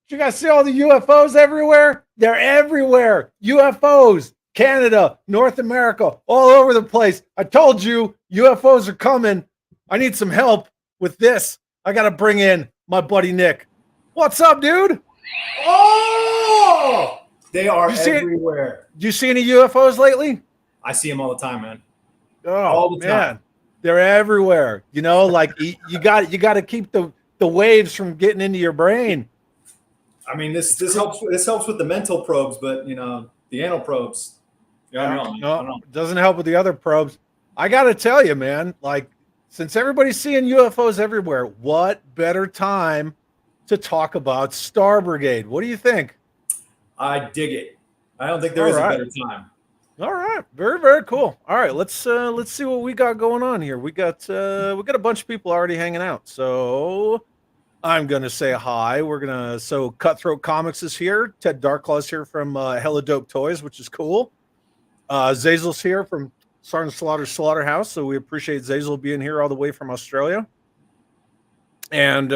You guys see all the UFOs everywhere? They're everywhere. UFOs, Canada, North America, all over the place. I told you UFOs are coming. I need some help with this. I got to bring in my buddy Nick. What's up, dude? Oh, they are everywhere. Do you see any UFOs lately? I see them all the time, man. Oh, all the time. They're everywhere. You know, like you got to keep the waves from getting into your brain. I mean, this helps with the mental probes, but you know, the anal probes. No, it doesn't help with the other probes. I got to tell you, man, like since everybody's seeing UFOs everywhere, what better time to talk about Star Brigade? What do you think? I dig it. I don't think there is a better time. All right, very, very cool. All right, let's see what we got going on here. We got a bunch of people already hanging out, so I'm gonna say hi. So Cutthroat Comics is here. Ted Darklaw's here from Hella Dope Toys, which is cool. Zazel's here from Sergeant Slaughter's Slaughterhouse, so we appreciate Zazel being here all the way from Australia. And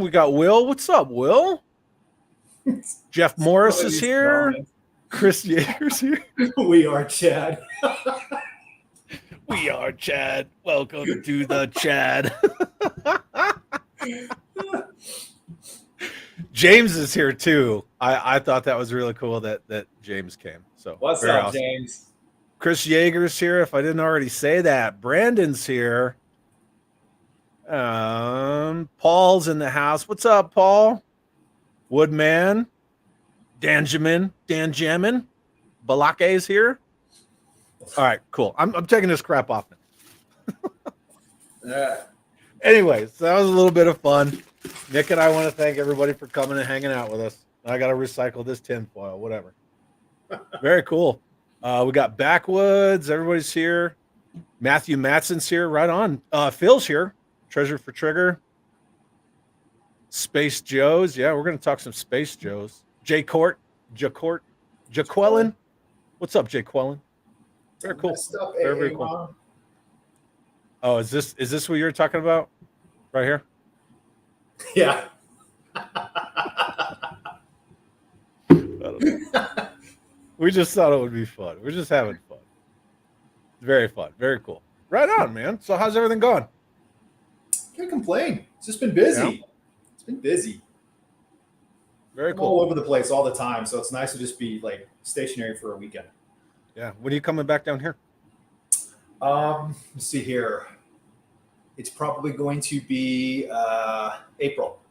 we got Will. What's up, Will? Jeff Morris is here. Chris Yeager's here. We are Chad. We are Chad. Welcome to the Chad. James is here too. I thought that was really cool that James came. So what's up, awesome. James? Chris Yeager's here. If I didn't already say that, Brandon's here. Paul's in the house. What's up, Paul? Woodman. Dan Jamin, Balake's here. All right, cool. I'm taking this crap off now. Yeah. Anyways, that was a little bit of fun. Nick and I want to thank everybody for coming and hanging out with us. I got to recycle this tinfoil, whatever. Very cool. We got Backwoods. Everybody's here. Matthew Matson's here. Right on. Phil's here. Treasure for Trigger. Space Joes. Yeah, we're going to talk some Space Joes. Jaquellin. What's up, Jaquellin? Very cool. Very cool. Oh, is this what you're talking about? Right here? Yeah. We just thought it would be fun. We're just having fun. Very fun. Very cool. Right on, man. So how's everything going? Can't complain. It's just been busy. Yeah. It's been busy. Very cool. All over the place all the time, so it's nice to just be like stationary for a weekend. Yeah. When are you coming back down here? Let's see here. It's probably going to be April.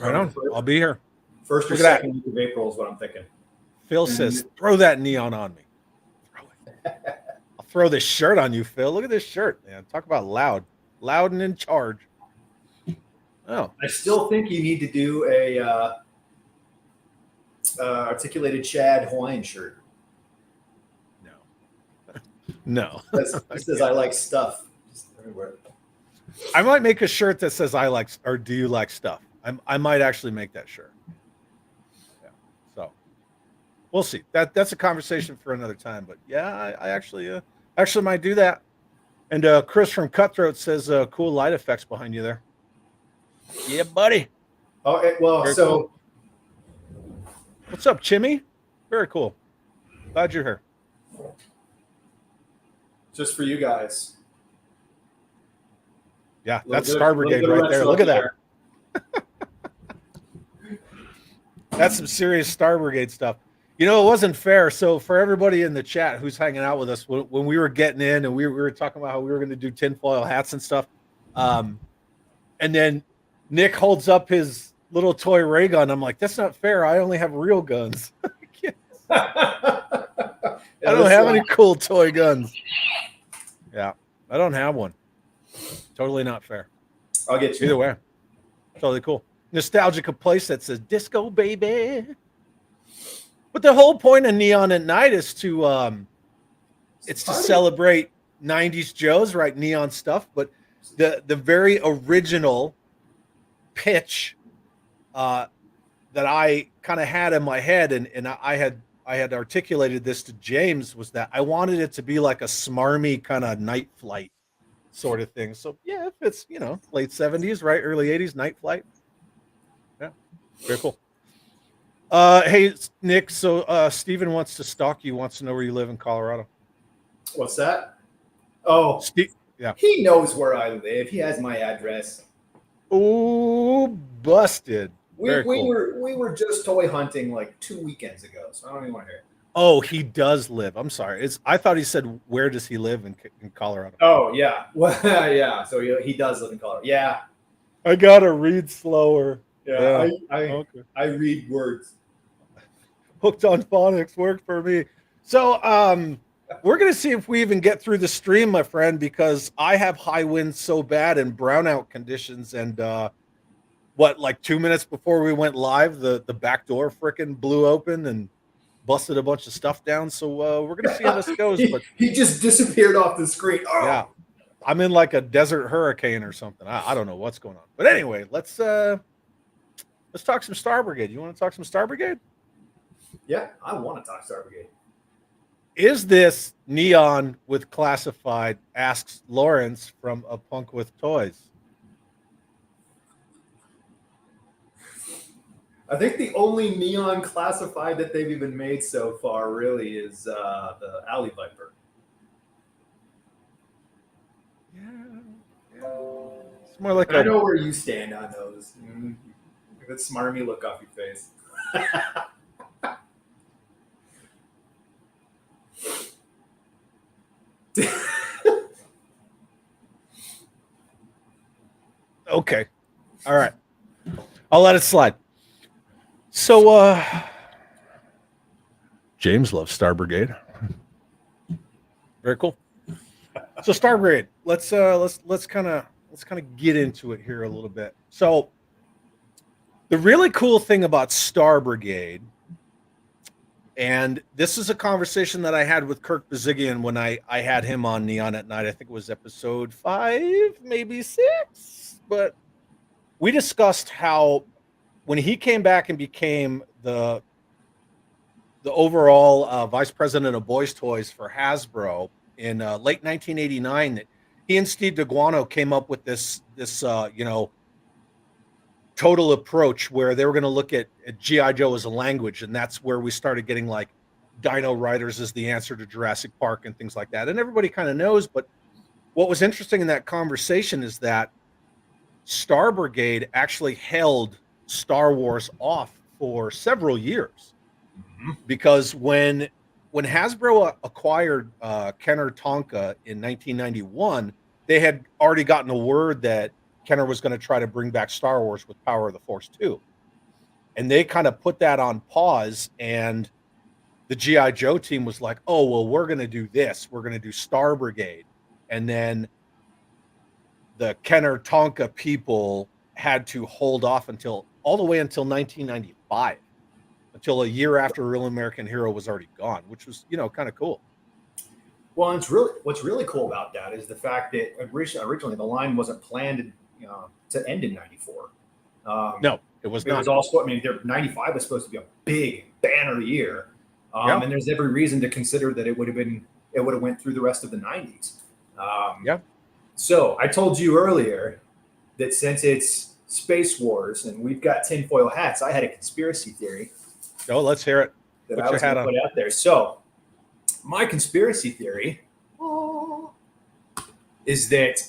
Right on. I'll be here. First or second week of April is what I'm thinking. Phil says, throw that neon on me. Throw it. I'll throw this shirt on you, Phil. Look at this shirt, man. Talk about loud and in charge. Oh, I still think you need to do a articulated Chad Hawaiian shirt. No. It says I like stuff. Just everywhere. I might make a shirt that says I like, or do you like stuff? I might actually make that shirt. Yeah. So we'll see. That's a conversation for another time. But yeah, I actually might do that. And Chris from Cutthroat says cool light effects behind you there. Yeah, buddy. Oh, well, very so cool. What's up, Chimmy? Very cool. Glad you're here. Just for you guys. Yeah, that's Star Brigade right there. Look at that. That's some serious Star Brigade stuff. You know, it wasn't fair. So for everybody in the chat who's hanging out with us, when we were getting in and we were talking about how we were going to do tinfoil hats and stuff, and then Nick holds up his little toy ray gun. I'm like, that's not fair. I only have real guns. I don't have any cool toy guns. Yeah, I don't have one. Totally not fair. I'll get you. Either way. Totally cool. Nostalgic a place that says disco, baby. But the whole point of Neon at Night is to it's to celebrate 90s Joes, right? Neon stuff. But the very original pitch that I kind of had in my head, and I had articulated this to James, was that I wanted it to be like a smarmy kind of night flight sort of thing. So yeah, if it's late 70s, right, early 80s, Night Flight. Yeah, very cool. Hey Nick, so Steven wants to stalk you, wants to know where you live in Colorado. What's that? Oh, Yeah. he knows where I live. He has my address. Oh, busted. Very We cool. were just toy hunting like 2 weekends ago, so I don't even want to hear it. Oh, he does live. I'm sorry. I thought he said where does he live in Colorado? Oh yeah, well yeah. So he does live in Colorado. Yeah, I gotta read slower. yeah. Okay. I read words. Hooked on phonics worked for me. So we're gonna see if we even get through the stream, my friend, because I have high winds so bad and brownout conditions. And like 2 minutes before we went live, the back door frickin' blew open and busted a bunch of stuff down. So we're gonna see how this goes. But he just disappeared off the screen. Oh. yeah, I'm in like a desert hurricane or something. I don't know what's going on. But anyway, let's talk some Star Brigade. You want to talk some Star Brigade? Yeah, I want to talk Star Brigade. Is this neon with classified? Asks Lawrence from A Punk with Toys. I think the only neon classified that they've even made so far really is the Alley Viper. Yeah. It's more like I know where you stand on those. That smarmy look off your face. Okay. All right. I'll let it slide. So James loves Star Brigade. Very cool. So Star Brigade, let's kind of get into it here a little bit. So the really cool thing about Star Brigade, and this is a conversation that I had with Kirk Bazigian when I had him on Neon at Night. I think it was episode 5, maybe 6, but we discussed how when he came back and became the overall vice president of Boys Toys for Hasbro in late 1989, that he and Steve DeGuano came up with this total approach where they were going to look at G.I. Joe as a language, and that's where we started getting like Dino Riders as the answer to Jurassic Park and things like that. And everybody kind of knows, but what was interesting in that conversation is that Star Brigade actually held Star Wars off for several years, because when Hasbro acquired Kenner Tonka in 1991, they had already gotten a word that Kenner was going to try to bring back Star Wars with Power of the Force 2. And they kind of put that on pause, and the G.I. Joe team was like, oh, well, we're going to do this. We're going to do Star Brigade. And then the Kenner Tonka people had to hold off all the way until 1995, until a year after Real American Hero was already gone, which was, kind of cool. Well, what's really cool about that is the fact that originally the line wasn't planned to end in '94. No, it was not. It was also, 95 was supposed to be a big banner year, and there's every reason to consider that it would have went through the rest of the '90s. So I told you earlier that since it's Space Wars and we've got tinfoil hats, I had a conspiracy theory. Oh, let's hear it. That I was going to put out there. So my conspiracy theory is that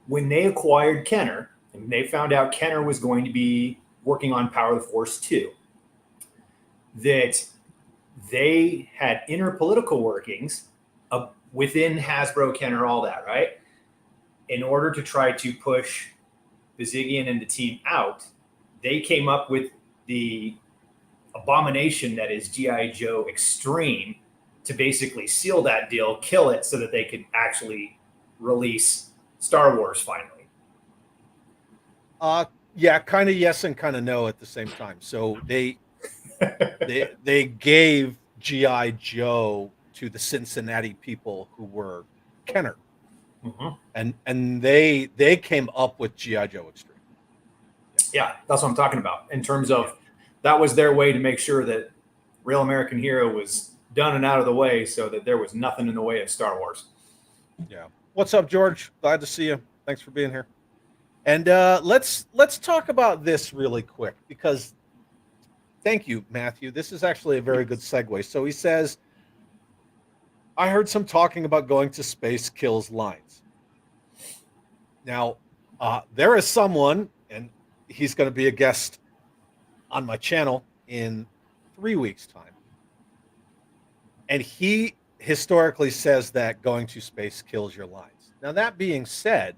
when they acquired Kenner and they found out Kenner was going to be working on Power of the Force 2, that they had inner political workings within Hasbro, Kenner, all that, right? In order to try to push Bazigian and the team out, they came up with the abomination that is G.I. Joe Extreme to basically seal that deal, kill it, so that they could actually release Star Wars finally. Yeah, kind of yes and kind of no at the same time. So they gave G.I. Joe to the Cincinnati people who were Kenner. Mm-hmm. And they came up with G.I. Joe Extreme. Yeah, that's what I'm talking about. In terms of that was their way to make sure that Real American Hero was done and out of the way, so that there was nothing in the way of Star Wars. Yeah. What's up, George? Glad to see you. Thanks for being here. And let's talk about this really quick because thank you, Matthew. This is actually a very good segue. So he says, I heard some talking about going to space kills lines. Now, there is someone, and he's going to be a guest on my channel in 3 weeks' time. And he historically says that going to space kills your lines. Now, that being said,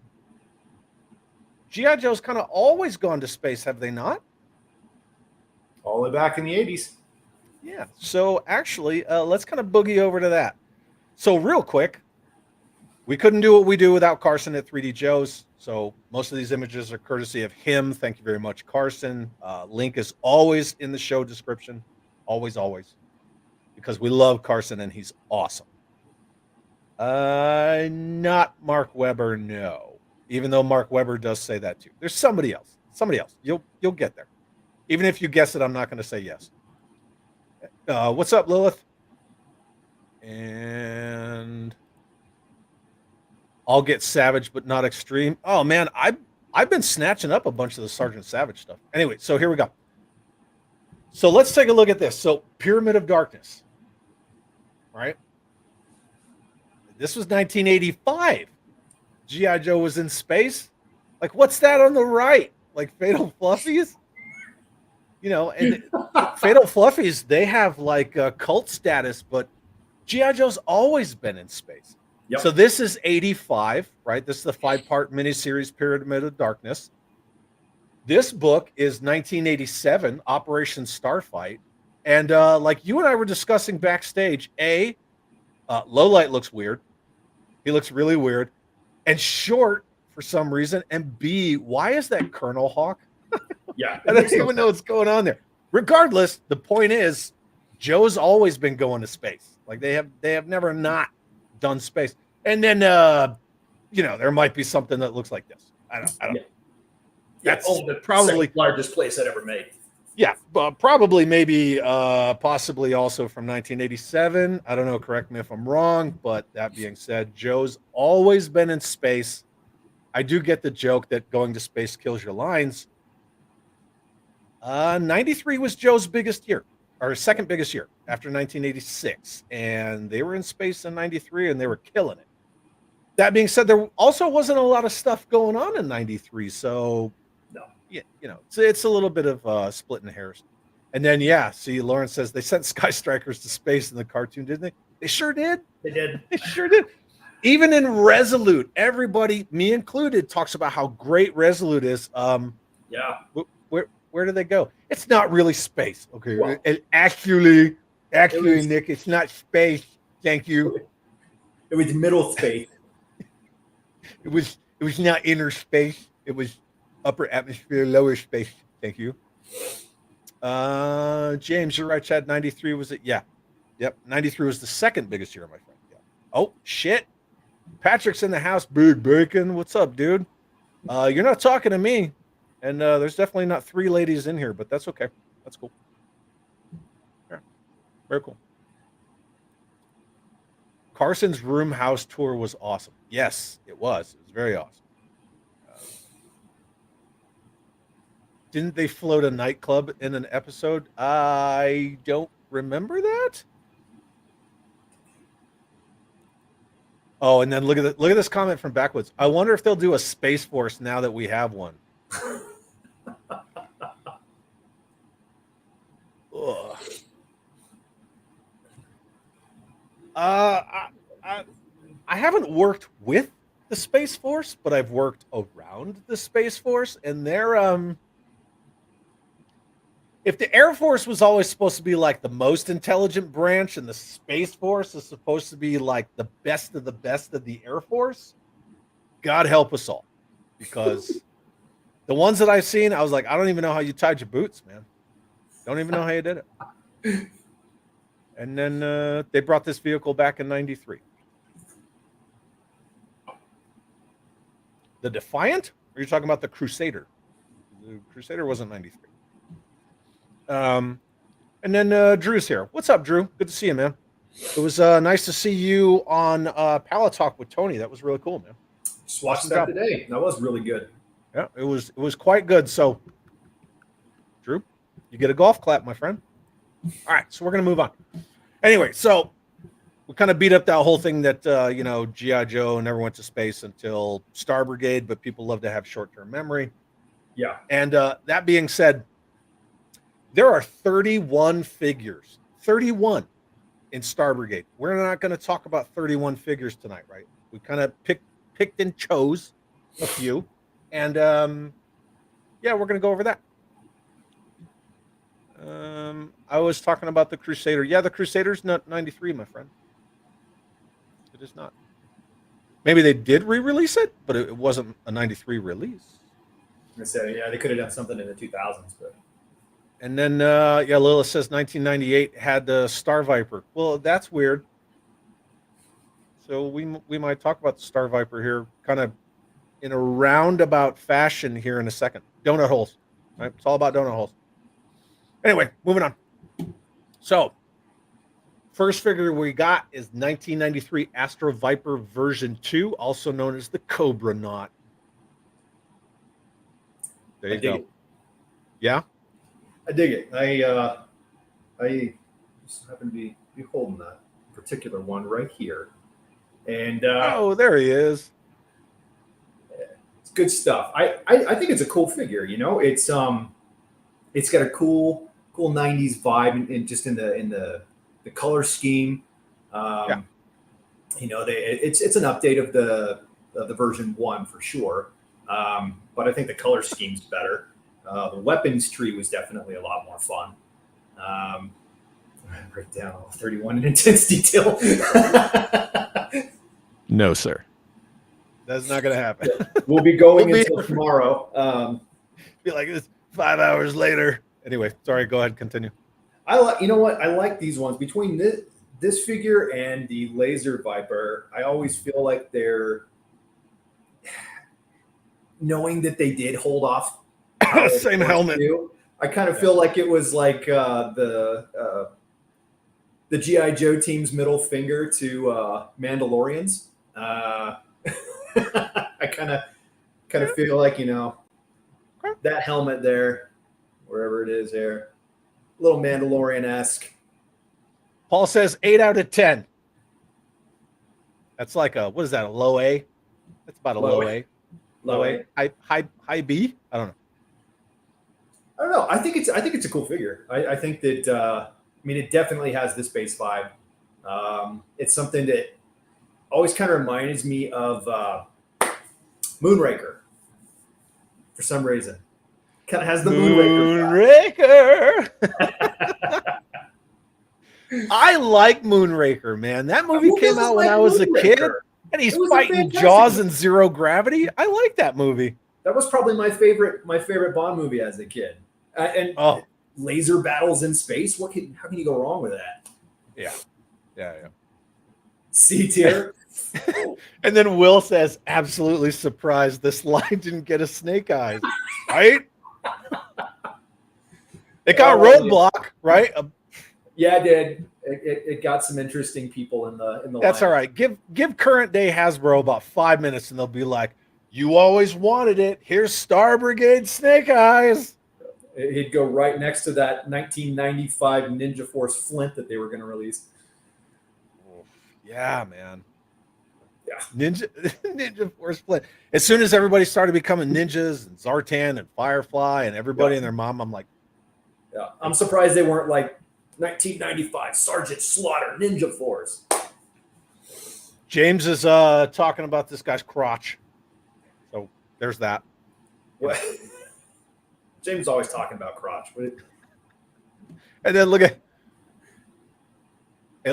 G.I. Joe's kind of always gone to space, have they not? All the way back in the 80s. Yeah. So actually, let's kind of boogie over to that. So real quick, we couldn't do what we do without Carson at 3D Joe's. So most of these images are courtesy of him. Thank you very much, Carson. Link is always in the show description. Always, always. Because we love Carson and he's awesome. Not Mark Webber, no. Even though Mark Webber does say that too. There's somebody else. Somebody else. You'll get there. Even if you guess it, I'm not going to say yes. What's up, Lilith? And I'll get savage, but not extreme. Oh man, I've been snatching up a bunch of the Sergeant Savage stuff. Anyway, so here we go. So let's take a look at this. So Pyramid of Darkness, right? This was 1985. G.I. Joe was in space. Like, what's that on the right? Like Fatal Fluffies? You know, and Fatal Fluffies, they have like a cult status, but G.I. Joe's always been in space. Yep. So this is 85, right? This is the 5-part miniseries Pyramid of Darkness. This book is 1987, Operation Starfight. And like you and I were discussing backstage, Lowlight looks weird. He looks really weird and short for some reason. And B, why is that Colonel Hawk? Yeah. I don't even know what's going on there. Regardless, the point is Joe's always been going to space. Like they have never not done space. And then you know, there might be something that looks like this. I don't know. That's the probably largest place I'd ever made. Yeah, but probably maybe possibly also from 1987. I don't know, correct me if I'm wrong, but that being said, Joe's always been in space. I do get the joke that going to space kills your lines. 93 was Joe's biggest year, or second biggest year after 1986. And they were in space in 93 and they were killing it. That being said, there also wasn't a lot of stuff going on in 93. So, no. Yeah, you know, it's a little bit of splitting hairs. And then, yeah, see, Lawrence says they sent Sky Strikers to space in the cartoon, didn't they? They sure did. They did. They sure did. Even in Resolute, everybody, me included, talks about how great Resolute is. Yeah. Where do they go? It's not really space. Okay. Well, actually, Nick, it's not space. Thank you. It was middle space. It was not inner space. It was upper atmosphere, lower space. Thank you. James, you're right, Chad. 93 was it? Yeah. Yep. 93 was the second biggest year, my friend. Yeah. Oh, shit. Patrick's in the house. Big bacon. What's up, dude? You're not talking to me. And there's definitely not 3 ladies in here, but that's okay. That's cool. Yeah. Very cool. Carson's room house tour was awesome. Yes, it was. It was very awesome. Didn't they float a nightclub in an episode? I don't remember that. Oh, and then look at this comment from Backwoods. I wonder if they'll do a Space Force now that we have one. Ugh. I haven't worked with the Space Force, but I've worked around the Space Force, and they're if the Air Force was always supposed to be like the most intelligent branch and the Space Force is supposed to be like the best of the Air Force, God help us all. Because the ones that I've seen, I was like, I don't even know how you tied your boots, man. Don't even know how you did it. And then they brought this vehicle back in 93. The Defiant? Or are you talking about the Crusader? The Crusader wasn't 93. And then Drew's here. What's up, Drew? Good to see you, man. It was nice to see you on Pallet Talk with Tony. That was really cool, man. Just watched Awesome that job. today. That was really good. Yeah, it was quite good. So, Drew, you get a golf clap, my friend. All right, so we're gonna move on. Anyway, so we kind of beat up that whole thing that G.I. Joe never went to space until Star Brigade, but people love to have short-term memory. Yeah. And that being said, there are 31 figures, 31 in Star Brigade. We're not going to talk about 31 figures tonight, right? We kind of picked and chose a few, and yeah, we're going to go over that. I was talking about the Crusader. Yeah, the Crusader's not 93, my friend. It is not. Maybe they did re-release it, but it wasn't a 93 release. I said, yeah, they could have done something in the 2000s, but. And then, yeah, Lilith says 1998 had the Star Viper. Well, that's weird. So we might talk about the Star Viper here, kind of in a roundabout fashion here in a second. Donut holes, right? It's all about donut holes. Anyway, moving on. So, first figure we got is 1993 Astro Viper version 2, also known as the Cobra Knot. There you go. It. Yeah? I dig it. I just happen to be holding that particular one right here. And oh, there he is. It's good stuff. I think it's a cool figure, you know. It's got a cool 90s vibe and just in the color scheme. Yeah. You know, it's an update of the version 1 for sure. But I think the color scheme's better. The weapons tree was definitely a lot more fun. I break down all 31 in intense detail. No, sir. That's not going to happen. We'll be going until tomorrow. Be like this 5 hours later. Anyway, sorry. Go ahead. Continue. You know what? I like these ones. Between this figure and the Laser Viper, I always feel like they're knowing that they did hold off. Same helmet. I kind of feel like it was like the G.I. Joe team's middle finger to Mandalorians. I kind of feel like, you know, that helmet there, wherever it is there, a little Mandalorian-esque. Paul says 8 out of 10. That's like what is that, a low A? That's about a low A. Low A. High B? I don't know. I think it's a cool figure. I think that it definitely has this base vibe. It's something that always kind of reminds me of Moonraker for some reason. Kind of has the Moonraker. I like Moonraker, man. That movie came out when I was a kid, and he's fighting Jaws in Zero Gravity. I like that movie. That was probably my favorite Bond movie as a kid. And laser battles in space. How can you go wrong with that? Yeah. C tier. And then Will says, absolutely surprised this line didn't get a snake eyes. Right? It got roadblock, right? Yeah, it did. It got some interesting people in the That's line. all right. Give current day Hasbro about 5 minutes and they'll be like, you always wanted it. Here's Star Brigade Snake Eyes. He'd go right next to that 1995 Ninja Force Flint that they were going to release. Yeah, man. Yeah. Ninja Force Flint. As soon as everybody started becoming ninjas and Zartan and Firefly and everybody and their mom, I'm like, yeah. I'm surprised they weren't like 1995 Sergeant Slaughter Ninja Force. James is talking about this guy's crotch. So there's that. What? James is always talking about crotch. And then look at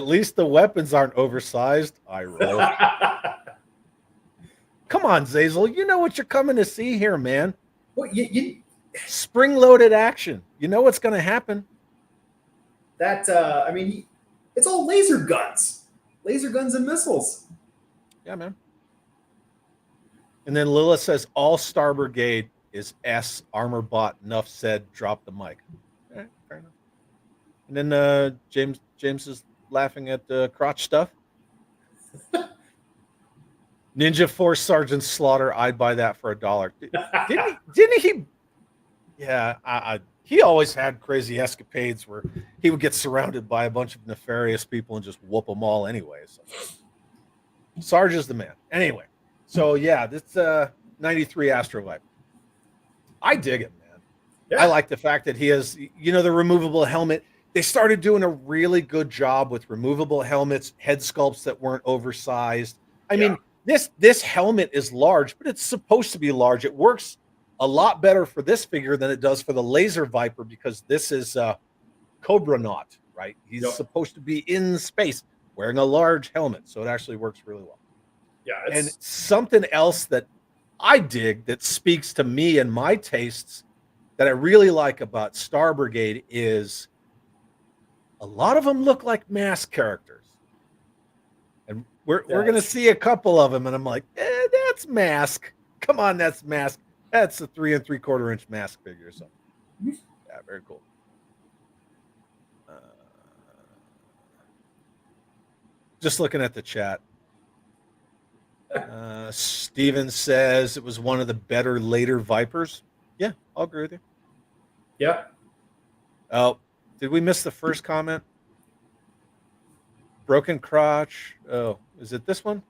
least the weapons aren't oversized. I roll. Come on, Zazel. You know what you're coming to see here, man. Well, you spring-loaded action. You know what's going to happen. That it's all laser guns and missiles. Yeah, man. And then Lilith says all Star Brigade is S armor bot. Enough said. Drop the mic. All right, fair enough. And then James is laughing at crotch stuff. Ninja Force Sergeant Slaughter. I'd buy that for $1. Didn't he? Yeah, he always had crazy escapades where he would get surrounded by a bunch of nefarious people and just whoop them all anyway. So. Sarge is the man. Anyway, so yeah, this 93 Astro Viper. I dig it, man. Yeah. I like the fact that he has, the removable helmet. They started doing a really good job with removable helmets, head sculpts that weren't oversized. I mean, this helmet is large, but it's supposed to be large. It works a lot better for this figure than it does for the Laser Viper because this is Cobra Naut, right? He's supposed to be in space wearing a large helmet, so it actually works really well. Yeah, and something else that I dig that speaks to me and my tastes that I really like about Star Brigade is a lot of them look like mask characters. And we're going to see a couple of them, and I'm like, that's Mask. Come on, that's Mask. That's a 3 3/4 inch Mask figure. So, yeah, very cool. Just looking at the chat. Steven says it was one of the better later Vipers. Yeah, I'll agree with you. Yeah. Oh, did we miss the first comment? Broken crotch. Oh, is it this one?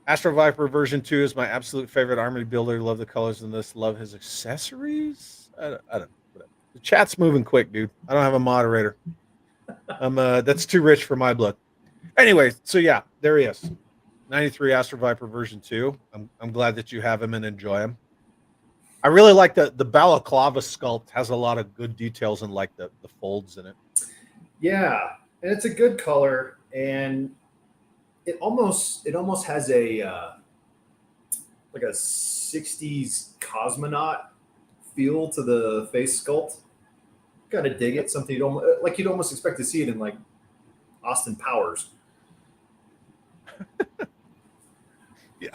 Astro Viper version 2 is my absolute favorite army builder. Love the colors in this. Love his accessories. I don't know. The chat's moving quick, dude. I don't have a moderator. That's too rich for my blood. Anyway, so yeah, there he is. 93 Astro Viper version 2. I'm glad that you have him and enjoy him. I really like the balaclava sculpt. Has a lot of good details and like the folds in it. Yeah, and it's a good color, and it almost has a like a 60s cosmonaut feel to the face sculpt. Gotta dig it. Something you'd almost expect to see it in like Austin Powers. Yeah.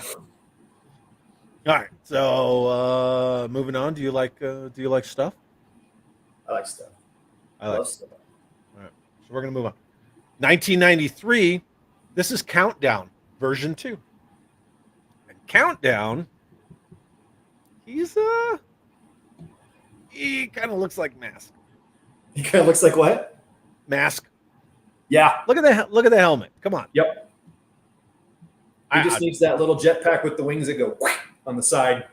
All right. So moving on. Do you like stuff? I like stuff. I love stuff. All right. So we're gonna move on. 1993. This is Countdown version 2. And Countdown, he kind of looks like Mask. He kind of looks like what? Mask. Yeah. Look at the helmet. Come on. Yep. He just needs that little jetpack with the wings that go on the side.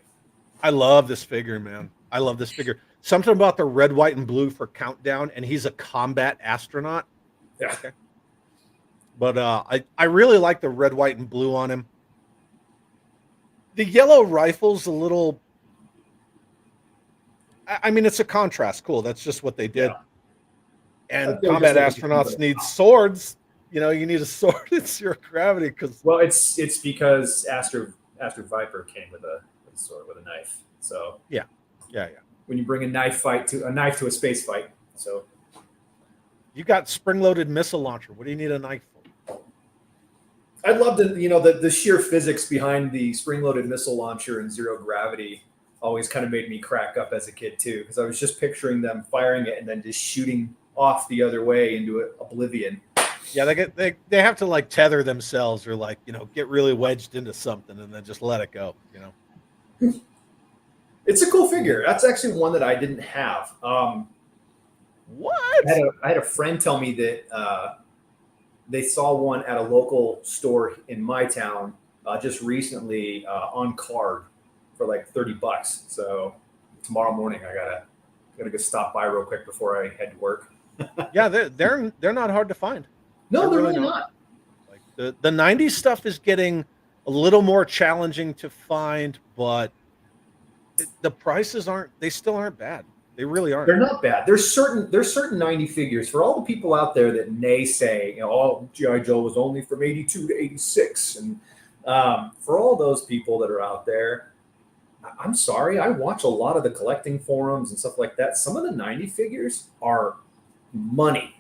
I love this figure, man. I love this figure. Something about the red, white, and blue for Countdown, and he's a combat astronaut. Yeah. Okay. But I really like the red, white, and blue on him. The yellow rifle's a little... I mean, it's a contrast. Cool. That's just what they did. Yeah. And combat astronauts need swords. You need a sword in zero gravity because. Well, it's because Astro Viper came with a sword with a knife. So yeah. When you bring a knife to a space fight, so you got spring-loaded missile launcher. What do you need a knife for? I'd love to, the sheer physics behind the spring-loaded missile launcher and zero gravity always kind of made me crack up as a kid too, because I was just picturing them firing it and then just shooting off the other way into oblivion. Yeah, they have to like tether themselves or like get really wedged into something and then just let it go. It's a cool figure. That's actually one that I didn't have. What? I had a friend tell me that they saw one at a local store in my town just recently on card for like $30. So tomorrow morning I gotta go stop by real quick before I head to work. Yeah, they're not hard to find. No, they're really not. Like the 90s stuff is getting a little more challenging to find, but the prices still aren't bad. They really aren't. They're not bad. There's certain 90 figures for all the people out there that naysay, oh, G.I. Joe was only from 82 to 86. And for all those people that are out there, I'm sorry. I watch a lot of the collecting forums and stuff like that. Some of the 90 figures are money.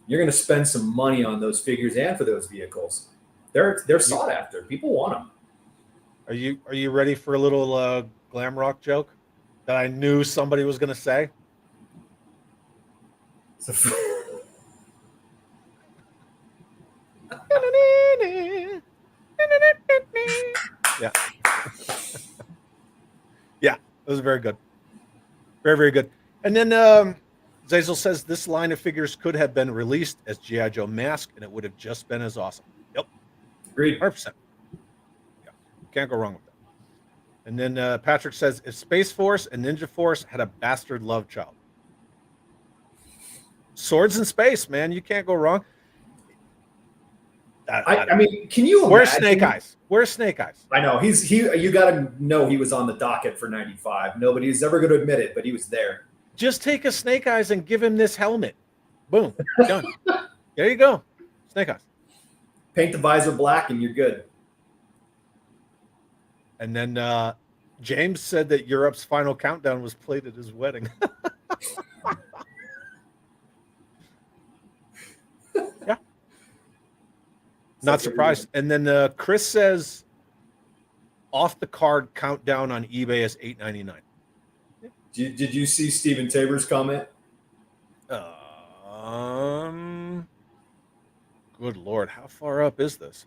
You're going to spend some money on those figures and for those vehicles. They're sought after. People want them. Are you ready for a little glam rock joke that I knew somebody was going to say? Yeah. Yeah, it was very good. Very, very good. And then Zazel says this line of figures could have been released as G.I. Joe Mask, and it would have just been as awesome. Yep. Agreed. 100%. Yeah. Can't go wrong with that. And then Patrick says, if Space Force and Ninja Force had a bastard love child. Swords in space, man. You can't go wrong. I mean, can you Where's imagine? Snake Eyes? Where's Snake Eyes? I know you got to know he was on the docket for 95. Nobody's ever going to admit it, but he was there. Just take a Snake Eyes and give him this helmet. Boom. Done. There you go. Snake Eyes. Paint the visor black and you're good. And then James said that Europe's final countdown was played at his wedding. Yeah. Not surprised. And then Chris says off the card countdown on eBay is $8.99. Did you see Stephen Tabor's comment? Good Lord, how far up is this?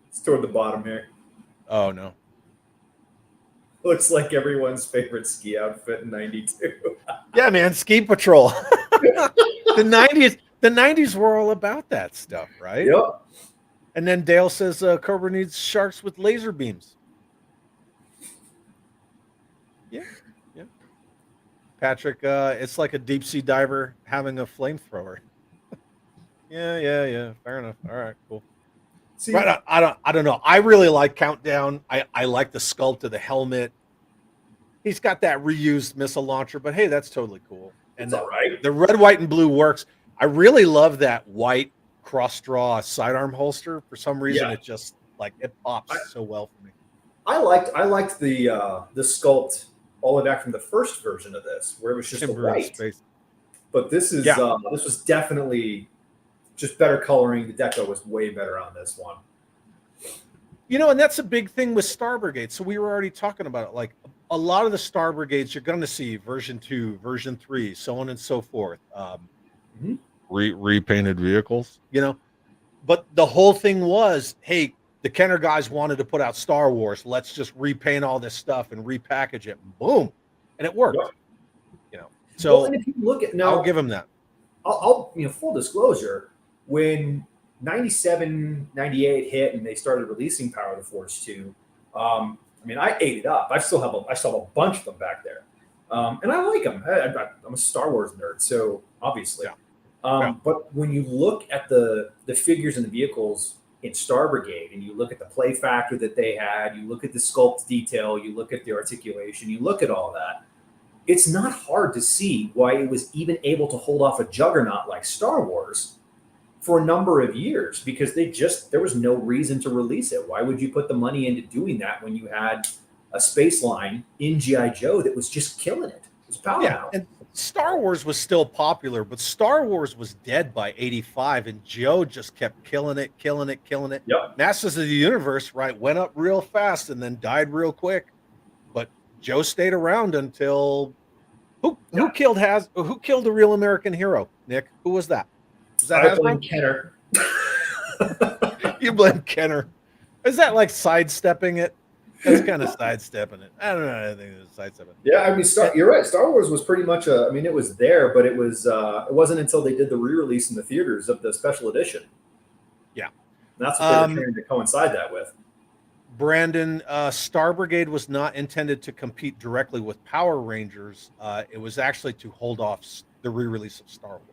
It's toward the bottom here. Oh no. Looks like everyone's favorite ski outfit in 92. Yeah, man, Ski Patrol. The 90s were all about that stuff, right? Yep. And then Dale says Cobra needs sharks with laser beams. Yeah. Patrick, it's like a deep sea diver having a flamethrower. Yeah. Fair enough. All right, cool. See, Right, I don't know. I really like Countdown. I like the sculpt of the helmet. He's got that reused missile launcher, but hey, that's totally cool. And it's all right. The red, white, and blue works. I really love that white cross-draw sidearm holster. For some reason, it just it pops so well for me. I liked the sculpt all the way back from the first version of this, where it was just Timber the in white. space. But this is this was definitely just better coloring. The deco was way better on this one. And that's a big thing with Star Brigade. So we were already talking about it. Like a lot of the Star Brigades, you're going to see version 2, version 3, so on and so forth. Repainted vehicles, But the whole thing was, hey, the Kenner guys wanted to put out Star Wars. Let's just repaint all this stuff and repackage it. Boom. And it worked. Yep. So and if you look at now, I'll give him that. I'll full disclosure, when 97, 98 hit and they started releasing Power of the Force 2, I ate it up. I still have a bunch of them back there. And I like them. I'm a Star Wars nerd, so obviously. Yeah. But when you look at the figures and the vehicles in Star Brigade, and you look at the play factor that they had, you look at the sculpt detail, you look at the articulation, you look at all that, it's not hard to see why it was even able to hold off a juggernaut like Star Wars for a number of years, because there was no reason to release it. Why would you put the money into doing that when you had a space line in G.I. Joe that was just killing it? It was powerhouse. And Star Wars was still popular, but Star Wars was dead by 85, and Joe just kept killing it. Yep. Masters of the Universe, went up real fast and then died real quick. But Joe stayed around until who killed the real American hero, Nick? Who was that? Was that I blame Kenner. You blame Kenner. Is that like sidestepping it? That's kind of sidestepping it. I don't know. I think it's sidestepping. Yeah, you're right. Star Wars was pretty much it was there, but it wasn't until they did the re-release in the theaters of the special edition. Yeah. And that's what they were trying to coincide that with. Brandon, Star Brigade was not intended to compete directly with Power Rangers. It was actually to hold off the re-release of Star Wars.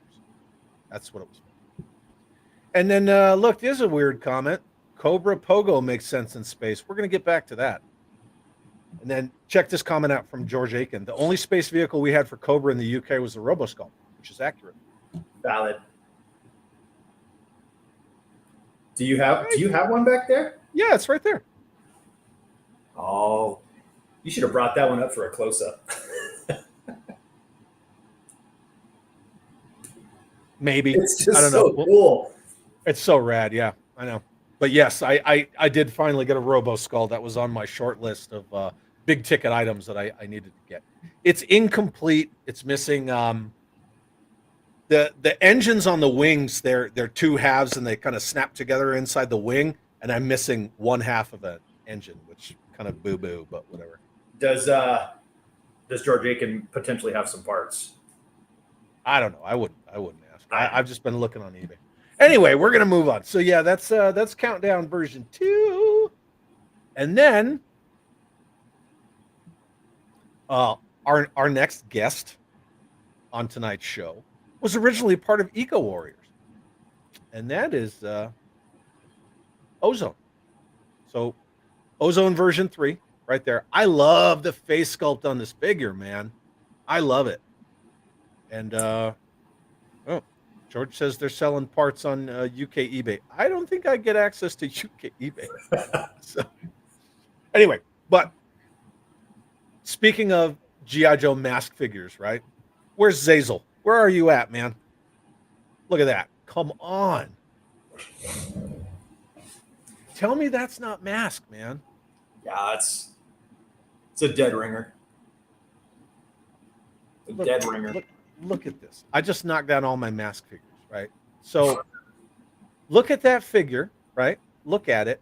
That's what it was for. And then, look, there's a weird comment. Cobra Pogo makes sense in space. We're going to get back to that. And then check this comment out from George Aiken. The only space vehicle we had for Cobra in the UK was the Robosculpt, which is accurate. Valid. Do you have one back there? Yeah, it's right there. Oh, you should have brought that one up for a close-up. Maybe. It's just I don't so know. cool. It's so rad. Yeah, I know. But yes, I did finally get a Roboskull. That was on my short list of big ticket items that I needed to get. It's incomplete. It's missing the engines on the wings. They're two halves and they kind of snap together inside the wing. and I'm missing one half of an engine, which kind of boo-boo, but whatever. Does George Aiken potentially have some parts? I don't know. I wouldn't ask. I've just been looking on eBay. Anyway, we're gonna move on. So yeah, that's Countdown version 2, and then our next guest on tonight's show was originally part of Eco Warriors, and that is Ozone. So Ozone version 3, right there. I love the face sculpt on this figure, man. I love it. And George says they're selling parts on UK eBay. I don't think I get access to UK eBay. So, anyway, but speaking of G.I. Joe mask figures, right? Where's Zazel? Where are you at, man? Look at that. Come on. Tell me that's not mask, man. Yeah, it's a dead ringer. Dead ringer. Look at this. I just knocked down all my mask figures, right? So look at that figure, right? Look at it.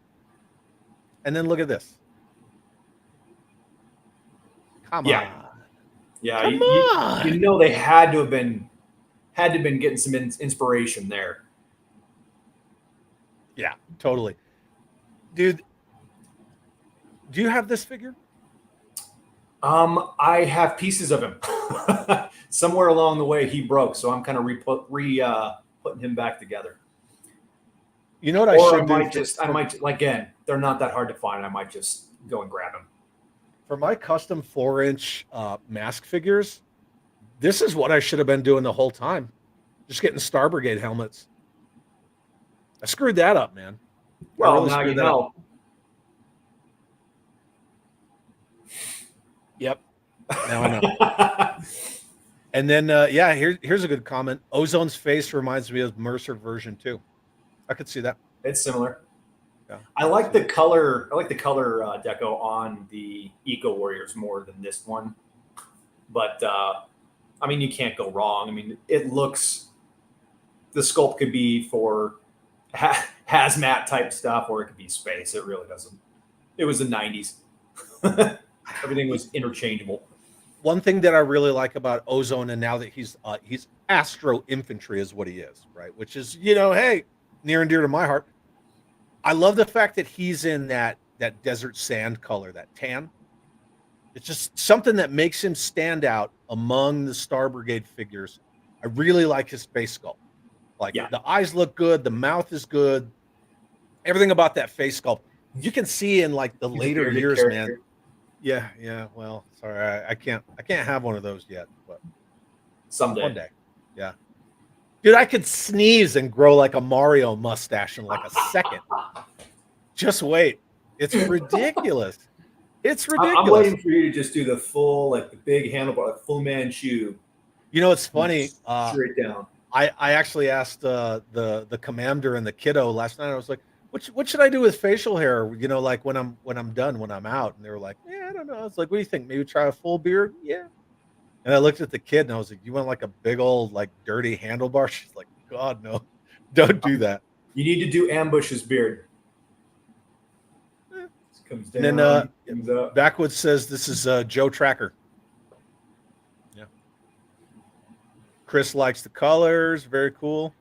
And then look at this. Come on. Yeah, Come on. You know they had to have been getting some inspiration there. Yeah, totally. Dude, do you have this figure? I have pieces of him. Somewhere along the way he broke, so I'm kind of putting him back together. You know what I should do? I might again. They're not that hard to find. I might just go and grab him. For my custom 4-inch mask figures, this is what I should have been doing the whole time. Just getting Star Brigade helmets. I screwed that up, man. Well, really now you know. Yep. Now I know. And then, here's a good comment. Ozone's face reminds me of Mercer version 2. I could see that. It's similar. Yeah. I like the color. I like the color deco on the Eco Warriors more than this one. But I mean, you can't go wrong. I mean, it looks. The sculpt could be for hazmat type stuff, or it could be space. It really doesn't. It was the 90s. Everything was interchangeable. One thing that I really like about Ozone, and now that he's Astro Infantry is what he is, right? Which is, hey, near and dear to my heart. I love the fact that he's in that desert sand color, that tan. It's just something that makes him stand out among the Star Brigade figures. I really like his face sculpt. The eyes look good, the mouth is good. Everything about that face sculpt. You can see in the later years, man. Yeah. Well, sorry, I can't have one of those yet, but someday. One day. Yeah. Dude, I could sneeze and grow like a Mario mustache in like a second. Just wait. It's ridiculous. It's ridiculous. I'm waiting for you to just do the full, the big handlebar, full Manchu. It's funny. Straight down. I actually asked the commander and the kiddo last night. I was like, what should I do with facial hair? When I'm done, when I'm out. And they were like, yeah, I don't know. I was like, what do you think? Maybe try a full beard? Yeah. And I looked at the kid and I was like, you want a big old dirty handlebar? She's like, God, no, don't do that. You need to do Ambush's beard. Comes down, and then comes up. Backwoods says this is Joe Tracker. Yeah. Chris likes the colors. Very cool.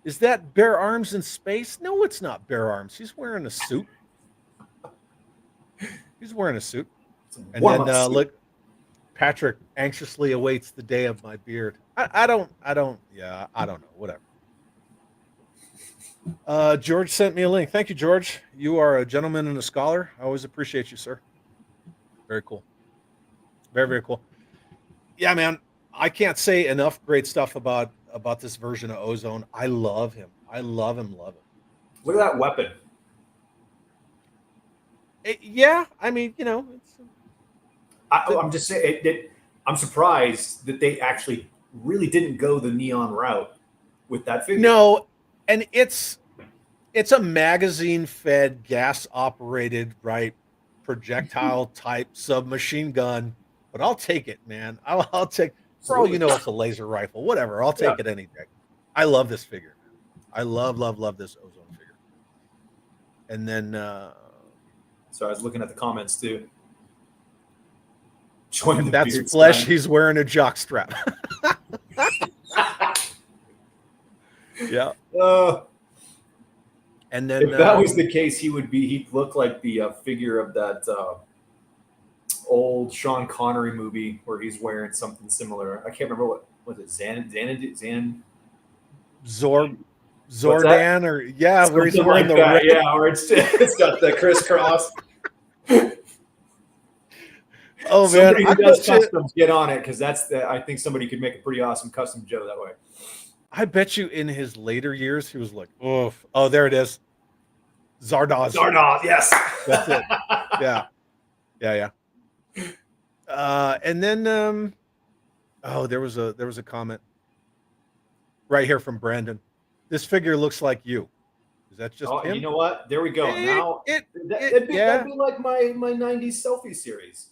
Is that Bare Arms in space? No, it's not Bare Arms. He's wearing a suit. And then look, Patrick anxiously awaits the day of my beard. I don't know. Whatever. George sent me a link. Thank you, George. You are a gentleman and a scholar. I always appreciate you, sir. Very cool. Very, very cool. Yeah, man. I can't say enough great stuff about this version of Ozone. I love him. Love him. Look at that weapon. Yeah, I mean, it's. I'm just saying. I'm surprised that they actually really didn't go the neon route with that figure. No, and it's a magazine-fed, gas-operated, right, projectile type submachine gun. But I'll take it, man. I'll take. For all you know, it's a laser rifle. Whatever. I'll take it any day. I love this figure. I love this Ozone figure. And then So I was looking at the comments too. Join the that's beard flesh. sign. He's wearing a jock strap. Yeah. And then If that was the case, he'd look like the figure of that old Sean Connery movie where he's wearing something similar. I can't remember what was it, Zordan, or where he's something wearing like the that. red. Yeah, or it's got the crisscross. Oh man, Somebody I who does bet you, customs, get on it, because I think somebody could make a pretty awesome custom Joe that way. I bet you in his later years he was like, oof. Oh, there it is. Zardoz. Zardoz, yes. That's it. Yeah. And then there was a comment right here from Brandon. This figure looks like you. Is that just him? You know what? There we go. Now that'd be like my 90s selfie series.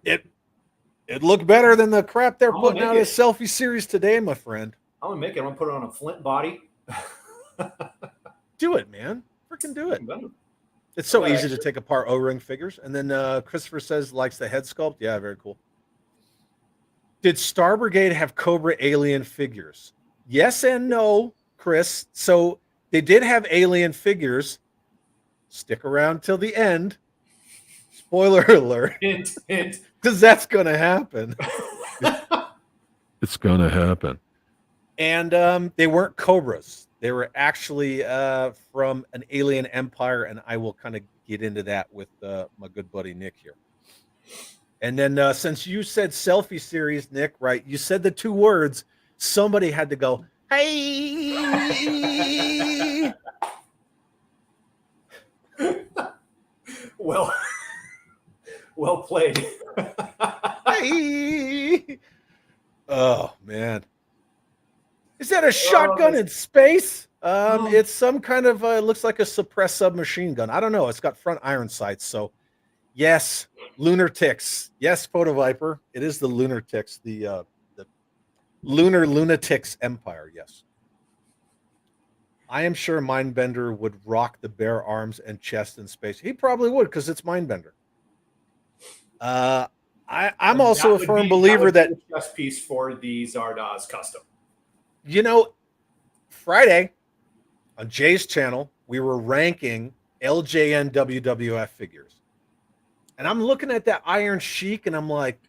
It looked better than the crap they're putting out as selfie series today, my friend. I'm gonna make it. I'm gonna put it on a Flint body. Do it, man. Freaking do it. It's so easy to take apart O-ring figures. And then Christopher says likes the head sculpt. Yeah, very cool. Did Star Brigade have Cobra alien figures? Yes and no, Chris. So they did have alien figures. Stick around till the end. Spoiler alert. Hint, hint. Because that's going to happen. It's going to happen. And they weren't Cobras. They were actually from an alien empire, and I will kind of get into that with my good buddy Nick here. And then since you said selfie series, Nick, right? You said the two words. Somebody had to go, hey. Well played. Hey. Oh, man. Is that a shotgun in space? It's some kind of, it looks like a suppressed submachine gun. I don't know. It's got front iron sights. So, yes, Lunar Ticks. Yes, Photo Viper. It is the Lunar Ticks, the Lunar Lunatics Empire. Yes. I am sure Mindbender would rock the bare arms and chest in space. He probably would because it's Mindbender. I'm also a firm believer that the chess piece for the Zardoz custom. You know, Friday on Jay's channel, we were ranking LJN WWF figures. And I'm looking at that Iron Sheik and I'm like,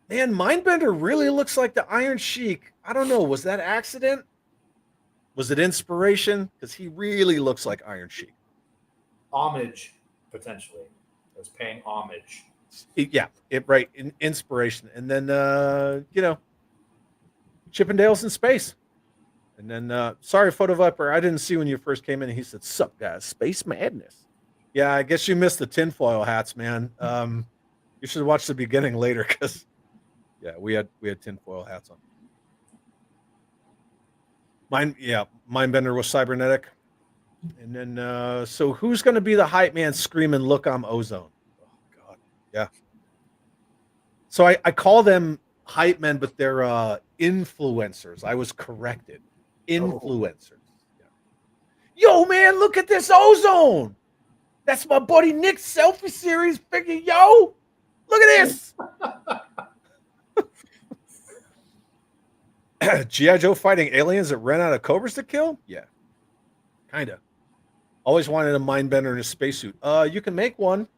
man, Mindbender really looks like the Iron Sheik. I don't know. Was that accident? Was it inspiration? Because he really looks like Iron Sheik. Homage, potentially. It was paying homage. Right. Inspiration. And then, Chippendales in space. And then, sorry, Photo Viper, I didn't see when you first came in. He said, sup, guys, space madness. Yeah, I guess you missed the tinfoil hats, man. You should watch the beginning later because, we had tinfoil hats on. Mindbender was cybernetic. And then, so who's going to be the hype man screaming, look, I'm ozone? Oh, God. Yeah. So I call them hype men, but they're influencers. I was corrected. Influencers. Yeah. Yo, man, look at this ozone. That's my buddy Nick's selfie series figure. Yo, look at this. G.I. Joe fighting aliens that ran out of cobras to kill? Yeah. Kind of. Always wanted a Mindbender in a spacesuit. You can make one.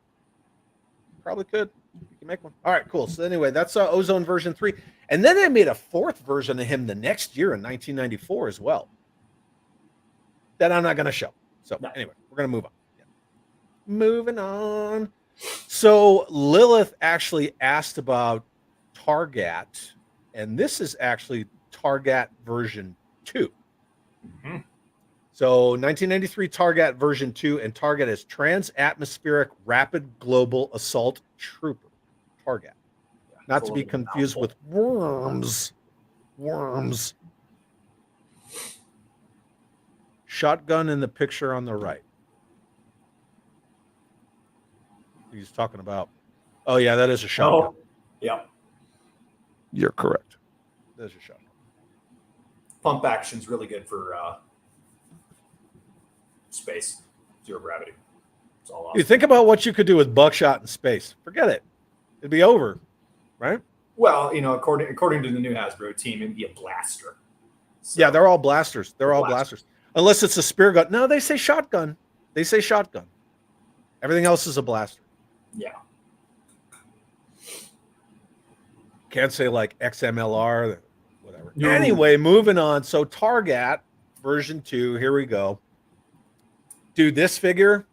Probably could. You can make one. All right, cool. So anyway, that's Ozone version 3. And then they made a 4th version of him the next year in 1994 as well. That I'm not going to show. So anyway, we're going to move on. Yeah. Moving on. So Lilith actually asked about Targat, and this is actually Targat version 2. Mm-hmm. So 1993 Targat version 2, and Targat is Trans-Atmospheric Rapid Global Assault Trooper. Targat. Not to be confused with Worms. Worms. Shotgun in the picture on the right. He's talking about. Oh, yeah, that is a shotgun. Oh, yeah. You're correct. That's a shotgun. Pump action's really good for space, zero gravity. It's all You awesome. think about what you could do with buckshot in space. Forget it. It'd be over, right? Well, according to the new Hasbro team, it'd be a blaster. So, Yeah, they're all blasters. They're all blasters. Unless it's a spear gun. No, they say shotgun. They say shotgun. Everything else is a blaster. yeah. Can't say like XMLR, whatever. No. Anyway, moving on. So Targat version 2, here we go. Dude, this figure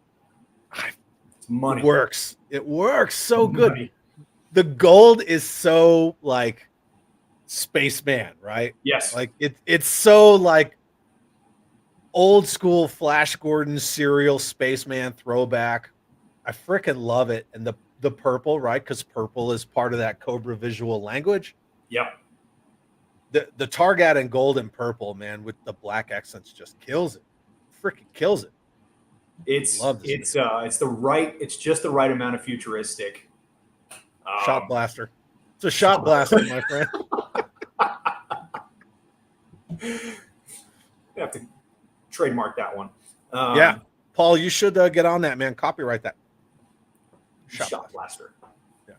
It's money. works. It works so good. Money. The gold is so like spaceman, right? Yes. Like it's so like old school Flash Gordon serial spaceman throwback. I freaking love it. And the purple, right? Because purple is part of that Cobra visual language. Yep. The Targat in gold and purple, man, with the black accents just kills it. Freaking kills it. It's just the right amount of futuristic. Shot blaster. It's a shot blaster, my friend. I have to trademark that one. Yeah. Paul, you should get on that, man. Copyright that. Shot blaster. Yeah.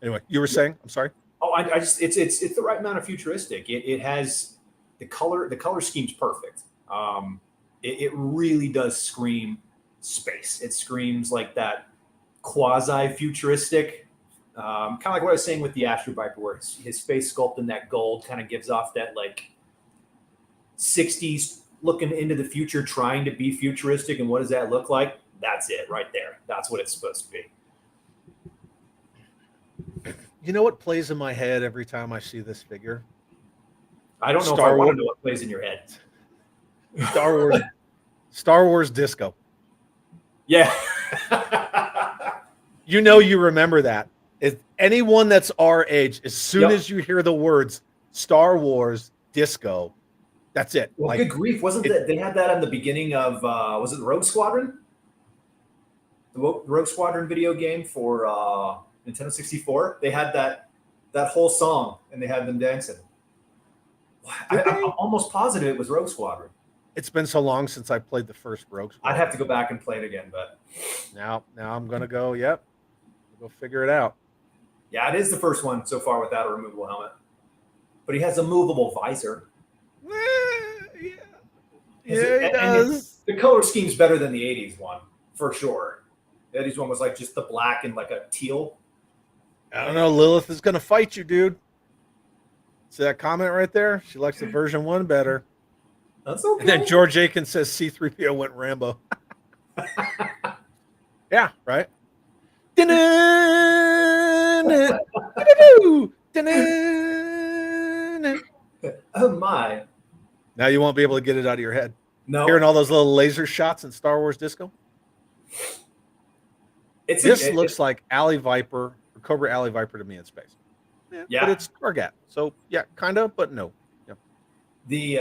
Anyway, you were saying? I'm sorry. Oh, I just it's the right amount of futuristic. It has the color scheme's perfect. It really does scream space. It screams like that quasi futuristic, kind of like what I was saying with the Astro Viper, where his face sculpt in that gold kind of gives off that like 60s looking into the future, trying to be futuristic. And what does that look like? That's it right there. That's what it's supposed to be. You know what plays in my head every time I see this figure? I don't know Star if I want Wars. to know what plays in your head. Star Wars Disco. Yeah. You know, you remember that. Is anyone that's our age, as soon as you hear the words Star Wars Disco, that's it. Well, like, good grief. They had that in the beginning of, was it Rogue Squadron? The Rogue Squadron video game for Nintendo 64. They had that whole song and they had them dancing. I'm almost positive it was Rogue Squadron. It's been so long since I played the first Rogue Squadron. I'd have to go back and play it again, but now I'm gonna go. Yep, go figure it out. Yeah, it is the first one so far without a removable helmet, but he has a movable visor. Yeah, he And does. the color scheme's better than the '80s one for sure. The '80s one was like just the black and like a teal. I don't know. Lilith is gonna fight you, dude. See that comment right there? She likes the version 1 better. That's okay. And then George Akins says C-3PO went Rambo. Yeah, right. Oh my! Now you won't be able to get it out of your head. No, Hearing all those little laser shots in Star Wars Disco. This looks like Alley Viper or Cobra Alley Viper to me in space. Yeah, but it's Targat. So yeah, kind of, but no. Yeah. The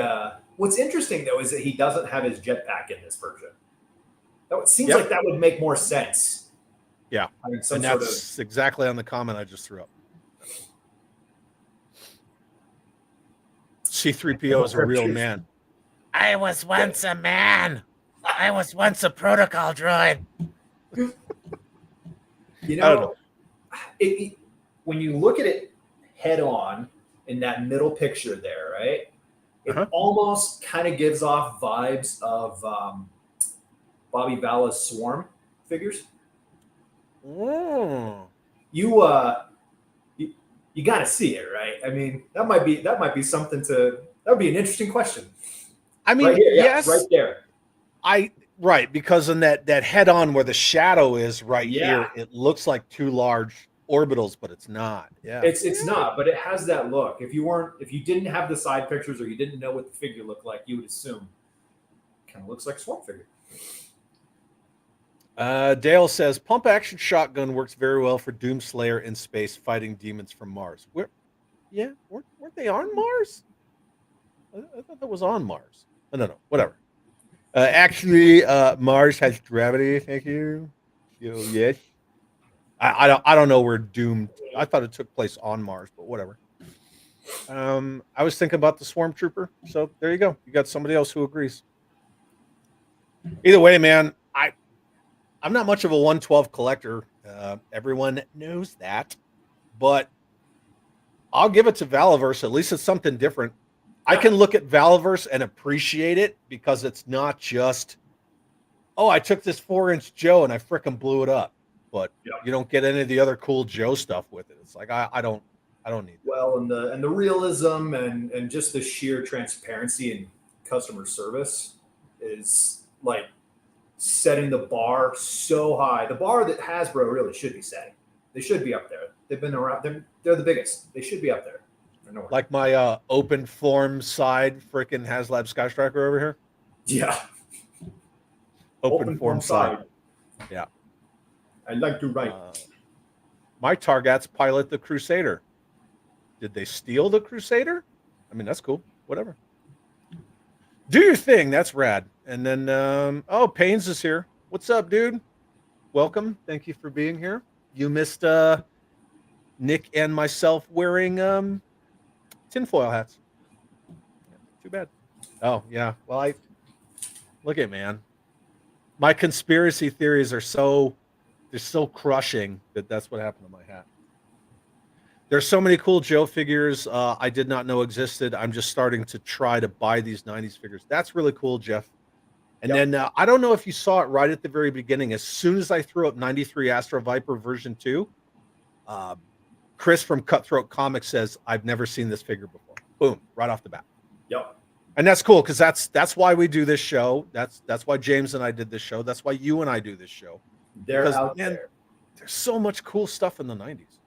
what's interesting though is that he doesn't have his jetpack in this version. It seems like that would make more sense. Yeah, and that's exactly on the comment I just threw up. C-3PO is a real man. I was once a man. I was once a protocol droid. You know, when you look at it head on in that middle picture there, right? It almost kind of gives off vibes of Bobby Vala's Swarm figures. Oh. You got to see it, right? I mean, that might be something that would be an interesting question. I mean, right here, yes, right there. Right, because in that head on where the shadow is right here, it looks like two large orbitals, but it's not. Yeah. It's not, but it has that look. If you didn't have the side pictures or you didn't know what the figure looked like, you would assume it kind of looks like a Swarm figure. Dale says pump action shotgun works very well for Doomslayer in space fighting demons from Mars. Weren't they on Mars? I thought that was on Mars. No, whatever. Actually, Mars has gravity. Thank you. Yes. I don't know where Doom. I thought it took place on Mars, but whatever. I was thinking about the Swarm Trooper. So there you go. You got somebody else who agrees. Either way, man, I'm not much of a 112 collector. Everyone knows that, but I'll give it to Valaverse. At least it's something different. I can look at Valaverse and appreciate it because it's not just, oh, I took this 4-inch Joe and I frickin' blew it up. But you don't get any of the other cool Joe stuff with it. It's like I don't need that. Well, and the realism and just the sheer transparency and customer service is like setting the bar so high. The bar that Hasbro really should be setting. They should be up there. They've been around. They're the biggest. They should be up there. Like my open form side freaking HasLab Sky Striker over here. Yeah. Open form side. Yeah. I like to write. My Targats pilot the Crusader. Did they steal the Crusader? I mean, that's cool. Whatever. Do your thing. That's rad. And then, oh, Pains is here. What's up, dude? Welcome. Thank you for being here. You missed Nick and myself wearing tinfoil hats. Too bad. Oh, yeah. Well, look at, man. My conspiracy theories are they're so crushing that's what happened to my hat. There's so many cool Joe figures I did not know existed. I'm just starting to try to buy these 90s figures. That's really cool, Jeff. And then I don't know if you saw it right at the very beginning. As soon as I threw up 93 Astro Viper version 2, Chris from Cutthroat Comics says, I've never seen this figure before. Boom, right off the bat. Yep. And that's cool because that's why we do this show. That's why James and I did this show. That's why you and I do this show. They're out there. There's so much cool stuff in the 90s.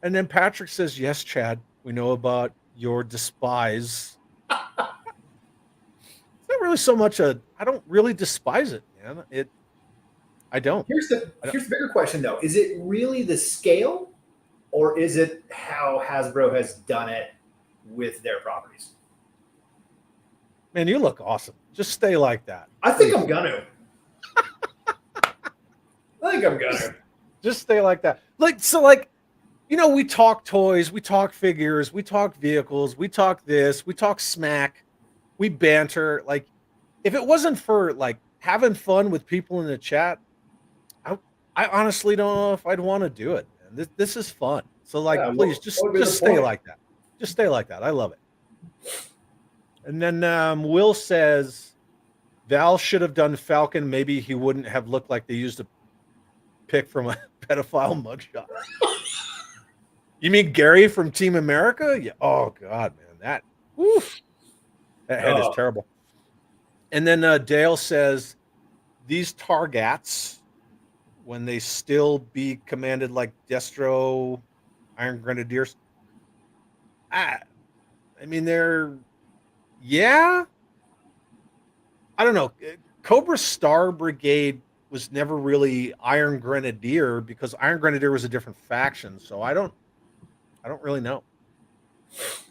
And then Patrick says, yes, Chad, we know about your despise. It's not really so much I don't really despise it, man. I don't. Here's the bigger question, though. Is it really the scale, or is it how Hasbro has done it with their properties? Man, you look awesome. Just stay like that. I think I'm gonna. Just stay like that. We talk toys, we talk figures, we talk vehicles, we talk this, we talk smack, we banter. Like, if it wasn't for like having fun with people in the chat, I honestly don't know if I'd want to do it. Man. This is fun. So please just stay like that. Just stay like that. I love it. And then Will says Val should have done Falcon. Maybe he wouldn't have looked like they used a pic from a pedophile mugshot. You mean Gary from Team America? Yeah. Oh God, man, that head is terrible. And then Dale says these Targats, when they still be commanded like Destro, Iron Grenadiers. I mean, they're. Yeah, I don't know. Cobra Star Brigade was never really Iron Grenadier because Iron Grenadier was a different faction. So I don't really know.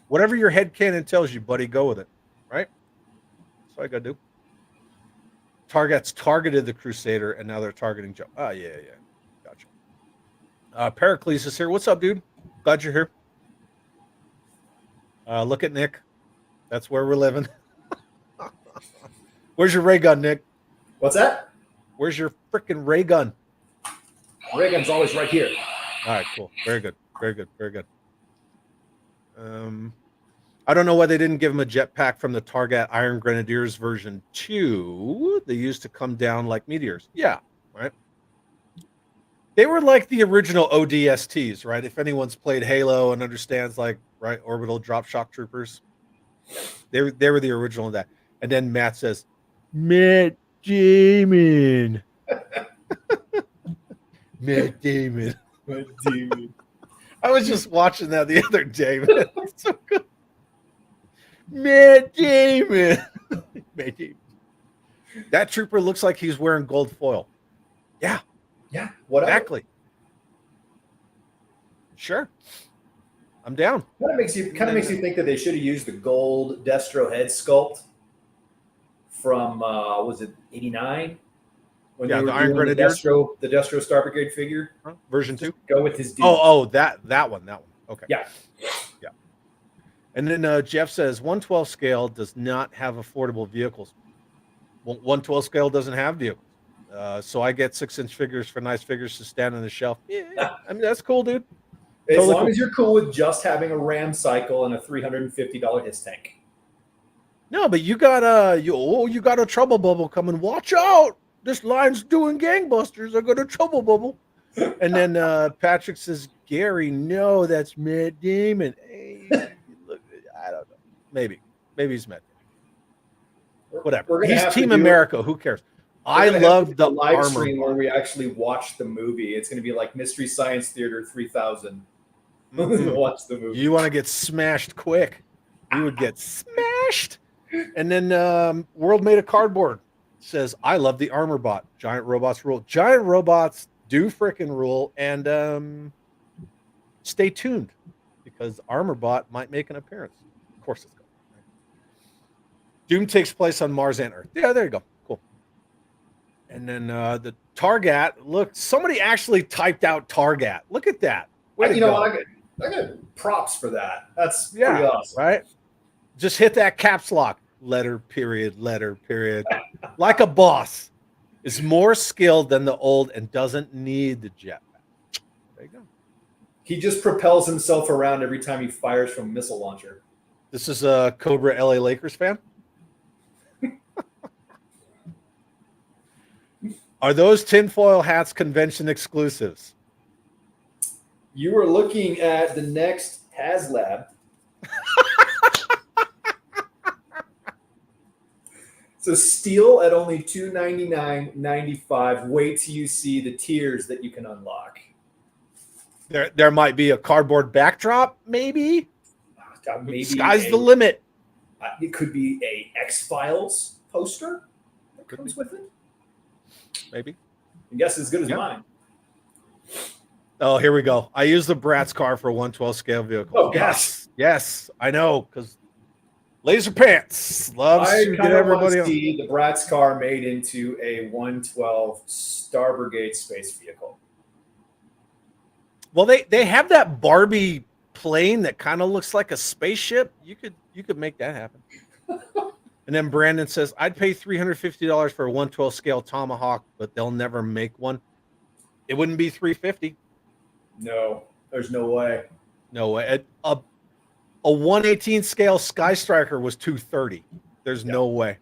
Whatever your headcanon tells you, buddy, go with it. Right? That's what I gotta do. Targets targeted the Crusader, and now they're targeting Joe. Oh, yeah. Gotcha. Pericles is here. What's up, dude? Glad you're here. Look at Nick. That's where we're living. Where's your ray gun, Nick? What's that? Where's your freaking ray gun? Ray gun's always right here. All right, cool. Very good. I don't know why they didn't give him a jetpack from the Target Iron Grenadiers version 2. They used to come down like meteors. Yeah, right. They were like the original ODSTs, right? If anyone's played Halo and understands, like, right, orbital drop shock troopers. They were the original of that. And then Matt says, Matt Damon. Matt Damon. I was just watching that the other day, man. It's so good. Matt Damon. Matt Damon. That trooper looks like he's wearing gold foil. Yeah. Yeah. Whatever. Exactly. Sure. I'm down. Kind of makes you think that they should have used the gold Destro head sculpt from was it 89? When yeah, they were the Iron doing Grenadiers, the Destro Star Brigade figure, version 2. Go with his. Oh, that one. Okay. Yeah. And then Jeff says 112 scale does not have affordable vehicles. 1/12 scale doesn't have vehicles. So I get 6-inch figures for nice figures to stand on the shelf. Yeah, I mean, that's cool, dude. As Totally long cool. as you're cool with just having a Ram cycle and a $350 his tank. No, but you got a trouble bubble coming. Watch out! This line's doing gangbusters. I got a trouble bubble. And then Patrick says, Gary, no, that's Matt Damon. Hey, look, I don't know. Maybe he's Matt Damon. Whatever. He's Team America. Who cares? I love the live armor stream bar. where we actually watch the movie. It's going to be like Mystery Science Theater 3000. Watch the movie. You want to get smashed quick. You would get smashed. And then World Made of Cardboard says, I love the armor bot. Giant robots rule. Giant robots do frickin' rule. And stay tuned because armor bot might make an appearance. Of course it's going. Doom takes place on Mars and Earth. Yeah, there you go. Cool. And then the Targat. Look, somebody actually typed out Targat. Look at that. I got props for that. That's pretty awesome. Right? Just hit that caps lock. Letter, period, like a boss. Is more skilled than the old and doesn't need the jetpack. There you go. He just propels himself around every time he fires from a missile launcher. This is a Cobra LA Lakers fan. Are those tinfoil hats convention exclusives? You were looking at the next HasLab. So steel at only $299.95. Wait till you see the tiers that you can unlock. There might be a cardboard backdrop, maybe. Maybe sky's the limit. It could be a X-Files poster that comes with it. Maybe. I guess as good as mine. Oh, here we go. I use the Bratz car for 1/12 scale vehicle. Oh, yes, I know, because Laser Pants loves to get everybody on. See the Bratz car made into a 1/12 Star Brigade space vehicle. Well, they have that Barbie plane that kind of looks like a spaceship. You could make that happen. And then Brandon says, I'd pay $350 for a 1/12 scale Tomahawk, but they'll never make one. It wouldn't be $350. No, there's no way. No way. A 1/18 scale Sky Striker was $230. There's no way.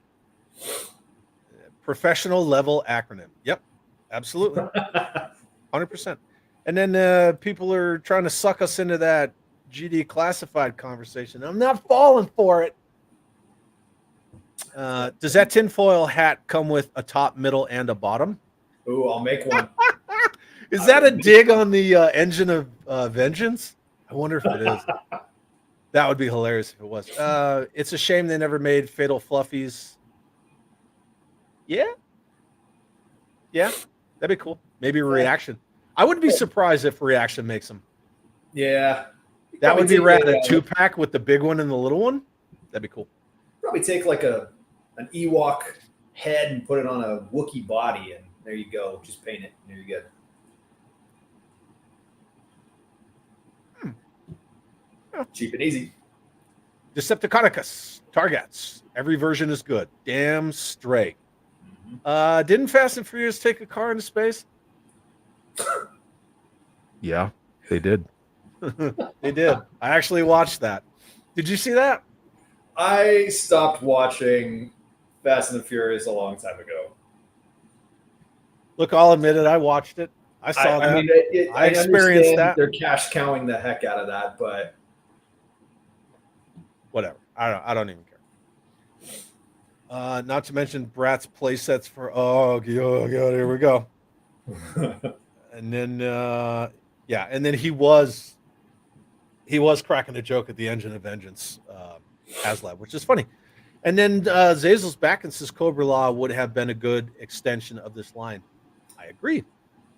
Professional level acronym. Yep, absolutely. 100%. And then people are trying to suck us into that GD classified conversation. I'm not falling for it. Does that tinfoil hat come with a top, middle, and a bottom? Ooh, I'll make one. Is that a dig on the engine of Vengeance? I wonder if it is. That would be hilarious if it was. It's a shame they never made Fatal Fluffies. Yeah, that'd be cool. Maybe Reaction. I wouldn't be surprised if Reaction makes them. Yeah. That would be rad. A 2-pack with the big one and the little one. That'd be cool. Probably take like an Ewok head and put it on a Wookiee body, and there you go. Just paint it. There you go. Cheap and easy. Decepticonicus, Targets. Every version is good. Damn straight. Didn't Fast and Furious take a car into space? Yeah, they did. They did. I actually watched that. Did you see that? I stopped watching Fast and the Furious a long time ago. Look, I'll admit it. I watched it. I saw that. I mean, I experienced that. They're cash cowing the heck out of that, but whatever. I don't even care. Not to mention Bratz play sets for God, here we go. And then and then he was cracking a joke at the Engine of Vengeance HasLab, which is funny. And then Zazel's back and says Cobra Law would have been a good extension of this line. I agree.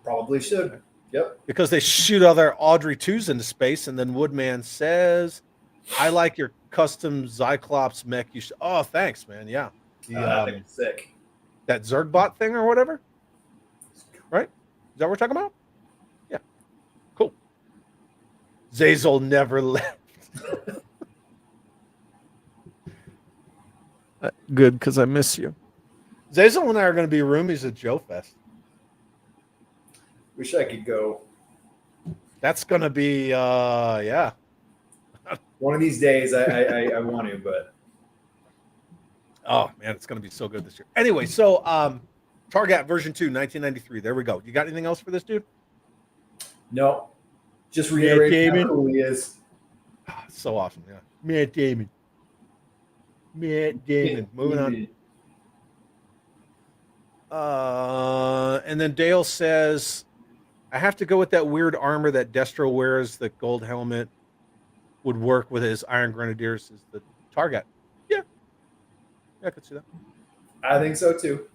Probably should. Yep. Because they shoot other Audrey 2s into space, and then Woodman says, I like your custom Cyclops mech. You should. Oh, thanks, man. Yeah. I think it's sick. That Zergbot thing or whatever? Right? Is that what we're talking about? Yeah. Cool. Zazel never left. Good, because I miss you. Zazel and I are going to be roomies at Joe Fest. Wish I could go. That's going to be, yeah. One of these days, I want to, but Oh, man, it's going to be so good this year. Anyway, so Targat version 2, 1993. There we go. You got anything else for this dude? no. Just reiterating how Damon. cool he is. So awesome, yeah. Matt Damon. Moving on. And then Dale says, I have to go with that weird armor that Destro wears. The gold helmet would work with his Iron Grenadiers as the Target. Yeah, I could see that. I think so too.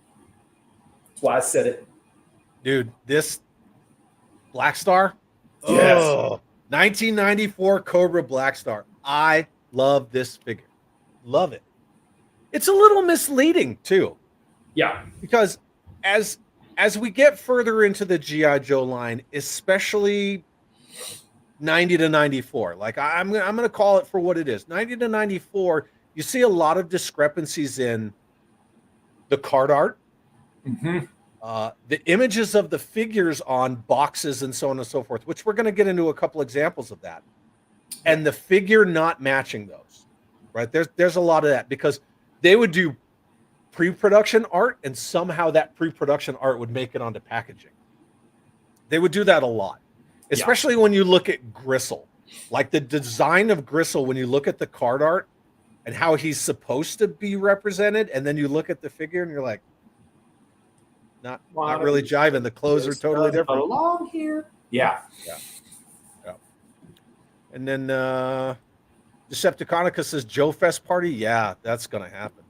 That's why I said it. Dude, this Black Star. Yes. Oh, 1994 Cobra Black Star. I love this figure. Love it. It's a little misleading too. Yeah. Because as we get further into the GI Joe line, especially 90 to 94, like I'm going to call it for what it is. 90 to 94, you see a lot of discrepancies in the card art, the images of the figures on boxes and so on and so forth, which we're going to get into a couple examples of that, and the figure not matching those. Right? There's a lot of that because they would do pre-production art and somehow that pre-production art would make it onto packaging. They would do that a lot, especially when you look at Gristle. Like the design of Gristle, when you look at the card art and how he's supposed to be represented, and then you look at the figure and you're like, not really jiving. The clothes are totally different. Along here. Yeah. And then Decepticonica says Joe Fest party. Yeah, that's going to happen.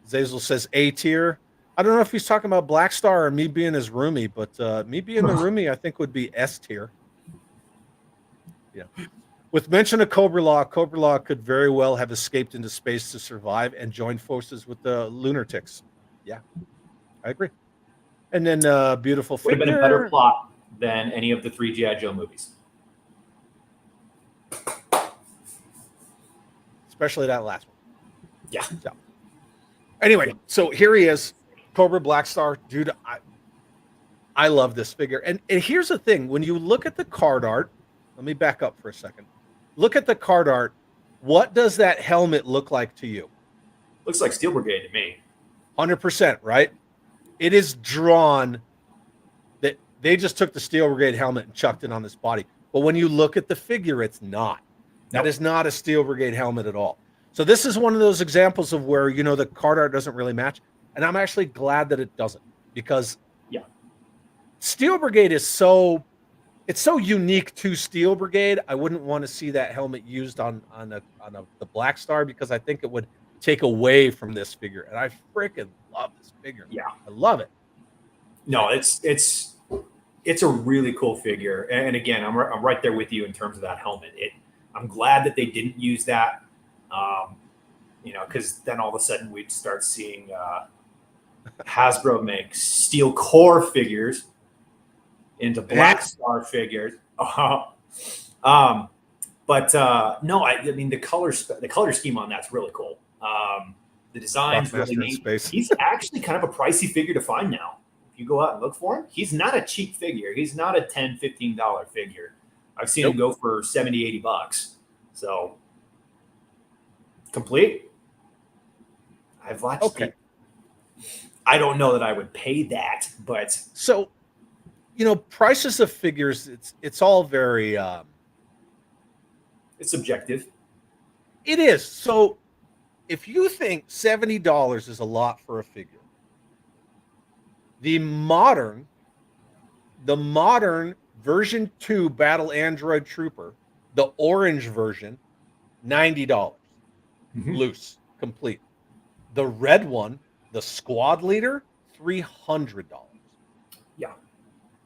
Zazel says A tier. I don't know if he's talking about Black Star or me being his roomie, but me being the roomie, I think would be S tier. Yeah. With mention of Cobra Law could very well have escaped into space to survive and joined forces with the lunatics. Yeah, I agree. And then beautiful figure. Would have been a better plot than any of the 3 G.I. Joe movies. Especially that last one. Yeah. So, anyway, so here he is, Cobra Black Star. Dude, I love this figure. And here's the thing. When you look at the card art, let me back up for a second. Look at the card art. What does that helmet look like to you? Looks like Steel Brigade to me. 100%, right? It is drawn that they just took the Steel Brigade helmet and chucked it on this body. But when you look at the figure, it's not. That is not a Steel Brigade helmet at all. So this is one of those examples of where, you know, the card art doesn't really match. And I'm actually glad that it doesn't, because Steel Brigade is so unique to Steel Brigade. I wouldn't want to see that helmet used on the Black Star, because I think it would take away from this figure. And I freaking love this figure. Yeah. I love it. No, it's a really cool figure. And again, I'm right there with you in terms of that helmet. I'm glad that they didn't use that, you know, because then all of a sudden we'd start seeing Hasbro make steel core figures into Black Star figures. But no, I mean the color scheme on that's really cool. The design's really neat. He's actually kind of a pricey figure to find now. If you go out and look for him, he's not a cheap figure. He's not a $10, $15 figure. I've seen him go for $70, $80. So complete. I've watched it. I don't know that I would pay that, but so, you know, prices of figures, it's all very it's subjective. It is. So if you think $70 is a lot for a figure, the modern version 2 Battle Android Trooper, the orange version, $90. Loose, complete. The red one, the squad leader, $300. Yeah.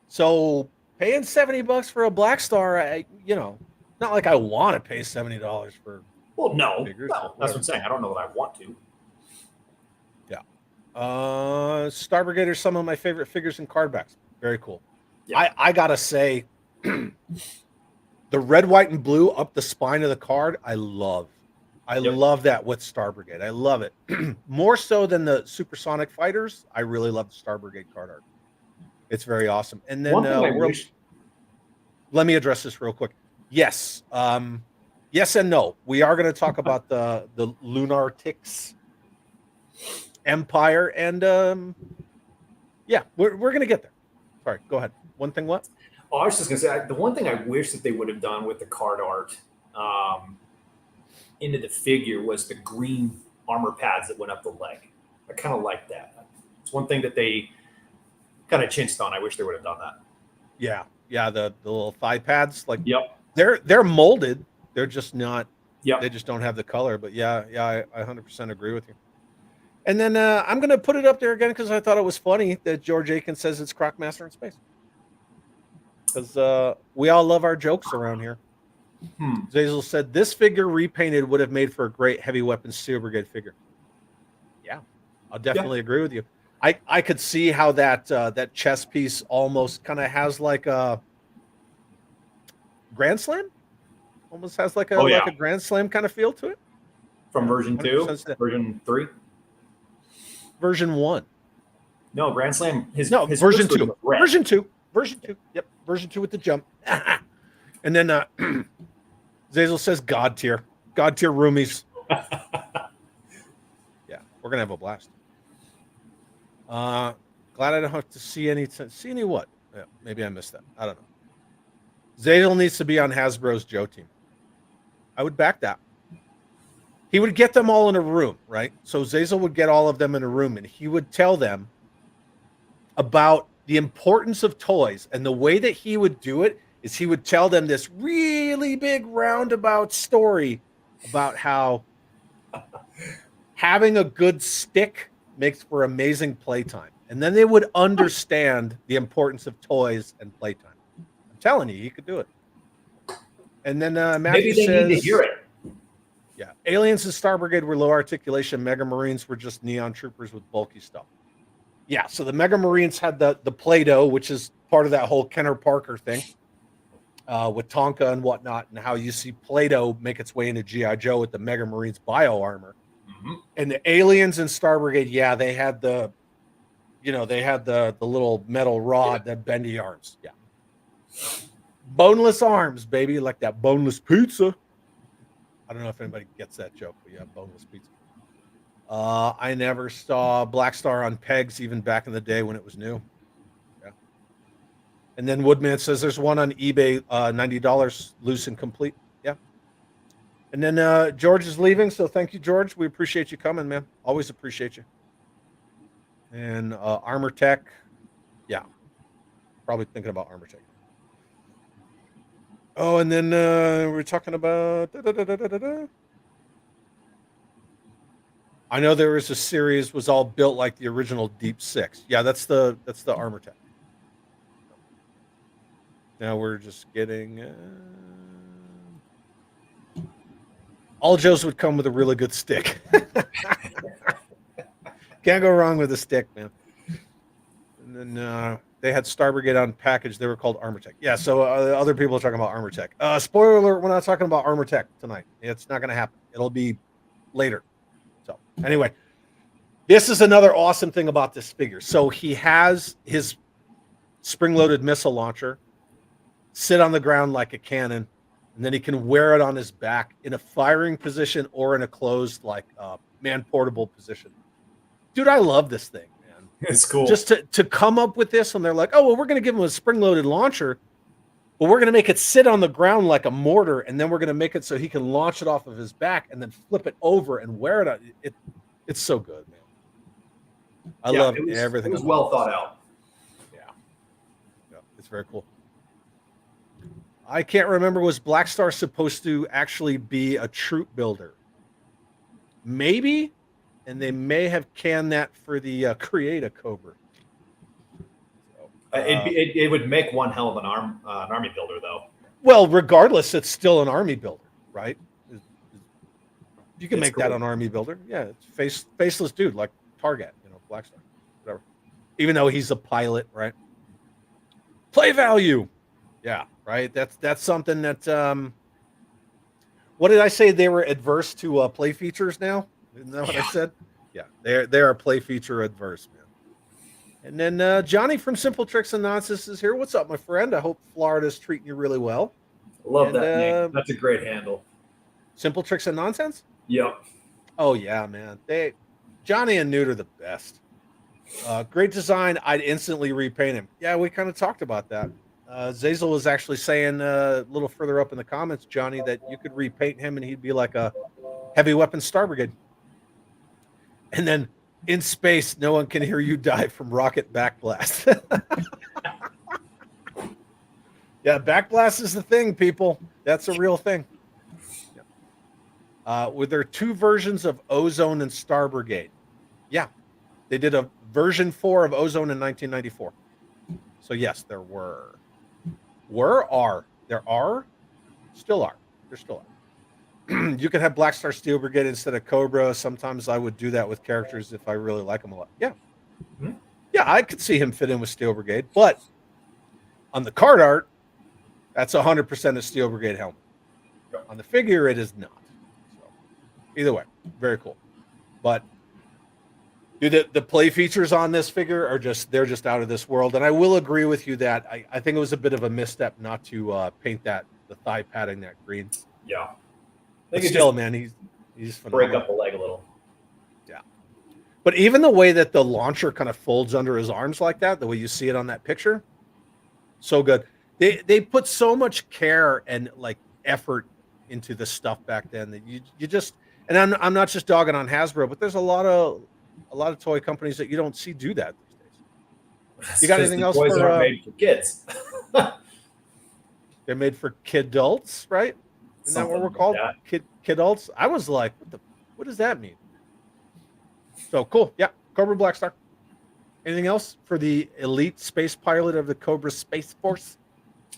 So paying $70 for a Black Star, you know, not like I want to pay $70 for. Well, no, figures, that's what I'm saying. I don't know that I want to. Yeah. Star Brigade are some of my favorite figures and card backs. Very cool. Yeah. I gotta say, the red, white, and blue up the spine of the card, I love. I Yep. love that with Star Brigade. I love it more so than the supersonic fighters. I really love the Star Brigade card art. It's very awesome. And then One thing I world. wish. Let me address this real quick. Yes, yes and no. We are going to talk about the Lunartics Empire, and yeah, we're going to get there. Sorry, go ahead. One thing, what? Oh, I was just gonna say the one thing I wish that they would have done with the card art into the figure was the green armor pads that went up the leg. I kind of like that. It's one thing that they kind of chinched on. I wish they would have done that. Yeah, yeah. The little thigh pads, like Yep. they're molded. They're just not. Yep. They just don't have the color. But yeah, I 100% agree with you. And then I'm going to put it up there again because I thought it was funny that George Aiken says it's Crocmaster in space. Because we all love our jokes around here. Zazel said this figure repainted would have made for a great heavy weapons Steel Brigade figure. Yeah, I'll definitely agree with you. I could see how that chest piece almost kind of has like a Grand Slam. Almost has like a Grand Slam kind of feel to it. From version 2, 100% version 3, version 1. No, Grand Slam. His version first 2. was red. Version 2. Version 2. Yep, version 2 with the jump. And then Zazel says God tier roomies. Yeah, we're gonna have a blast. Glad I don't have to see any what? Yeah, maybe I missed that. I don't know. Zazel needs to be on Hasbro's Joe team. I would back that. He would get them all in a room, right? So Zazel would get all of them in a room, and he would tell them about the importance of toys. And the way that he would do it is he would tell them this really big roundabout story about how having a good stick makes for amazing playtime. And then they would understand the importance of toys and playtime. I'm telling you, he could do it. And then Matthew Maybe they says, need to hear it. Yeah, aliens and Star Brigade were low articulation. Mega Marines were just neon troopers with bulky stuff. Yeah, so the Mega Marines had the Play-Doh, which is part of that whole Kenner Parker thing with Tonka and whatnot, and how you see Play-Doh make its way into G.I. Joe with the Mega Marines bio armor. Mm-hmm. And the aliens and Star Brigade, yeah, they had the little metal rod, that bendy arms. Yeah. Boneless arms, baby, like that boneless pizza. I don't know if anybody gets that joke, but yeah, boneless pizza. I never saw Black Star on pegs even back in the day when it was new. Yeah. And then Woodman says there's one on eBay, $90 loose and complete. Yeah. And then George is leaving, so thank you, George. We appreciate you coming, man. Always appreciate you. And Armor Tech, yeah. Probably thinking about Armor Tech. Oh, and then we're talking about. I know there was a series was all built like the original Deep Six. Yeah, that's the Armor Tech. Now we're just getting. All Joes would come with a really good stick. Can't go wrong with a stick, man. And then they had Star Brigade on package. They were called Armor Tech. Yeah, so other people are talking about Armor Tech. Spoiler alert, we're not talking about Armor Tech tonight. It's not going to happen. It'll be later. So anyway, this is another awesome thing about this figure. So he has his spring-loaded missile launcher sit on the ground like a cannon, and then he can wear it on his back in a firing position or in a closed, like man-portable position. Dude, I love this thing. It's cool. Just to come up with this, and they're like, oh, well, we're going to give him a spring-loaded launcher, but we're going to make it sit on the ground like a mortar, and then we're going to make it so he can launch it off of his back and then flip it over and wear it on. It's so good, man. I love everything. It was well thought out. Yeah, it's very cool. I can't remember, was Black Star supposed to actually be a troop builder? Maybe. And they may have canned that for the Create a Cobra. So, it would make one hell of an army builder, though. Well, regardless, it's still an army builder, right? You can make that an army builder. Yeah, it's faceless dude like Target, Black Star, whatever. Even though he's a pilot, right? Play value. Yeah, right. That's something that What did I say? They were adverse to play features now. Isn't that what I said? Yeah, they are play feature adverse, man. And then Johnny from Simple Tricks and Nonsense is here. What's up, my friend? I hope Florida's treating you really well. Love that name. That's a great handle. Simple Tricks and Nonsense? Yep. Oh yeah, man. Johnny and Newt are the best. Great design. I'd instantly repaint him. Yeah, we kind of talked about that. Zazel was actually saying a little further up in the comments, Johnny, that you could repaint him and he'd be like a heavy weapons Star Brigade. And then in space, no one can hear you die from rocket backblast. Yeah, backblast is the thing, people. That's a real thing. Were there 2 versions of Ozone and Star Brigade? Yeah, they did a version 4 of Ozone in 1994. So yes, there were. There still are. You can have Black Star Steel Brigade instead of Cobra. Sometimes I would do that with characters if I really like them a lot. Yeah. Mm-hmm. Yeah, I could see him fit in with Steel Brigade, but on the card art, that's 100% a Steel Brigade helmet. On the figure, it is not. So, either way, very cool. But dude, the play features on this figure are they're just out of this world. And I will agree with you that I think it was a bit of a misstep not to paint the thigh padding that green. Yeah. But still, man, he's phenomenal. Break up the leg a little. Yeah. But even the way that the launcher kind of folds under his arms like that, the way you see it on that picture, so good. They put so much care and like effort into the stuff back then that you just, and I'm not just dogging on Hasbro, but there's a lot of toy companies that you don't see do that these days. You got anything else toys aren't made for kids? They're made for kidults, right? Isn't that what we're called? Like kidults? I was like, what does that mean? So cool. Yeah. Cobra Black Star. Anything else for the elite space pilot of the Cobra Space Force?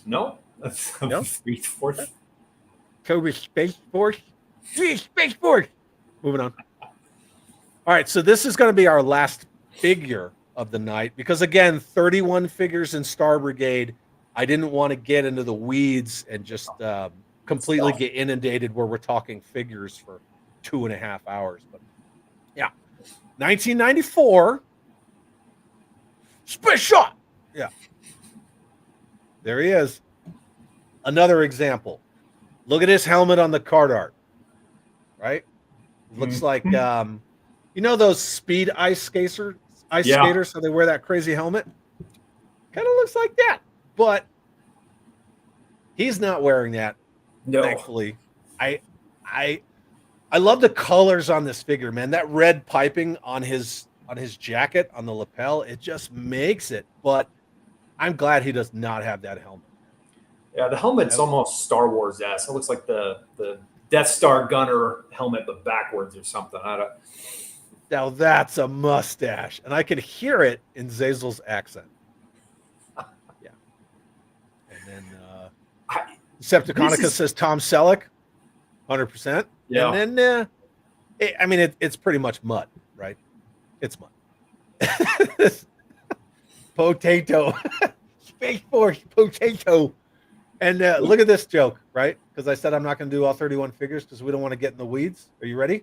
No. That's no? Space Force. Cobra Space Force. Space Force. Moving on. All right. So this is going to be our last figure of the night because, again, 31 figures in Star Brigade. I didn't want to get into the weeds and just completely get inundated where we're talking figures for 2.5 hours. But yeah, 1994 Space Shot. Yeah, there he is. Another example. Look at his helmet on the card art. Right, looks like you know those speed ice skaters. So they wear that crazy helmet. Kind of looks like that, but he's not wearing that. No. Thankfully, I love the colors on this figure, man. That red piping on his jacket on the lapel, it just makes it. But I'm glad he does not have that helmet. Yeah, the helmet's almost Star Wars-esque. It looks like the Death Star gunner helmet, but backwards or something. Now that's a mustache, and I could hear it in Zazel's accent. Yeah, and then. Septiconica says Tom Selleck, 100%. Yeah. And then, it's pretty much mud, right? It's mud. Potato. Space Force potato. And look at this joke, right? Because I said I'm not going to do all 31 figures because we don't want to get in the weeds. Are you ready?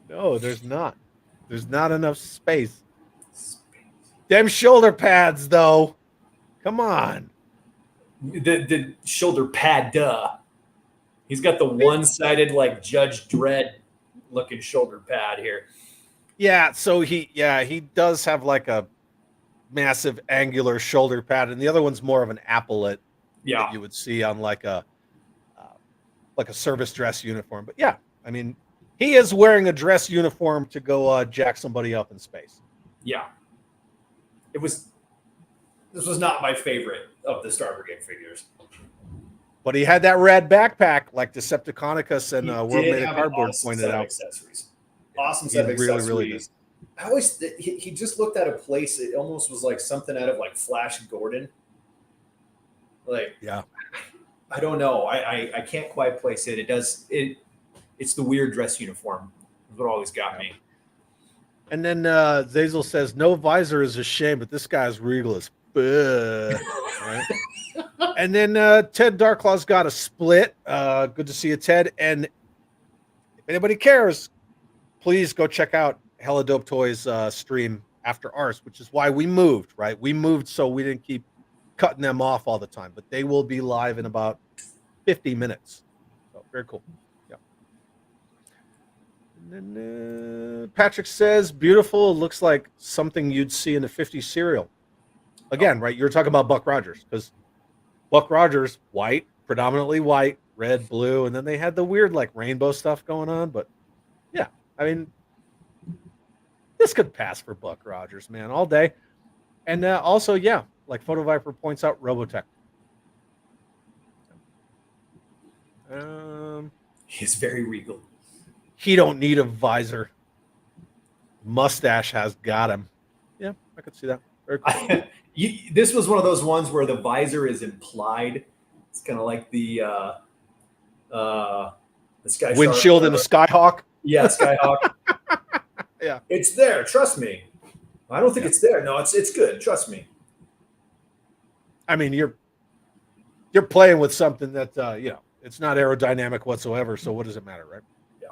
No, there's not. There's not enough space. Them shoulder pads, though. Come on. The shoulder pad, duh. He's got the one-sided, like Judge Dredd looking shoulder pad here. Yeah, so he does have like a massive angular shoulder pad, and the other one's more of an applet that you would see on like a service dress uniform. But yeah, I mean, he is wearing a dress uniform to go jack somebody up in space. Yeah. This was not my favorite of the Star Brigade figures. But he had that red backpack like Decepticonicus and World Made of Cardboard pointed out. Accessories. Awesome set of accessories. Really good. I always he just looked at a place. It almost was like something out of like Flash Gordon. Like, yeah, I don't know. I can't quite place it. It's the weird dress uniform. Is what always got me. And then Zazel says, no visor is a shame, but this guy's regal as Right? And then Ted Darklaw's got a split. Good to see you, Ted. And if anybody cares, please go check out Hella Dope Toys stream after ours, which is why we moved, right? We moved so we didn't keep cutting them off all the time, but they will be live in about 50 minutes. So very cool. Yeah. And then Patrick says, beautiful. Looks like something you'd see in a 50s cereal. Again, right? You're talking about Buck Rogers, because Buck Rogers, white, predominantly white, red, blue, and then they had the weird like rainbow stuff going on. But yeah, I mean, this could pass for Buck Rogers, man, all day. And also, yeah, like Photo Viper points out, Robotech. He's very regal. He don't need a visor. Mustache has got him. Yeah, I could see that. Very cool. This was one of those ones where the visor is implied. It's kind of like the Sky windshield in a Skyhawk. Yeah, Skyhawk. Yeah, it's there. Trust me. I don't think it's there. No, it's good. Trust me. I mean, you're playing with something that it's not aerodynamic whatsoever. So what does it matter, right? Yeah.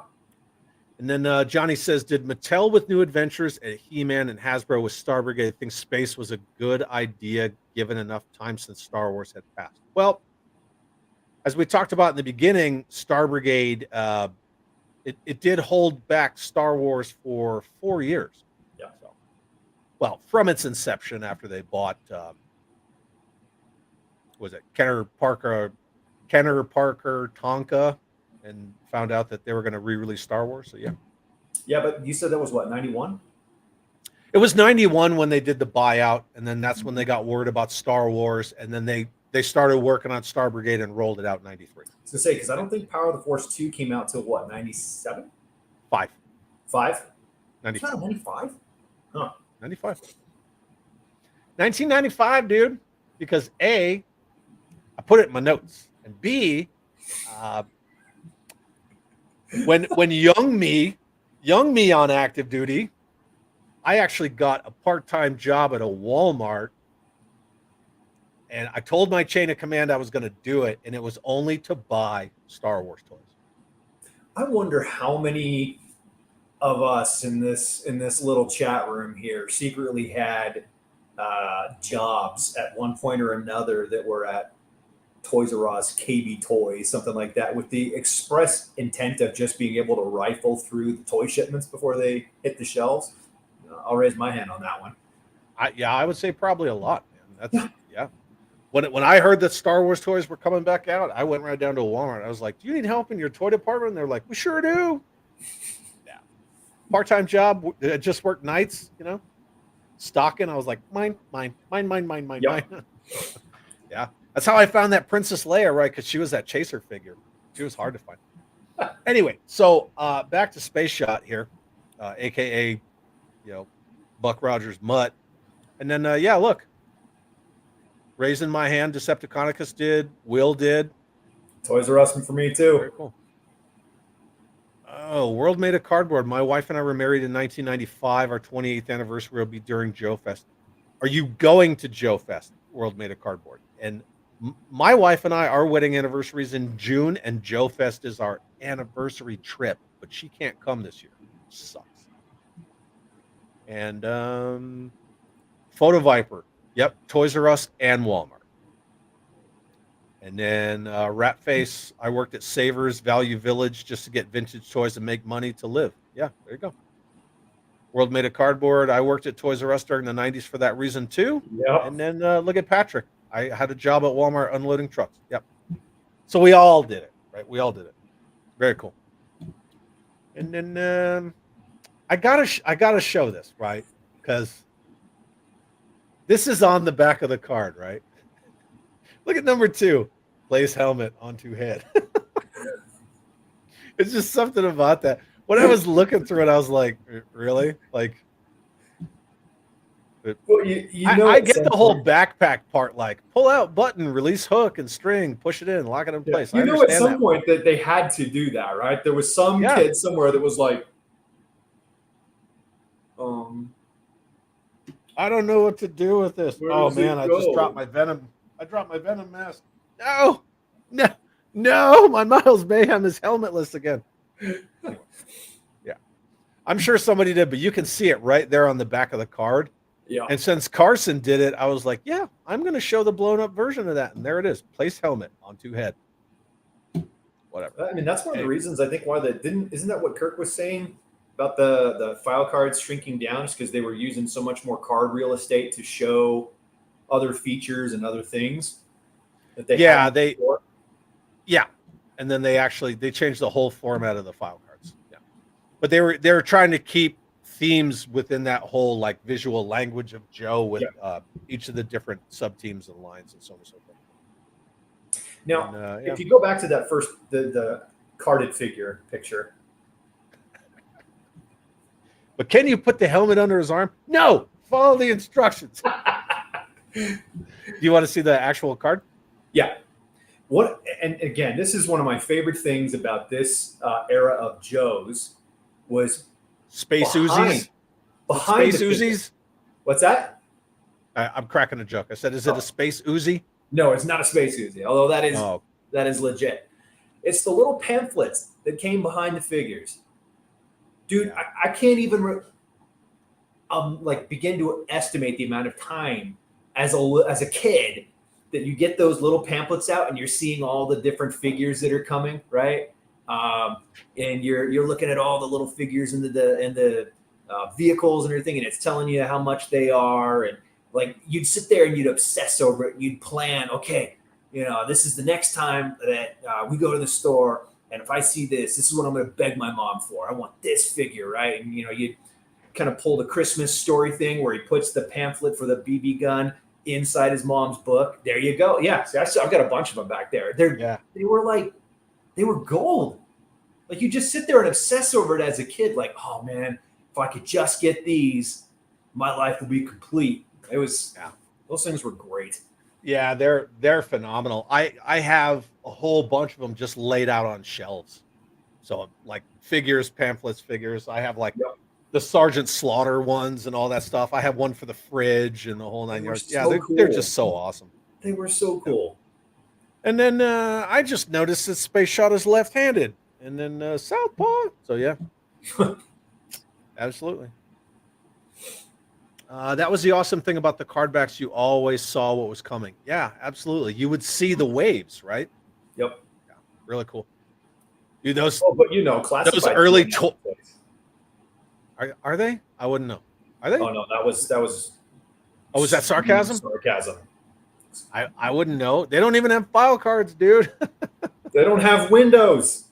And then Johnny says, did Mattel with New Adventures and He-Man and Hasbro with Star Brigade think space was a good idea given enough time since Star Wars had passed? Well, as we talked about in the beginning, Star Brigade, it did hold back Star Wars for 4 years. Yeah. So, well, from its inception after they bought, was it Kenner Parker Tonka, and found out that they were going to re-release Star Wars. So yeah. Yeah, but you said that was what, 91? It was 91 when they did the buyout, and then that's when they got word about Star Wars, and then they started working on Star Brigade and rolled it out in 93. I was going to say, because I don't think Power of the Force 2 came out till what, 97? 5. 95? 95? Huh. 95. 1995, dude. Because A, I put it in my notes, and B, when young me on active duty, I actually got a part-time job at a Walmart, and I told my chain of command I was going to do it, and it was only to buy Star Wars toys. I wonder how many of us in this little chat room here secretly had jobs at one point or another that were at Toys R Us, KB Toys, something like that, with the express intent of just being able to rifle through the toy shipments before they hit the shelves. I'll raise my hand on that one. I would say probably a lot, man. That's yeah. When I heard that Star Wars toys were coming back out, I went right down to a Walmart. I was like, "Do you need help in your toy department?" And they're like, "We sure do." Yeah. Part-time job. I just worked nights, stocking. I was like, mine. Yeah. That's how I found that Princess Leia, right? Because she was that chaser figure. She was hard to find. Anyway, so back to Space Shot here, aka, Buck Rogers Mutt, and then look, raising my hand. Decepticonicus did. Will did. Toys R Us for me too. Very cool. Oh, World Made of Cardboard. My wife and I were married in 1995. Our 28th anniversary will be during Joe Fest. Are you going to Joe Fest? World Made of Cardboard. And my wife and I, our wedding anniversary is in June, and Joe Fest is our anniversary trip, but she can't come this year. Sucks. And Photo Viper. Yep, Toys R Us and Walmart. And then Rat Face, I worked at Savers Value Village just to get vintage toys and make money to live. Yeah, there you go. World Made of Cardboard. I worked at Toys R Us during the 90s for that reason too. Yep. And then look at Patrick. I had a job at Walmart unloading trucks. Yep. So we all did it, right? We all did it. Very cool. And then I gotta show this, right? Because this is on the back of the card, right? Look at number 2. Place helmet onto head. It's just something about that. When I was looking through it, I was like, really? Like, well, I get the whole backpack part, like pull out button, release hook and string, push it in, lock it in place. You know, at some point that they had to do that, right? There was some kid somewhere that was like, I don't know what to do with this. Where Oh does it man, I just go? dropped my venom. I dropped my venom mask. No, no, no! My Miles Mayhem is helmetless again. Anyway, yeah, I'm sure somebody did, but you can see it right there on the back of the card. Yeah. And since Carson did it, I was like, yeah, I'm going to show the blown up version of that. And there it is. Place helmet onto head. Whatever. I mean, that's one of the reasons I think why isn't that what Kirk was saying about the file cards shrinking down, is because they were using so much more card real estate to show other features and other things that they Yeah, hadn't before. Yeah. And then they changed the whole format of the file cards. Yeah. But they were trying to keep themes within that whole like visual language of Joe with each of the different sub teams and lines and so on and so forth. Now, And, if you go back to that first the carded figure picture, but can you put the helmet under his arm? No. Follow the instructions. Do you want to see the actual card? Yeah. And again, this is one of my favorite things about this era of Joe's was Space Uzis. Behind Space Uzis. What's that? I'm cracking a joke. I said, is it a Space Uzi? No, it's not a Space Uzi, although that is legit. It's the little pamphlets that came behind the figures. Dude, yeah. I can't even begin to estimate the amount of time as a kid that you get those little pamphlets out and you're seeing all the different figures that are coming, right? And you're looking at all the little figures in the vehicles and everything, and it's telling you how much they are, and like you'd sit there and you'd obsess over it. You'd plan, okay, this is the next time that we go to the store, and if I see this is what I'm going to beg my mom for. I want this figure, right? And you kind of pull the Christmas Story thing where he puts the pamphlet for the BB gun inside his mom's book. There you go. Yeah, see, I've got a bunch of them back there. They were gold. Like you just sit there and obsess over it as a kid. Like, oh man, if I could just get these, my life would be complete. It was, those things were great. Yeah, they're phenomenal. I have a whole bunch of them just laid out on shelves. So like figures, pamphlets, figures. I have the Sergeant Slaughter ones and all that stuff. I have one for the fridge and the whole 9 yards. Yeah, they're just so awesome. They were so cool. And then I just noticed that Space Shot is left-handed, and then Southpaw. So yeah, absolutely. That was the awesome thing about the card backs. You always saw what was coming. Yeah, absolutely. You would see the waves, right? Yep. Yeah, really cool. Dude, those. Oh, but classified. Those early. Are they? I wouldn't know. Are they? Oh no, that was. Oh, was that sarcasm? Sarcasm. I wouldn't know. They don't even have file cards, dude. They don't have windows.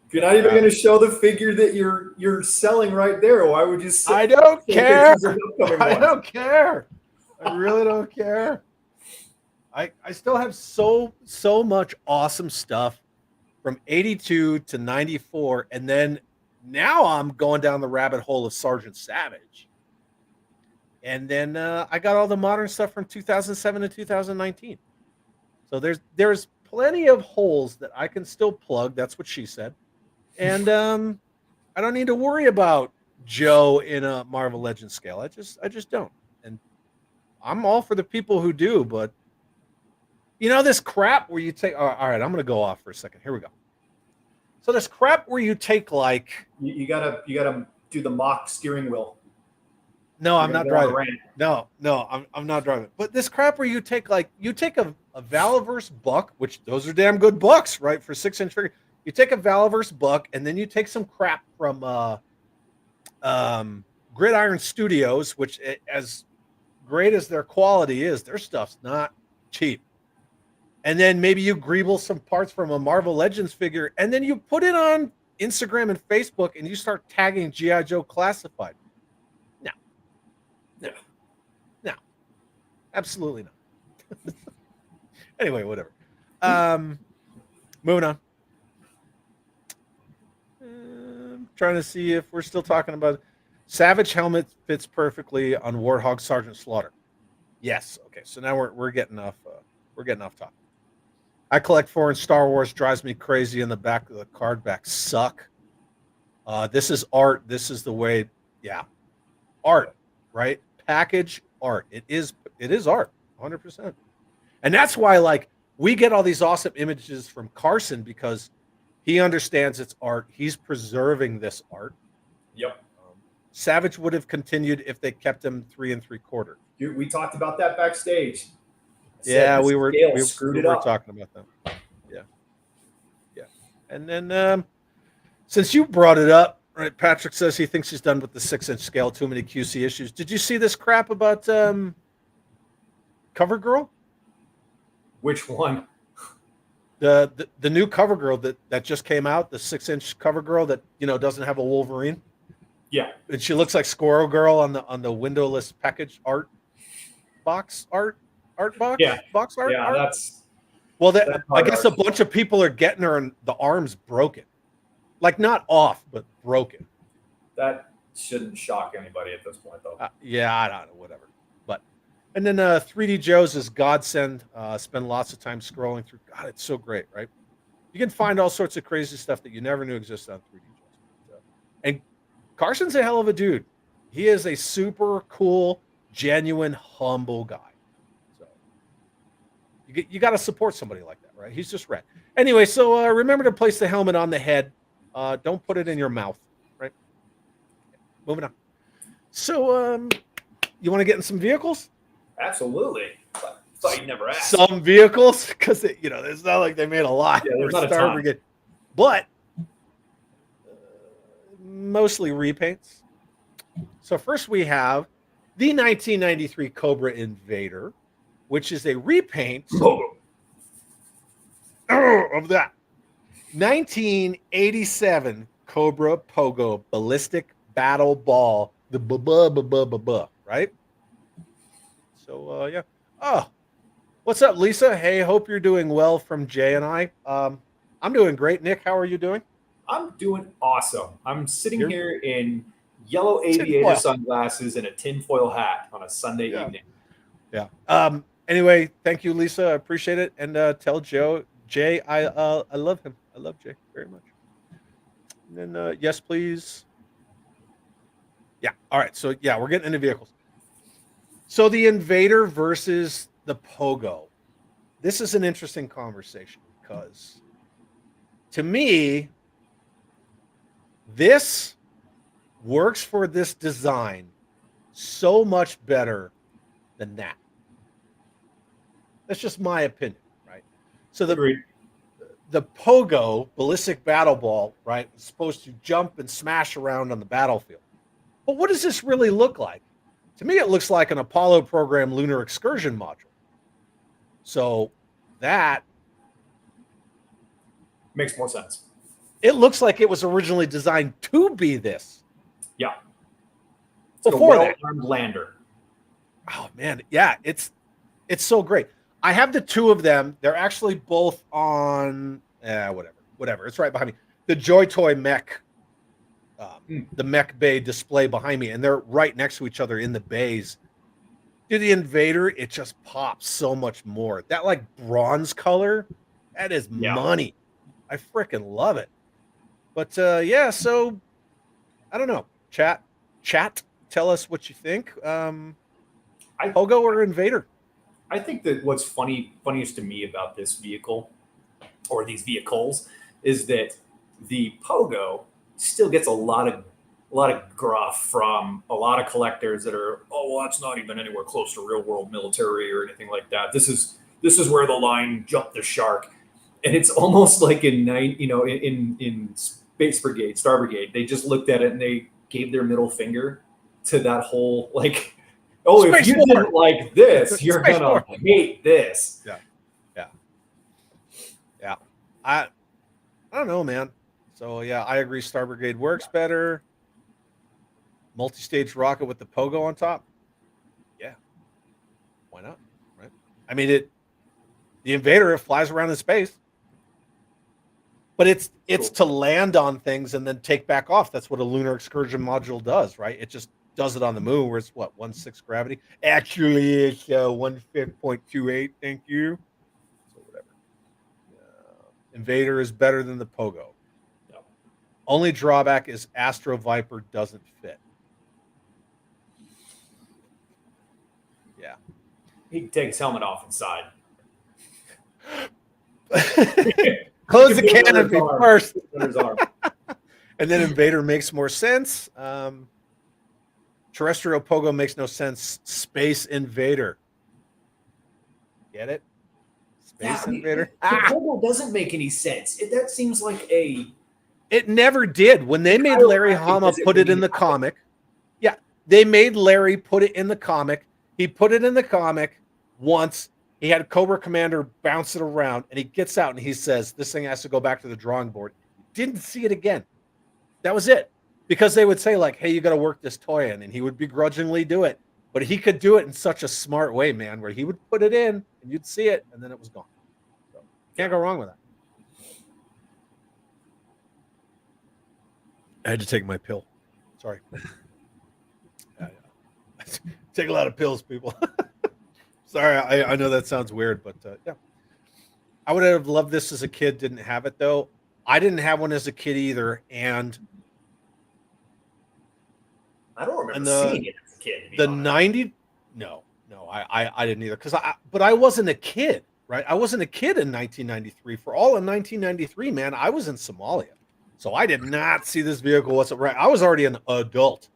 If you're not even going to show the figure that you're selling right there, why would you say? I don't care. I don't care. I really don't care. I still have so much awesome stuff from 82 to 94, and then now I'm going down the rabbit hole of Sergeant Savage. And then I got all the modern stuff from 2007 to 2019. So there's plenty of holes that I can still plug. That's what she said. And I don't need to worry about Joe in a Marvel Legends scale. I just don't. And I'm all for the people who do, but this crap where you take all right, I'm gonna go off for a second. Here we go. So this crap where you take like you gotta do the mock steering wheel. No, I'm not driving. No, I'm not driving. But this crap where you take a Valaverse buck, which those are damn good bucks, right? For 6-inch figure. You take a Valaverse buck, and then you take some crap from Gridiron Studios, which as great as their quality is, their stuff's not cheap. And then maybe you greeble some parts from a Marvel Legends figure, and then you put it on Instagram and Facebook, and you start tagging G.I. Joe Classified. No, absolutely not. Anyway, whatever. Moving on. Trying to see if we're still talking about Savage helmet fits perfectly on Warthog Sergeant Slaughter. Yes. Okay. So now we're getting off. We're getting off topic. I collect foreign Star Wars. Drives me crazy. In the back of the card backs suck. This is art. This is the way. Yeah. art, right? Package art. It is art, 100%. And that's why, like, we get all these awesome images from Carson because he understands it's art. He's preserving this art. Yep. Savage would have continued if they kept him 3 3/4. We talked about that backstage. Yeah, we were up. talking about that. Yeah. And then since you brought it up, right? Patrick says he thinks he's done with the 6-inch scale. Too many QC issues. Did you see this crap about Cover Girl? Which one? The new Cover Girl that just came out. The 6-inch Cover Girl that doesn't have a Wolverine. Yeah, and she looks like Squirrel Girl on the windowless package art box. Yeah, box art. Yeah, art? that's I guess a bunch of people are getting her and the arms broken, like not off but broken. That shouldn't shock anybody at this point, though. Yeah, I don't know, whatever. But and then 3D Joe's is godsend. Spend lots of time scrolling through. God, it's so great, right? You can find all sorts of crazy stuff that you never knew existed on 3D Joe's. And Carson's a hell of a dude. He is a super cool, genuine, humble guy. So you got to support somebody like that, right? He's just rad. Anyway, so remember to place the helmet on the head. Don't put it in your mouth, right? Moving on. So you want to get in some vehicles? Absolutely. Thought you never asked. Some vehicles, because it's not like they made a lot. Yeah, there's not a ton. Brigade, but mostly repaints. So first we have the 1993 Cobra Invader, which is a repaint of that 1987 Cobra Pogo Ballistic Battle Ball, the right? So yeah. Oh, what's up, Lisa? Hey, hope you're doing well from Jay and I. I'm doing great. Nick, how are you doing? I'm doing awesome. I'm sitting here in yellow aviator sunglasses and a tinfoil hat on a Sunday evening. Yeah. Anyway, thank you, Lisa. I appreciate it. And tell Jay, I love him. I love Jay very much. And then yes, please. Yeah. All right. So yeah, we're getting into vehicles. So the Invader versus the Pogo. This is an interesting conversation because to me, this works for this design so much better than that. That's just my opinion, right? So the Pogo, ballistic battle ball, right, is supposed to jump and smash around on the battlefield. But what does this really look like? To me, it looks like an Apollo program lunar excursion module. So that makes more sense. It looks like it was originally designed to be this. Yeah. Before that, armed lander. Oh man, yeah, it's so great. I have the two of them. They're actually both on whatever. It's right behind me. The Joy Toy Mech, the Mech Bay display behind me, and they're right next to each other in the bays. To the Invader, it just pops so much more. That like bronze color, that is money. I freaking love it. But yeah, so I don't know. Chat, tell us what you think. Pogo or Invader? I think that what's funniest to me about this vehicle or these vehicles is that the Pogo still gets a lot of gruff from a lot of collectors that are, oh, well, that's not even anywhere close to real world military or anything like that. This is where the line jumped the shark. And it's almost like in Space Brigade, Star Brigade, they just looked at it and they gave their middle finger to that whole like, oh, Space if you War. Didn't like this, you're Space gonna War. Hate this. Yeah. I don't know, man. So yeah, I agree. Star Brigade works better. Multi-stage rocket with the Pogo on top. Yeah, why not? Right? I mean, the Invader, it flies around in space. But it's cool. To land on things and then take back off. That's what a lunar excursion module does, right? It just does it on the moon where it's what, 1/6 gravity? Actually, it's 1/5.28. Thank you. So whatever. Invader is better than the Pogo. No. Only drawback is Astro Viper doesn't fit. He can take his helmet off inside. Close the canopy first. And then Invader makes more sense. Terrestrial Pogo makes no sense. Space Invader. Get it? Space Invader. The Pogo doesn't make any sense. That seems like a... It never did. When they made Larry Hama put it in the comic. Yeah, they made Larry put it in the comic. He put it in the comic once. He had Cobra Commander bounce it around, and he gets out and he says, this thing has to go back to the drawing board. Didn't see it again. That was it. Because they would say, like, hey, you got to work this toy in, and he would begrudgingly do it. But he could do it in such a smart way, man, where he would put it in, and you'd see it, and then it was gone. So, can't go wrong with that. I had to take my pill. Sorry. Take a lot of pills, people. Sorry, I know that sounds weird, but yeah. I would have loved this as a kid, didn't have it, though. I didn't have one as a kid either, and... I don't remember seeing it as a kid. The 90... No, I didn't either. But I wasn't a kid, right? I wasn't a kid in 1993. For all in 1993, man, I was in Somalia. So I did not see this vehicle whatsoever. I was already an adult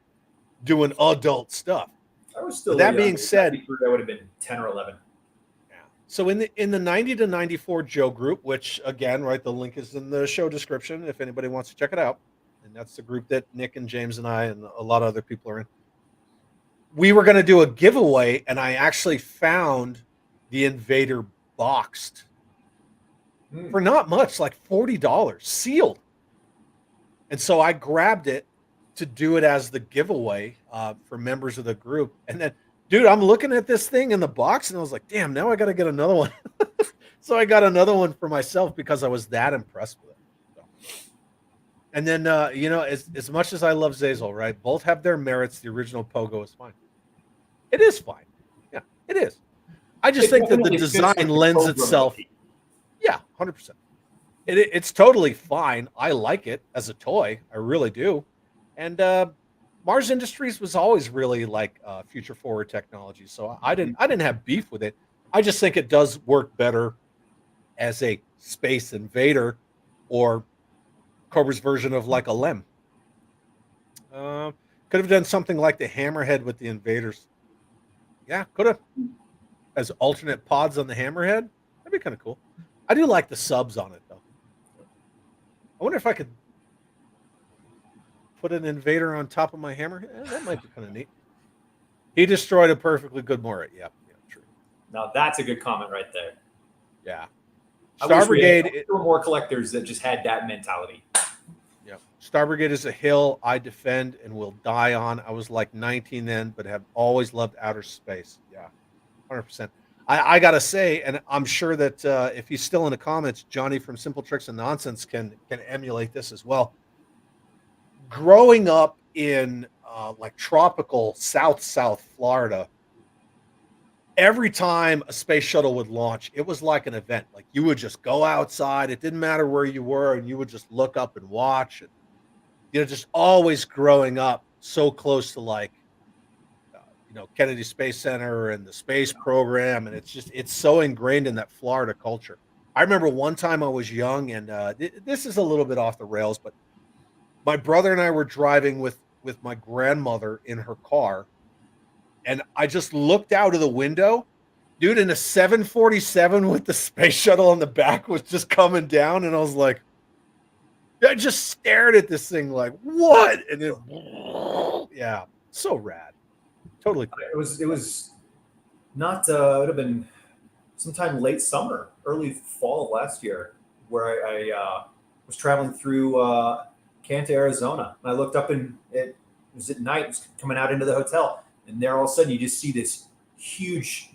doing adult stuff. I was still. That being said, that would have been 10 or 11. Yeah. So in the 90 to 94 Joe group, which again, right, the link is in the show description if anybody wants to check it out. And that's the group that Nick and James and I and a lot of other people are in. We were going to do a giveaway, and I actually found the Invader boxed for not much, like $40, sealed. And so I grabbed it to do it as the giveaway for members of the group. And then, dude, I'm looking at this thing in the box, and I was like, damn, now I got to get another one. So I got another one for myself because I was that impressed with it. So. And then, as much as I love Zazel, right, both have their merits. The original Pogo is fine. It is fine. Yeah, it is. I just think that the design lends itself. Yeah, 100%. It's totally fine. I like it as a toy. I really do. And Mars Industries was always really like future forward technology. So I didn't have beef with it. I just think it does work better as a Space Invader or Cobra's version of like a Lem. Could have done something like the Hammerhead with the Invaders. Yeah, could have. As alternate pods on the Hammerhead. That'd be kind of cool. I do like the subs on it, though. I wonder if I could put an Invader on top of my Hammerhead. That might be kind of neat. He destroyed a perfectly good Morat. Yeah, true. Now, that's a good comment right there. Yeah. Star Brigade. There were more collectors that just had that mentality. Yeah. Star Brigade is a hill I defend and will die on. I was like 19 then, but have always loved outer space. Yeah, 100%. I got to say, and I'm sure that if he's still in the comments, Johnny from Simple Tricks and Nonsense can emulate this as well. Growing up in like tropical South Florida, every time a space shuttle would launch, it was like an event. Like you would just go outside. It didn't matter where you were, and you would just look up and watch. And, just always growing up so close to like, Kennedy Space Center and the space program. And it's so ingrained in that Florida culture. I remember one time I was young, and this is a little bit off the rails, but my brother and I were driving with my grandmother in her car. And I just looked out of the window, dude, and a 747 with the space shuttle on the back was just coming down. And I was like, I just stared at this thing like, what? And then, yeah, so rad. Totally cool. It was not, it would have been sometime late summer, early fall of last year, where I was traveling through Canton, Arizona. And I looked up, and it was at night, it was coming out into the hotel. And there all of a sudden you just see this huge,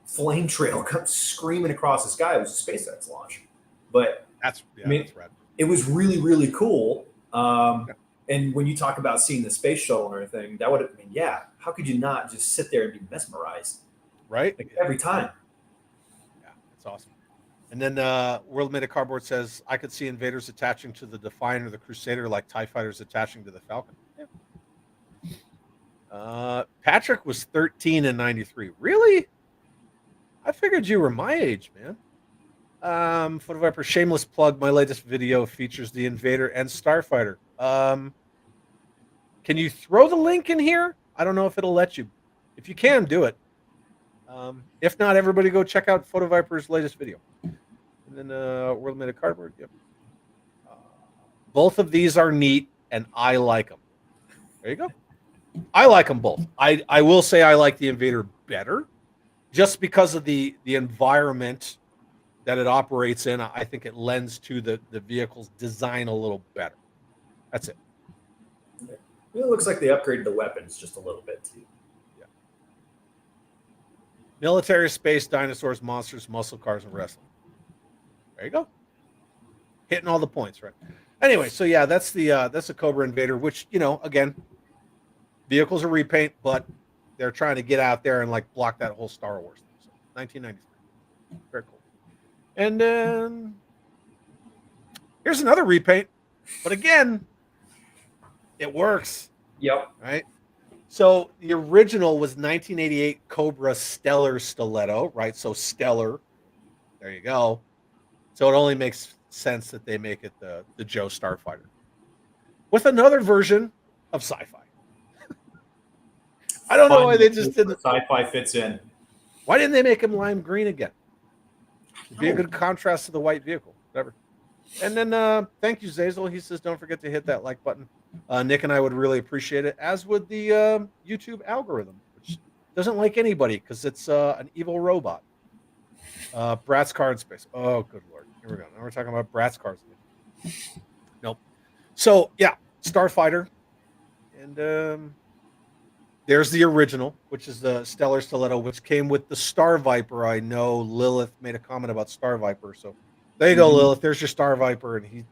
flame trail come screaming across the sky. It was a SpaceX launch. But that's rad. It was really, really cool. And when you talk about seeing the space shuttle and everything, that would have been, how could you not just sit there and be mesmerized? Right? Like every time. Yeah, it's awesome. And then World Made of Cardboard says, I could see Invaders attaching to the Defiant or the Crusader like TIE Fighters attaching to the Falcon. Yeah. Patrick was 13 in 93. Really? I figured you were my age, man. Photo Viper, shameless plug. My latest video features the Invader and Starfighter. Can you throw the link in here? I don't know if it'll let you. If you can, do it. If not, everybody go check out Photo Viper's latest video. And then World Made of Cardboard. Yep. Both of these are neat, and I like them. There you go. I like them both. I will say I like the Invader better, just because of the environment that it operates in. I think it lends to the vehicle's design a little better. That's it. It looks like they upgraded the weapons just a little bit too. Yeah. Military, space, dinosaurs, monsters, muscle cars, and wrestling. There you go. Hitting all the points, right? Anyway, so yeah, that's the Cobra Invader, which, you know, again, vehicles are repaint, but they're trying to get out there and like block that whole Star Wars thing. So 1993. Very cool. And then here's another repaint, but again, it works. Yep. Right. So the original was 1988 Cobra Stellar Stiletto, right? So Stellar. There you go. So it only makes sense that they make it the Joe Starfighter with another version of sci-fi. I don't know why they just didn't. Sci-fi fits in. Why didn't they make him lime green again? It'd be a good contrast to the white vehicle. Whatever. And then thank you, Zazel. He says, don't forget to hit that like button. Nick and I would really appreciate it, as would the YouTube algorithm, which doesn't like anybody because it's an evil robot. Bratz car in space. Oh, good Lord. Here we go. Now we're talking about Bratz cars again. Nope. So, yeah, Starfighter. And there's the original, which is the Stellar Stiletto, which came with the Star Viper. I know Lilith made a comment about Star Viper. So there you go, Lilith. There's your Star Viper. And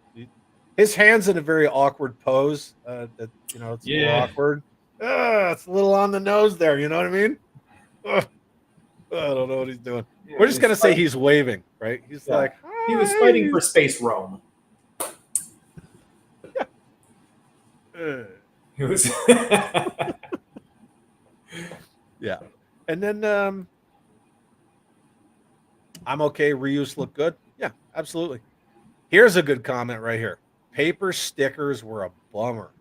his hand's in a very awkward pose. That, you know, it's a little awkward. It's a little on the nose there. You know what I mean? I don't know what he's doing. Yeah, we're just going to say he's waving, right? He's like, hi. He was fighting for space Rome. It was. Yeah. And then I'm okay. Reuse look good. Yeah, absolutely. Here's a good comment right here. Paper stickers were a bummer.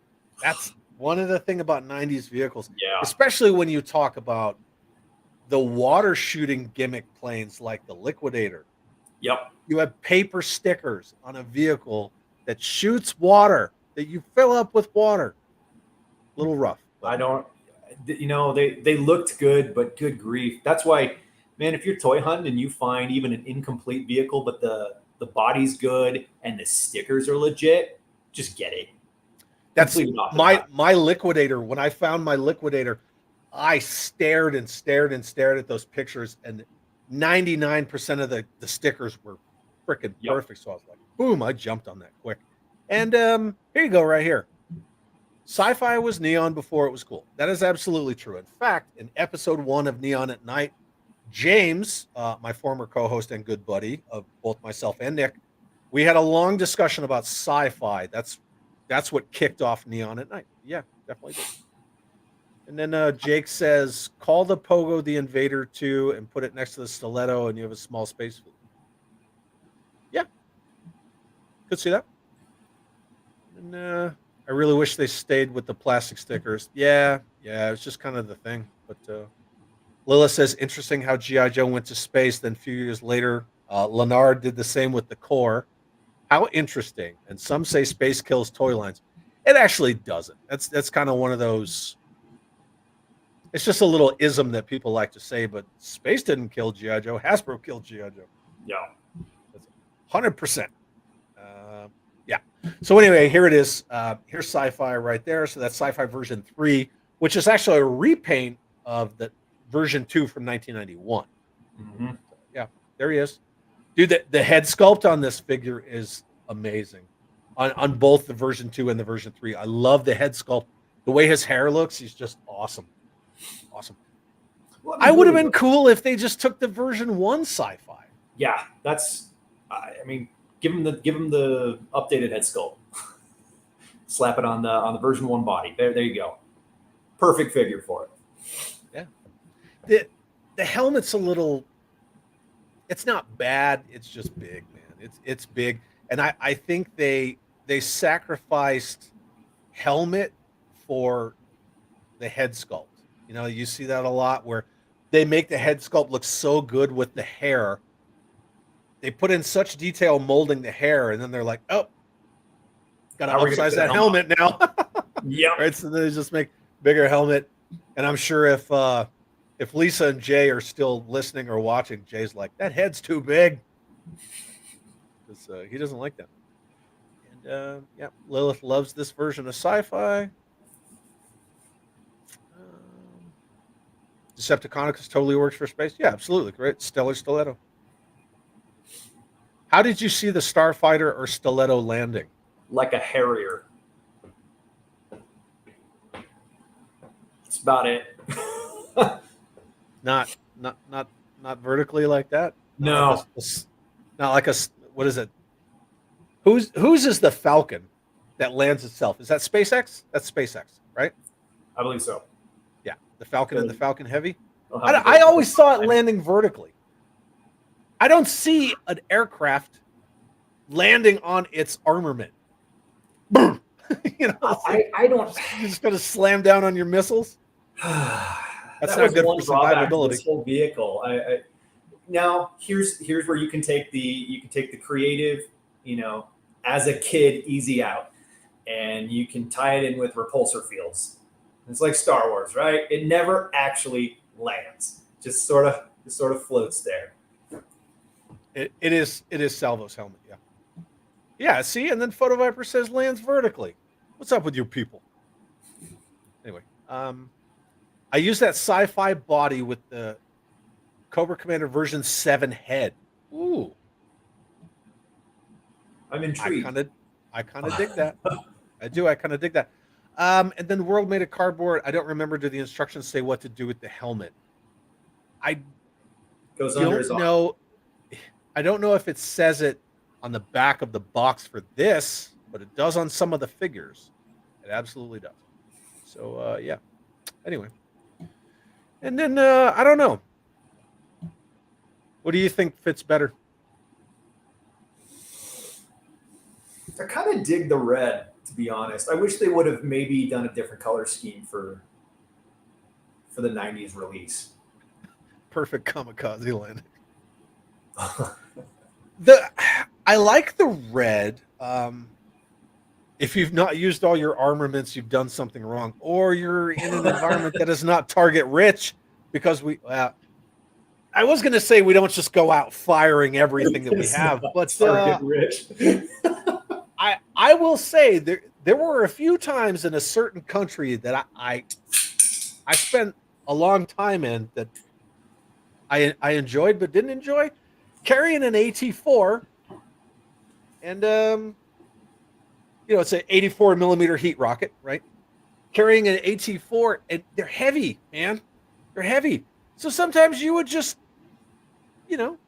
That's one of the thing about 90s vehicles. Yeah. Especially when you talk about the water shooting gimmick planes like the Liquidator. Yep. You have paper stickers on a vehicle that shoots water, that you fill up with water. A little rough. I don't, you know, they looked good, but good grief. That's why, man, if you're toy hunting and you find even an incomplete vehicle, but the body's good and the stickers are legit, just get it. That's my Liquidator. When I found my Liquidator, I stared and stared and stared at those pictures, and 99% of the stickers were freaking perfect. So I was like, boom, I jumped on that quick. And here you go right here. Sci-fi was neon before it was cool. That is absolutely true. In fact, in episode 1 of Neon at Night, James, my former co-host and good buddy of both myself and Nick, we had a long discussion about sci-fi. That's what kicked off Neon at Night. Yeah, definitely did. And then Jake says, call the Pogo the Invader 2 and put it next to the Stiletto and you have a small space. Yeah. Could see that. And I really wish they stayed with the plastic stickers. Yeah, it's just kind of the thing. But Lila says, interesting how G.I. Joe went to space. Then a few years later, Leonard did the same with the core. How interesting. And some say space kills toy lines. It actually doesn't. That's kind of one of those. It's just a little ism that people like to say, but space didn't kill G.I. Joe. Hasbro killed G.I. Joe. Yeah. 100%. Yeah. So anyway, here it is. Here's Sci-Fi right there. So that's Sci-Fi version 3, which is actually a repaint of the version 2 from 1991. Mm-hmm. Yeah, there he is. Dude, the head sculpt on this figure is amazing. On both the version 2 and the version 3. I love the head sculpt. The way his hair looks, he's just awesome. Awesome. Well, I would have been cool if they just took the version 1 Sci-Fi. Yeah, that's. I mean, give him the updated head sculpt. Slap it on the version 1 body. There you go. Perfect figure for it. Yeah. The helmet's a little it's not bad. It's just big, man. It's big, and I think they sacrificed helmet for the head sculpt. You know, you see that a lot where they make the head sculpt look so good with the hair. They put in such detail molding the hair, and then they're like, "Oh, got to upsize that helmet now." Yeah. Right. So they just make bigger helmet, and I'm sure if Lisa and Jay are still listening or watching, Jay's like, "That head's too big," because he doesn't like that. And yeah, Lilith loves this version of sci-fi. Decepticonicus totally works for space. Yeah, absolutely. Great. Stellar stiletto. How did you see the Starfighter or stiletto landing? Like a Harrier. That's about it. Not vertically like that. No. Not like a what is it? Whose is the Falcon that lands itself? Is that SpaceX? That's SpaceX, right? I believe so. Yeah, the Falcon and the Falcon Heavy. I'll have to I go- always saw it landing vertically. I don't see an aircraft landing on its armament. Boom. You know, it's like, I don't. you're just gonna slam down on your missiles. That's That not was good one for drawback to survivability. this whole vehicle. Now here's where you can take the creative, you know, as a kid, easy out, and you can tie it in with repulsor fields. It's like Star Wars, right? It never actually lands; just sort of floats there. It is Salvo's helmet, yeah. Yeah, see, and then Photo Viper says lands vertically. What's up with you people? Anyway, I use that sci-fi body with the Cobra Commander version 7 head. Ooh. I'm intrigued. I kind of dig that. I do. I kind of dig that. And then the World Made of Cardboard. I don't remember. Do the instructions say what to do with the helmet? I Goes under his don't arm. know. I don't know if it says it on the back of the box for this, but it does on some of the figures. It absolutely does. So yeah. Anyway, and then I don't know. What do you think fits better? I kind of dig the red, to be honest. I wish they would have maybe done a different color scheme for the '90s release. Perfect kamikaze landing. I like the red. If you've not used all your armaments, you've done something wrong, or you're in an environment that is not target rich. Because I was going to say we don't just go out firing everything that we have, but target rich. I will say there were a few times in a certain country that I spent a long time in that I enjoyed but didn't enjoy. Carrying an AT-4 and you know, it's an 84 millimeter heat rocket, right? Carrying an AT-4, and they're heavy, man. They're heavy. So sometimes you would just, you know,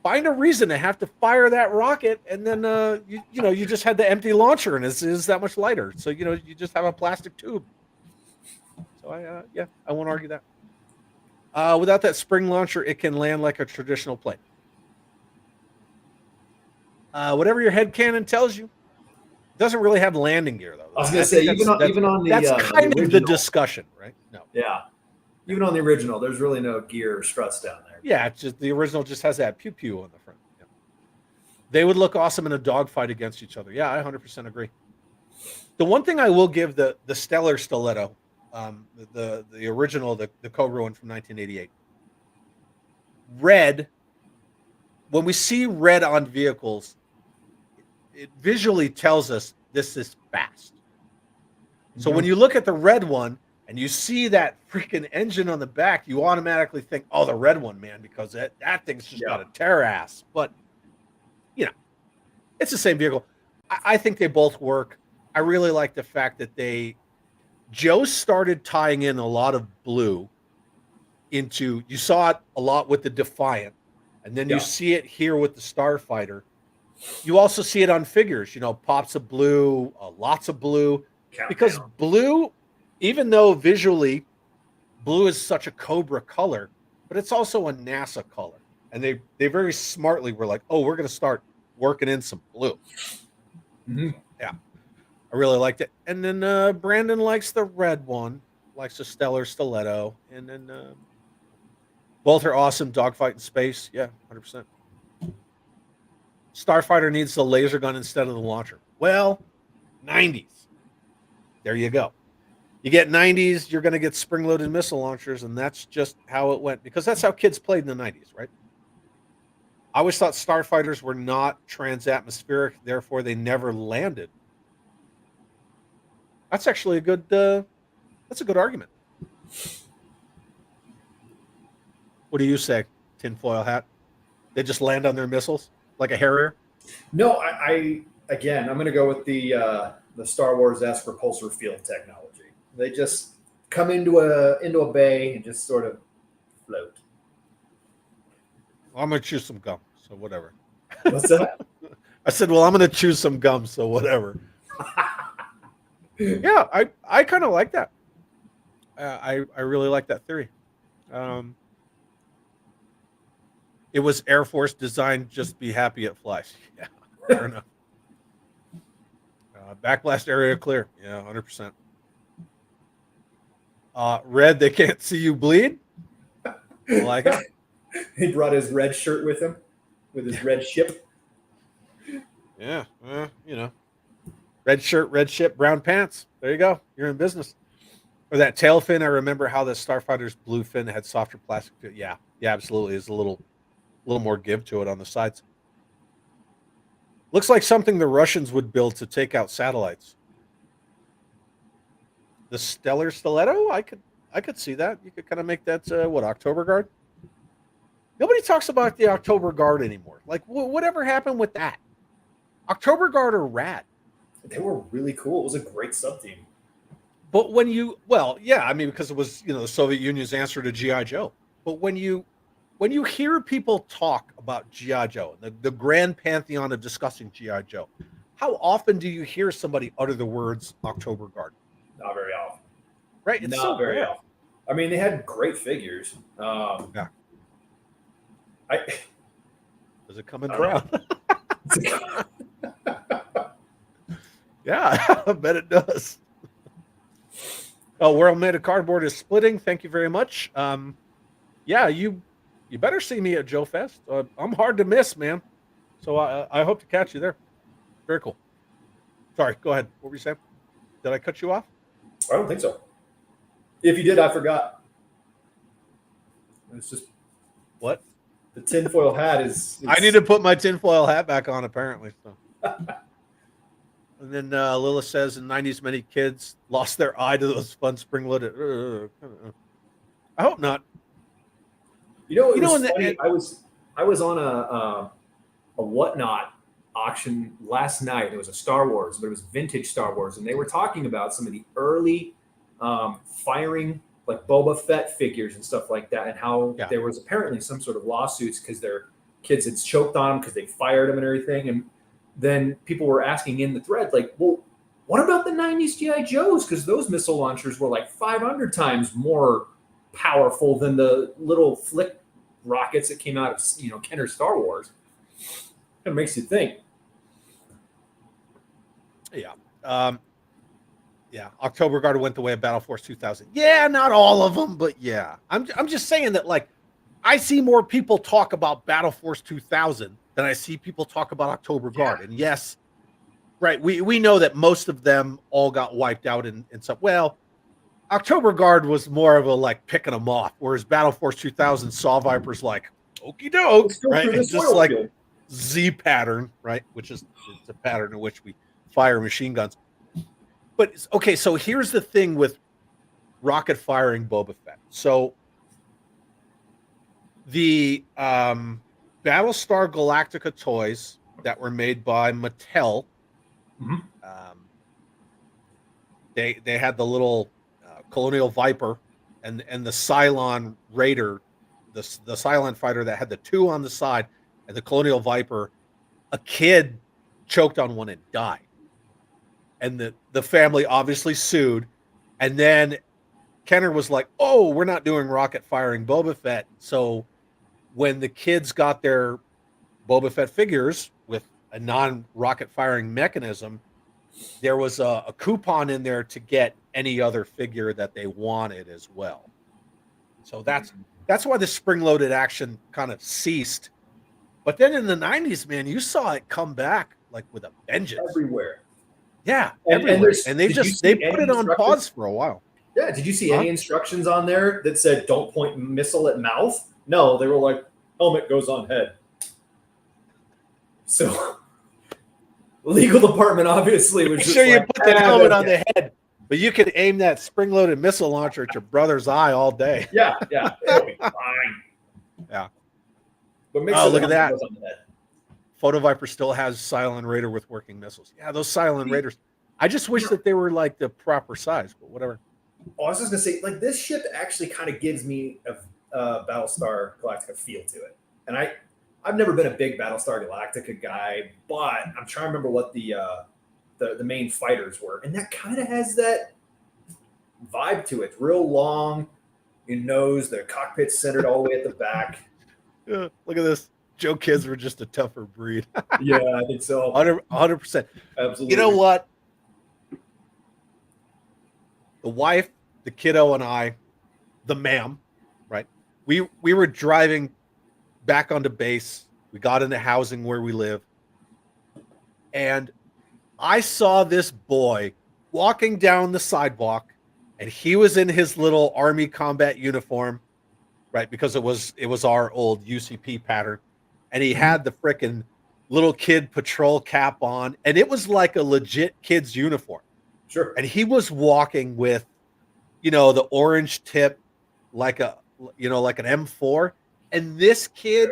find a reason to have to fire that rocket, and then you know, you just had the empty launcher, and it's that much lighter. So you know, you just have a plastic tube. So I won't argue that. Without that spring launcher, it can land like a traditional plane. Whatever your head cannon tells you. It doesn't really have landing gear though. I was going to say even on the that's kind the of the discussion, right? No. Yeah. Even on the original, there's really no gear or struts down there. Yeah, it's just the original just has that pew pew on the front. Yeah. They would look awesome in a dogfight against each other. Yeah, I 100% agree. The one thing I will give the Stellar Stiletto, the original, the Cobra one from 1988. Red, when we see red on vehicles, it visually tells us this is fast. So when you look at the red one and you see that freaking engine on the back, you automatically think, oh, the red one, man, because that thing's just got a tear ass. But, you know, it's the same vehicle. I think they both work. I really like the fact that Joe started tying in a lot of blue into, you saw it a lot with the Defiant, and then you see it here with the Starfighter. You also see it on figures, you know, pops of blue, lots of blue, because blue, even though visually blue is such a Cobra color, but it's also a NASA color. and they very smartly were like, oh, we're going to start working in some blue. Mhm. Yeah, I really liked it. And then Brandon likes the red one, likes the Stellar Stiletto, and then both are awesome. Dogfight in space, yeah, 100%. Starfighter needs the laser gun instead of the launcher. Well, 90s. There you go. You get 90s, you're going to get spring-loaded missile launchers, and that's just how it went, because that's how kids played in the 90s, right? I always thought starfighters were not transatmospheric, therefore they never landed. That's actually a good argument. What do you say, tinfoil hat? They just land on their missiles like a Harrier? No, I again, I'm going to go with the Star Wars-esque repulsor field technology. They just come into a bay and just sort of float. Well, I'm going to choose some gum, so whatever. What's that? I said, well, I'm going to choose some gum, so whatever. Yeah, I kind of like that. I really like that theory. It was Air Force designed, just be happy it flies. Yeah, fair enough. Backblast area clear. Yeah, 100%. Red, they can't see you bleed. I like it. He brought his red shirt with him, with his red ship. Yeah, red shirt, red ship, brown pants. There you go. You're in business. Or that tail fin. I remember how the Starfighter's blue fin had softer plastic. Yeah, absolutely. There's a little more give to it on the sides. Looks like something the Russians would build to take out satellites. The Stellar Stiletto, I could see that. You could kind of make that October Guard. Nobody talks about the October Guard anymore. Like, whatever happened with that? October Guard are rad. They were really cool. It was a great sub team. But because it was the Soviet Union's answer to GI Joe. But when you hear people talk about GI Joe, the grand pantheon of discussing GI Joe, how often do you hear somebody utter the words October Guard? Not very often. Right? It's not so very rare. often. I mean, they had great figures. Yeah. Does it come in I brown? Yeah, I bet it does. Oh, World Made of Cardboard is splitting. Thank you very much. Yeah, you better see me at Joe Fest. I'm hard to miss, man. So I hope to catch you there. Very cool. Sorry, go ahead. What were you saying? Did I cut you off? I don't think so. If you did, I forgot. It's just what? The tinfoil hat is. I need to put my tinfoil hat back on, apparently. So. And then Lilith says, in the 90s, many kids lost their eye to those fun spring-loaded. I hope not. It was funny. I was on a Whatnot auction last night. It was a Star Wars, but it was vintage Star Wars, and they were talking about some of the early firing, like Boba Fett figures and stuff like that, and how there was apparently some sort of lawsuits because their kids had choked on them because they fired them and everything. And then people were asking in the thread, like, well, what about the 90s GI Joes? Because those missile launchers were like 500 times more powerful than the little flick rockets that came out of Kenner Star Wars. It makes you think. Yeah. October Guard went the way of Battle Force 2000. Yeah, not all of them, but yeah. I'm just saying that, like, I see more people talk about Battle Force 2000 than I see people talk about October Guard. And yes, right, we know that most of them all got wiped out in some. Well, October Guard was more of a like picking them off, whereas Battle Force 2000 saw Vipers like okie doke, right? It's just like Z pattern, right? Which is it's a pattern in which we fire machine guns. But okay, so here's the thing with rocket firing Boba Fett. So the Battlestar Galactica toys that were made by Mattel, they had the little Colonial Viper and the Cylon Raider, the Cylon fighter that had the two on the side, and the Colonial Viper. A kid choked on one and died. And the family obviously sued. And then Kenner was like, oh, we're not doing rocket firing Boba Fett. So when the kids got their Boba Fett figures with a non-rocket firing mechanism, there was a coupon in there to get any other figure that they wanted as well. So that's why the spring-loaded action kind of ceased. But then in the 90s, man, you saw it come back like with a vengeance. Everywhere. Yeah, And everywhere. And they they put it on pause for a while. Yeah, did you see any instructions on there that said don't point missile at mouth? No, they were like, helmet goes on head. So the legal department obviously was Make just sure you like, put the helmet on the head, but you could aim that spring-loaded missile launcher at your brother's eye all day. Yeah, it'll be fine. Yeah. But make Oh, sure look at that. goes on the head. Photo Viper still has Cylon Raider with working missiles. Yeah, those Cylon Raiders. I just wish that they were like the proper size, but whatever. Oh, I was just gonna say, like, this ship actually kind of gives me a Battlestar Galactica feel to it, and I've never been a big Battlestar Galactica guy, but I'm trying to remember what the main fighters were, and that kind of has that vibe to it. It's real long, your nose, the cockpit's centered all the way at the back. Yeah, look at this. Joe kids were just a tougher breed. Yeah, I think so. 100%. Absolutely. You know what? The wife, the kiddo, and I, the ma'am, right? We were driving back onto base. We got into housing where we live. And I saw this boy walking down the sidewalk, and he was in his little Army combat uniform, right? Because it was our old UCP pattern. And he had the frickin' little kid patrol cap on, and it was like a legit kid's uniform. Sure. And he was walking with, the orange tip, like an M4. And this kid,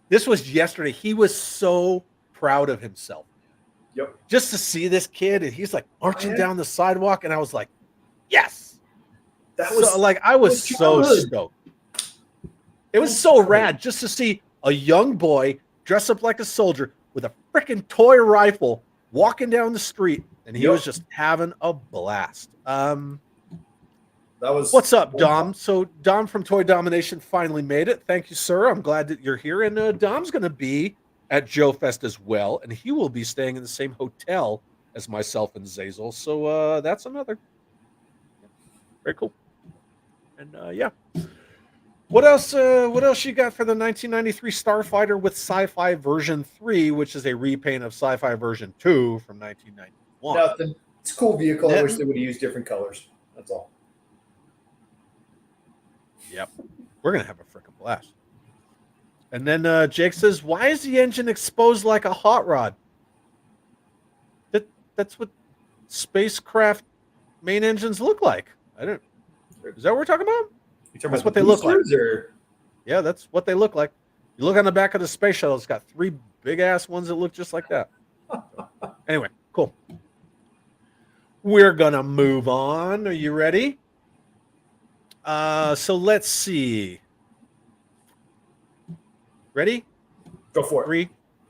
this was yesterday. He was so proud of himself. Yep. Just to see this kid, and he's like marching down the sidewalk, and I was like, yes. That was so, like, I was so stoked. It was so rad just to see a young boy dressed up like a soldier with a freaking toy rifle walking down the street, and he was just having a blast. That was what's up, Dom? So Dom from Toy Domination finally made it. Thank you, sir. I'm glad that you're here. And Dom's going to be at Joe Fest as well, and he will be staying in the same hotel as myself and Zazel. So that's another very cool. And yeah. What else you got for the 1993 Starfighter with Sci-Fi version 3, which is a repaint of Sci-Fi version 2 from 1991? Nothing. It's a cool vehicle. I wish they would have used different colors. That's all. Yep. We're going to have a freaking blast. And then Jake says, why is the engine exposed like a hot rod? That's what spacecraft main engines look like. Is that what we're talking about? That's what they look like. Yeah, that's what they look like. You look on the back of the space shuttle, it's got 3 big ass ones that look just like that. Anyway, cool. We're gonna move on. Are you ready? So let's see. Ready? Go for it. 3,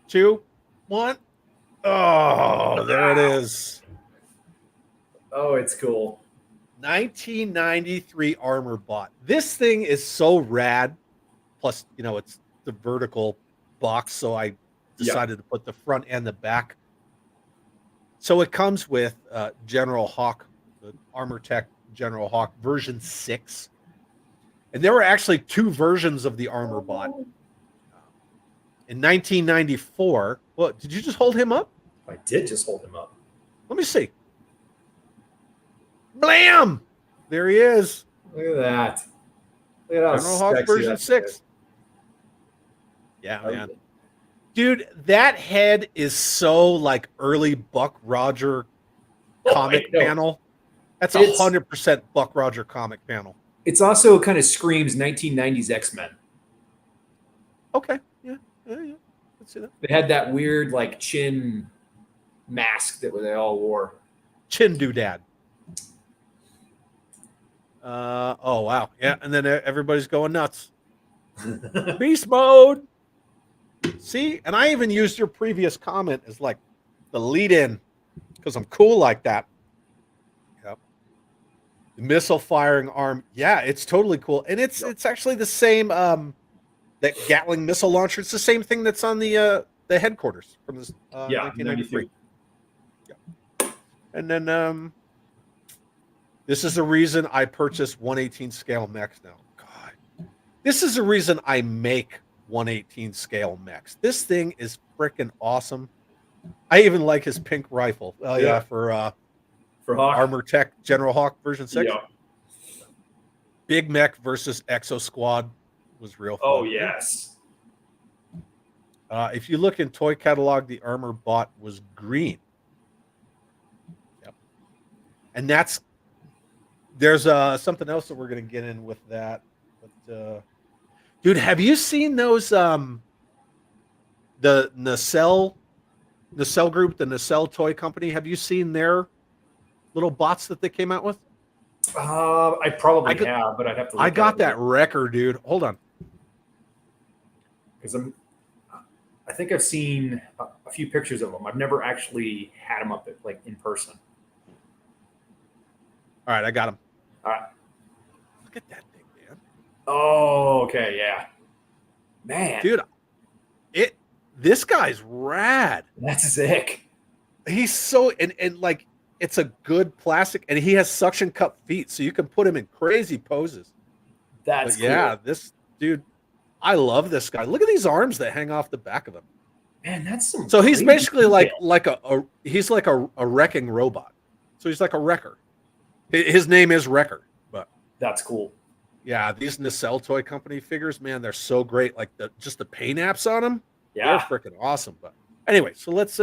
2, 1. Oh, there it is. Oh, it's cool. 1993 armor bot. This thing is so rad. Plus, it's the vertical box, so I decided to put the front and the back. So it comes with General Hawk, the Armor Tech General Hawk version 6. And there were actually 2 versions of the armor bot. In 1994, well, did you just hold him up? I did just hold him up. Let me see. Blam! There he is. Look at that. Look at how General Hawk version 6. Yeah, man. Dude, that head is so like early Buck Roger comic panel. That's 100% Buck Roger comic panel. It's also kind of screams 1990s X-Men. Okay. Yeah. Let's see that. They had that weird like chin mask that they all wore. Chin doodad. Oh wow. Yeah, and then everybody's going nuts. Beast mode. See, and I even used your previous comment as like the lead in because I'm cool like that. Yep. The missile firing arm. Yeah, it's totally cool. And it's actually the same that Gatling missile launcher. It's the same thing that's on the headquarters from this 1993. Yeah. And then this is the reason I purchased 1/18 scale mechs now. God, this is the reason I make 1/18 scale mechs. This thing is freaking awesome. I even like his pink rifle. Oh yeah, for Hawk. Armor Tech General Hawk version 6. Yeah. Big Mech versus Exo Squad was real fun. Oh yes. If you look in toy catalog, the armor bot was green. Yep. And there's something else that we're going to get in with that. But dude, have you seen those the Nacelle group, the Nacelle toy company? Have you seen their little bots that they came out with? I probably have, but I'd have to look I got at that wrecker, dude. Hold on. Because I think I've seen a few pictures of them. I've never actually had them up in person. All right, I got him. All right. Look at that thing, man. Oh, okay, yeah. Man. Dude, this guy's rad. That's sick. He's so and like it's a good plastic, and he has suction cup feet, so you can put him in crazy poses. That's cool. Yeah, this dude, I love this guy. Look at these arms that hang off the back of him. Man, that's some. So he's basically he's like a wrecking robot. So he's like a wrecker. His name is Wrecker, but that's cool. Yeah, these Nacelle Toy Company figures, man, they're so great. Like just the paint apps on them, yeah, they're freaking awesome. But anyway, so let's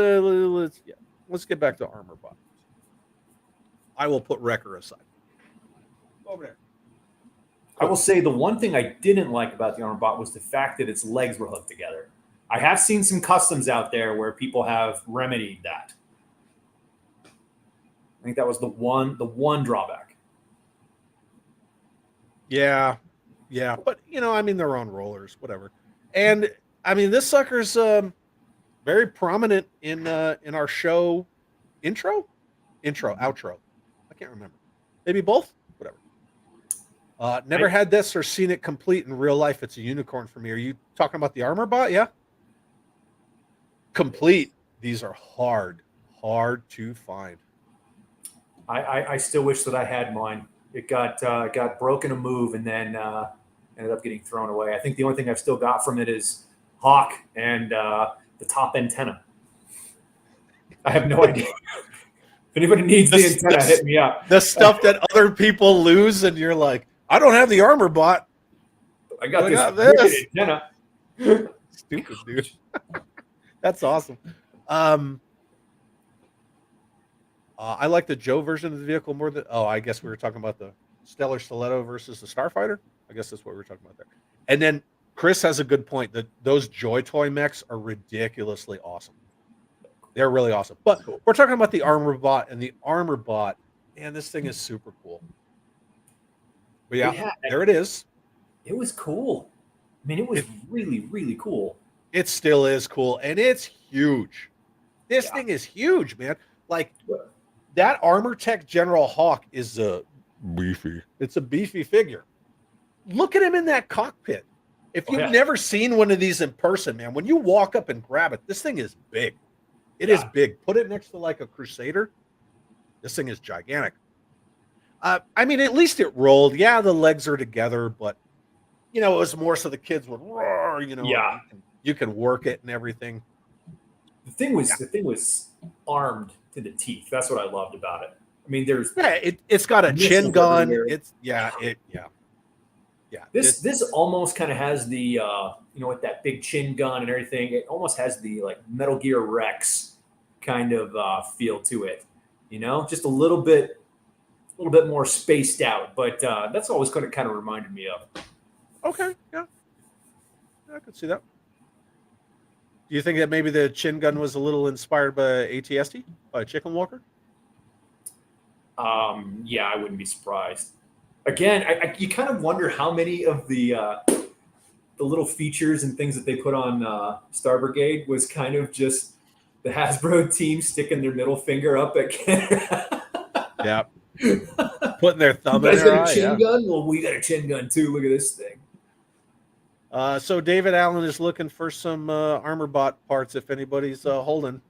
get back to armor bot. I will put Wrecker aside. Over there. I will say the one thing I didn't like about the armor bot was the fact that its legs were hooked together. I have seen some customs out there where people have remedied that. I think that was the one drawback. Yeah, but I mean, they're on rollers, whatever. And I mean, this sucker's very prominent in our show outro. I can't remember. Maybe both. Whatever. Never had this or seen it complete in real life. It's a unicorn for me. Are you talking about the armor bot? Yeah. Complete. These are hard to find. I still wish that I had mine. It got broken a move and then ended up getting thrown away. I think the only thing I've still got from it is Hawk and the top antenna. I have no idea. If anybody needs the antenna, hit me up. The stuff that other people lose, and you're like, I don't have the armor bot. I got this antenna. Stupid, dude. That's awesome. I like the Joe version of the vehicle more than. Oh, I guess we were talking about the Stellar Stiletto versus the Starfighter. I guess that's what we were talking about there. And then Chris has a good point that those Joy Toy mechs are ridiculously awesome. They're really awesome. But we're talking about the armor bot, and the armor bot, man, this thing is super cool. But yeah, there it is. It was cool. I mean, it was really, really cool. It still is cool, and it's huge. This thing is huge, man. Like that Armor Tech General Hawk is beefy. It's a beefy figure. Look at him in that cockpit. If you've never seen one of these in person, man, when you walk up and grab it, this thing is big. It is big. Put it next to like a Crusader. This thing is gigantic. I mean, at least it rolled. Yeah, the legs are together, but it was more so the kids would roar. Yeah, you can work it and everything. The thing was armed to the teeth. That's what I loved about it. I mean, it's got a chin gun. This almost kind of has the with that big chin gun and everything. It almost has the like Metal Gear Rex kind of feel to it. Just a little bit more spaced out. But that's always kind of reminded me of. Okay, yeah, I could see that. Do you think that maybe the chin gun was a little inspired by ATST, by Chicken Walker? Yeah, I wouldn't be surprised. Again, you kind of wonder how many of the little features and things that they put on Star Brigade was kind of just the Hasbro team sticking their middle finger up at Kenner. Yeah. Putting their thumb in their eye. Got a chin gun? Well, we got a chin gun too. Look at this thing. So David Allen is looking for some armor bot parts if anybody's holding.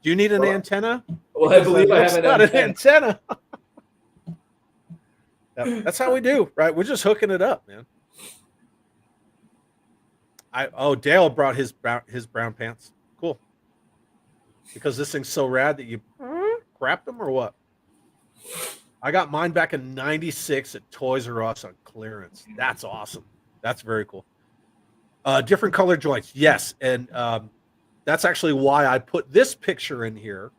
Do you need an antenna? Well, I believe I have an antenna. Yep, that's how we do, right? We're just hooking it up, man. Dale brought his brown pants. Cool. Because this thing's so rad that you crapped them or what? I got mine back in '96 at Toys R Us on clearance. That's awesome. That's very cool. Different color joints, yes, and that's actually why I put this picture in here,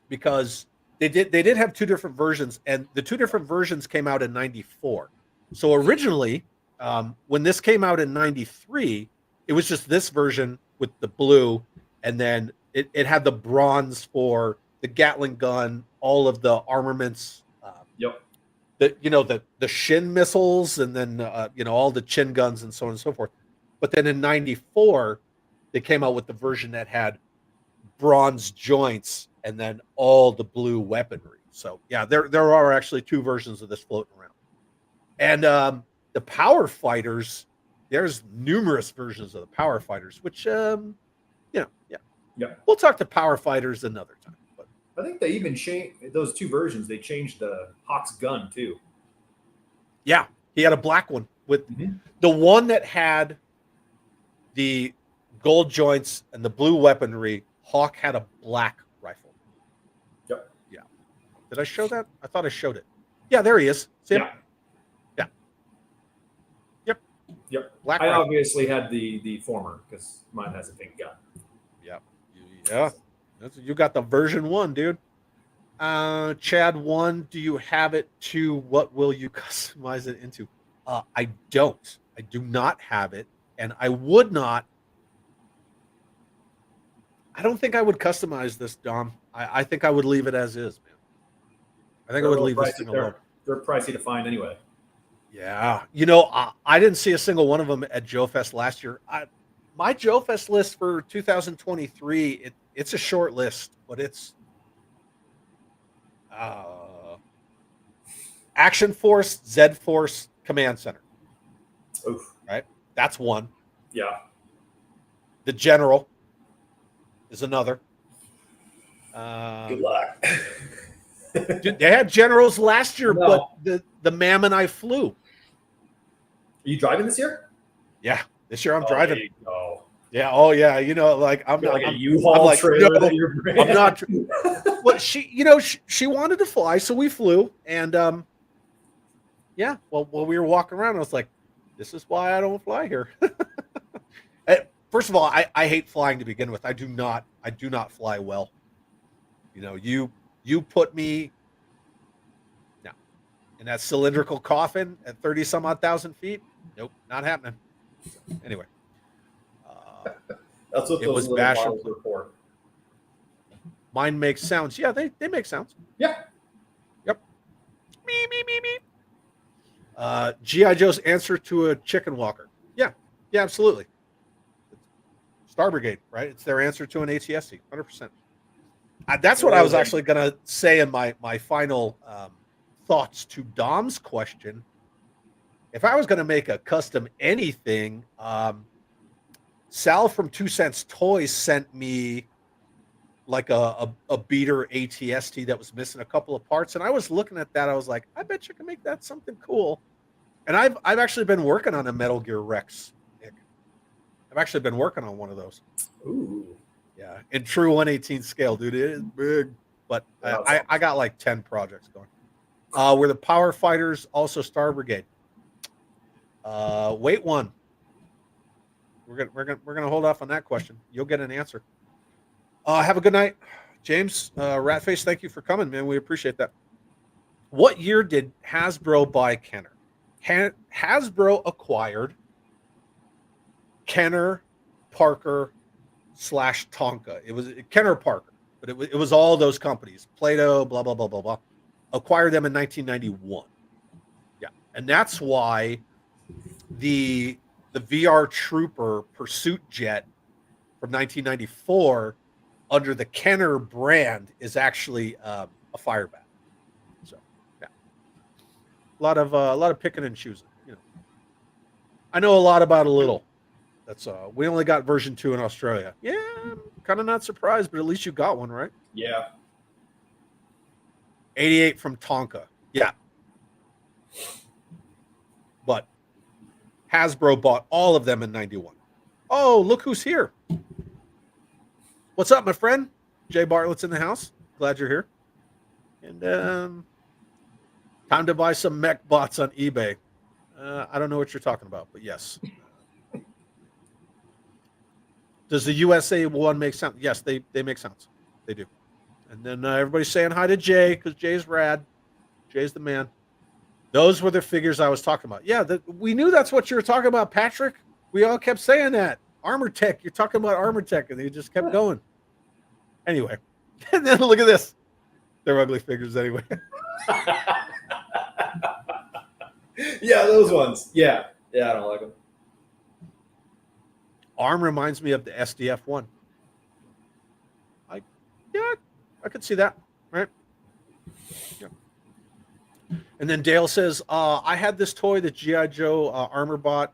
because they did have two different versions, and the two different versions came out in '94. So originally, when this came out in '93, it was just this version with the blue, and then it had the bronze for the Gatling gun, all of the armaments. Yep. The Shin missiles, and then all the Chin guns and so on and so forth. But then in '94, they came out with the version that had bronze joints and then all the blue weaponry. So yeah, there are actually two versions of this floating around. And the Power Fighters, there's numerous versions of the Power Fighters, which we'll talk to Power Fighters another time. But I think they even changed those two versions. They changed the Hawk's gun too. Yeah, he had a black one with the one that had the gold joints and the blue weaponry. Hawk had a black rifle. Yep. Yeah. Did I show that? I thought I showed it. Yeah, there he is. See him? Yeah. Yep. Black I rifle. obviously had the former because mine has a pink gun. Yeah. You got the version 1, dude. Chad 1, do you have it to what will you customize it into? I don't. I do not have it, and I would not. I don't think I would customize this, Dom. I think I would leave it as is, man. I think I would leave this thing alone. They're pricey to find anyway. Yeah. I didn't see a single one of them at Joe Fest last year. My Joe Fest list for 2023, it's a short list, but it's Action Force, Z Force, Command Center. Oof. Right? That's one. Yeah. The General is another. Good luck. Dude, they had generals last year, but the Mammon I flew. Are you driving this year? Yeah, this year I'm driving. There you go. Yeah. Oh yeah. I'm You're not like a U-Haul trailer that you're bringing. I'm not. Well, she wanted to fly, so we flew, and yeah. Well, while we were walking around, I was like, "This is why I don't fly here." First of all, I hate flying to begin with. I do not fly well. You put me in that cylindrical coffin at 30 some odd thousand feet. Nope, not happening. So, anyway. That's what those little bottles are for. Mine makes sounds. Yeah, they make sounds. Yeah. Yep. Me, me, me, me. G.I. Joe's answer to a chicken walker. Yeah, absolutely. Star Brigade, right? It's their answer to an ATST, 100%. That's what I was actually going to say in my final thoughts to Dom's question. If I was going to make a custom anything, Sal from 2 Cents Toys sent me like a beater ATST that was missing a couple of parts, and I was looking at that. I was like, I bet you can make that something cool. And I've actually been working on a Metal Gear Rex. I've actually been working on one of those. Ooh. Yeah, in true 1/18 scale, dude. It is big, but I got like 10 projects going. Were the Power Fighters also Star Brigade? Wait one. We're gonna hold off on that question. You'll get an answer. Have a good night, James. Ratface, thank you for coming, man. We appreciate that. What year did Hasbro buy Kenner? Hasbro acquired Kenner, Parker / Tonka. It was Kenner Parker, but it was all those companies. Plato, blah blah blah blah blah. Acquired them in 1991. Yeah, and that's why the VR Trooper pursuit jet from 1994 under the Kenner brand is actually a Firebat. So yeah, a lot of picking and choosing. I know a lot about a little. That's we only got version 2 in Australia. Yeah, I'm kind of not surprised, but at least you got one, right? Yeah. 88 from Tonka. Yeah. But Hasbro bought all of them in 91. Oh, look who's here. What's up, my friend? Jay Bartlett's in the house. Glad you're here. And time to buy some mech bots on eBay. I don't know what you're talking about, but yes. Does the USA one make sound? Yes, they make sounds. They do. And then everybody's saying hi to Jay because Jay's rad. Jay's the man. Those were the figures I was talking about. Yeah, we knew that's what you were talking about, Patrick. We all kept saying that. Armor Tech. You're talking about Armor Tech, and they just kept going. Anyway, and then look at this. They're ugly figures anyway. Yeah, those ones. Yeah. Yeah, I don't like them. Arm reminds me of the SDF one. I could see that, right? Yeah. And then Dale says, I had this toy that G.I. Joe Armor bought.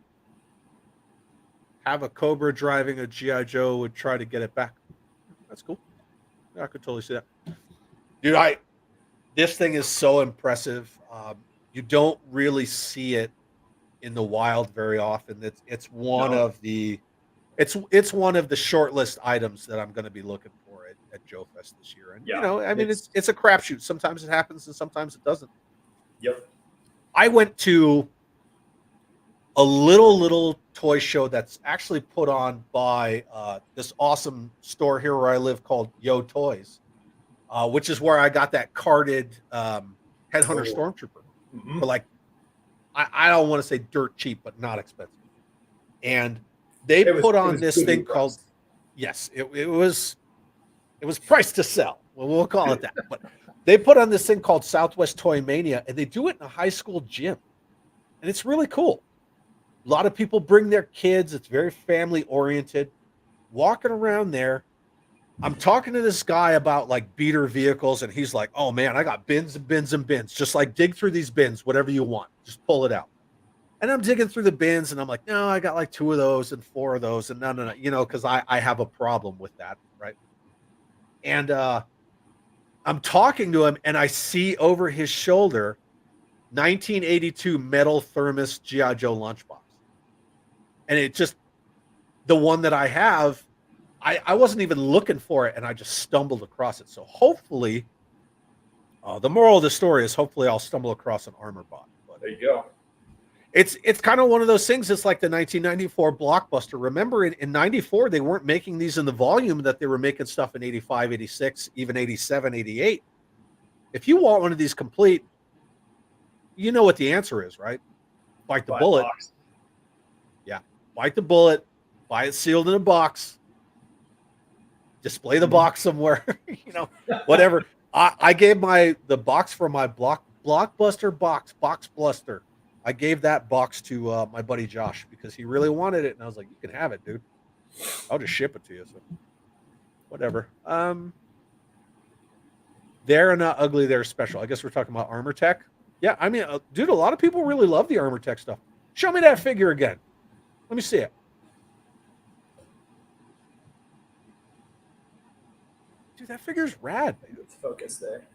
Have a Cobra driving a G.I. Joe, would try to get it back. That's cool. Yeah, I could totally see that. Dude, this thing is so impressive. You don't really see it in the wild very often. It's one of the short list items that I'm going to be looking for at Joe Fest this year. And you know, I mean, it's a crapshoot. Sometimes it happens and sometimes it doesn't. Yep. I went to a little toy show that's actually put on by this awesome store here where I live called Yo Toys, which is where I got that carded Headhunter Stormtrooper for like, I don't want to say dirt cheap, but not expensive. And they put on this thing called, yes, it was priced to sell. Well, we'll call it that. But they put on this thing called Southwest Toy Mania, and they do it in a high school gym. And it's really cool. A lot of people bring their kids. It's very family oriented. Walking around there, I'm talking to this guy about like beater vehicles, and he's like, oh man, I got bins and bins and bins. Just like dig through these bins, whatever you want. Just pull it out. And I'm digging through the bins, and I'm like, no, I got like 2 of those and 4 of those, and no, you know, because I have a problem with that, right? And I'm talking to him, and I see over his shoulder 1982 metal thermos G.I. Joe lunchbox. And it just, the one that I have, I wasn't even looking for it, and I just stumbled across it. So hopefully, the moral of the story is hopefully I'll stumble across an armor bot. But there you go. It's kind of one of those things. It's like the 1994 Blockbuster. Remember, in 94, they weren't making these in the volume that they were making stuff in 85, 86, even 87, 88. If you want one of these complete, you know what the answer is, right? Bite the bullet. Yeah, bite the bullet. Buy it sealed in a box. Display the box somewhere. You know, whatever. I gave the box for my Blockbuster box bluster. I gave that box to my buddy Josh because he really wanted it, and I was like, "You can have it, dude. I'll just ship it to you." So, whatever. They're not ugly. They're special. I guess we're talking about Armor Tech. Yeah, I mean, dude, a lot of people really love the Armor Tech stuff. Show me that figure again. Let me see it. Dude, that figure's rad. Let's focus there.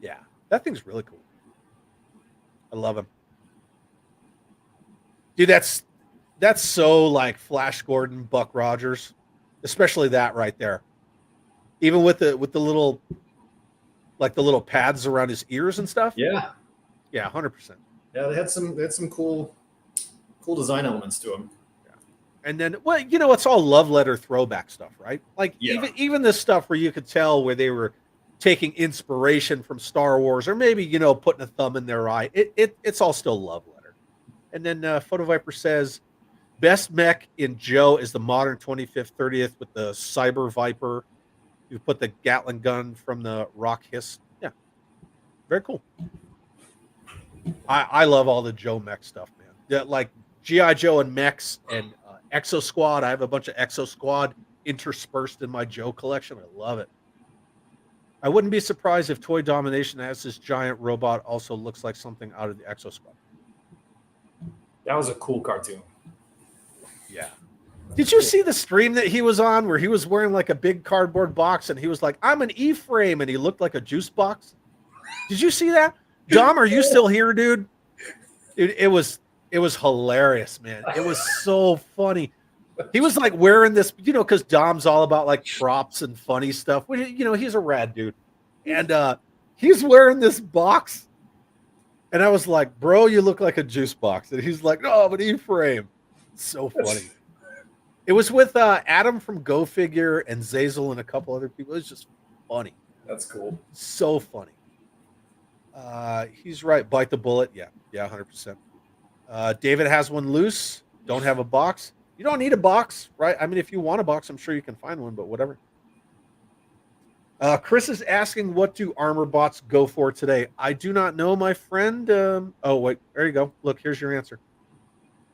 Yeah, that thing's really cool. I love him. Dude, that's so like Flash Gordon, Buck Rogers, especially that right there. Even with the little, like the little pads around his ears and stuff. Yeah, 100%. Yeah, they had some cool design elements to them. Yeah. And then, well, you know, it's all love letter throwback stuff, right? Like even this stuff where you could tell where they were taking inspiration from Star Wars, or maybe, you know, putting a thumb in their eye. It's all still love letter. And then Photo Viper says, best mech in Joe is the modern 25th, 30th with the Cyber Viper. You put the Gatling gun from the Rock Hiss. Yeah, very cool. I love all the Joe mech stuff, man. Yeah, like G.I. Joe and mechs and Exo Squad. I have a bunch of Exo Squad interspersed in my Joe collection. I love it. I wouldn't be surprised if Toy Domination has this giant robot also looks like something out of the Exo Squad. That was a cool cartoon. Yeah. Did you see the stream that he was on where he was wearing like a big cardboard box and he was like, I'm an E-frame, and he looked like a juice box? Did you see that? Dom, are you still here, dude? It was hilarious, man. It was so funny. He was like wearing this, because Dom's all about like props and funny stuff. He's a rad dude. And he's wearing this box. And I was like, bro, you look like a juice box. And he's like, no, I'm an E-frame. So funny. It was with Adam from Go Figure and Zazel and a couple other people. It was just funny. That's cool. So funny. He's right. Bite the bullet. Yeah, 100%. David has one loose. Don't have a box. You don't need a box, right? I mean, if you want a box, I'm sure you can find one, but whatever. Chris is asking, what do armor bots go for today? I do not know, my friend. Oh, wait. There you go. Look, here's your answer.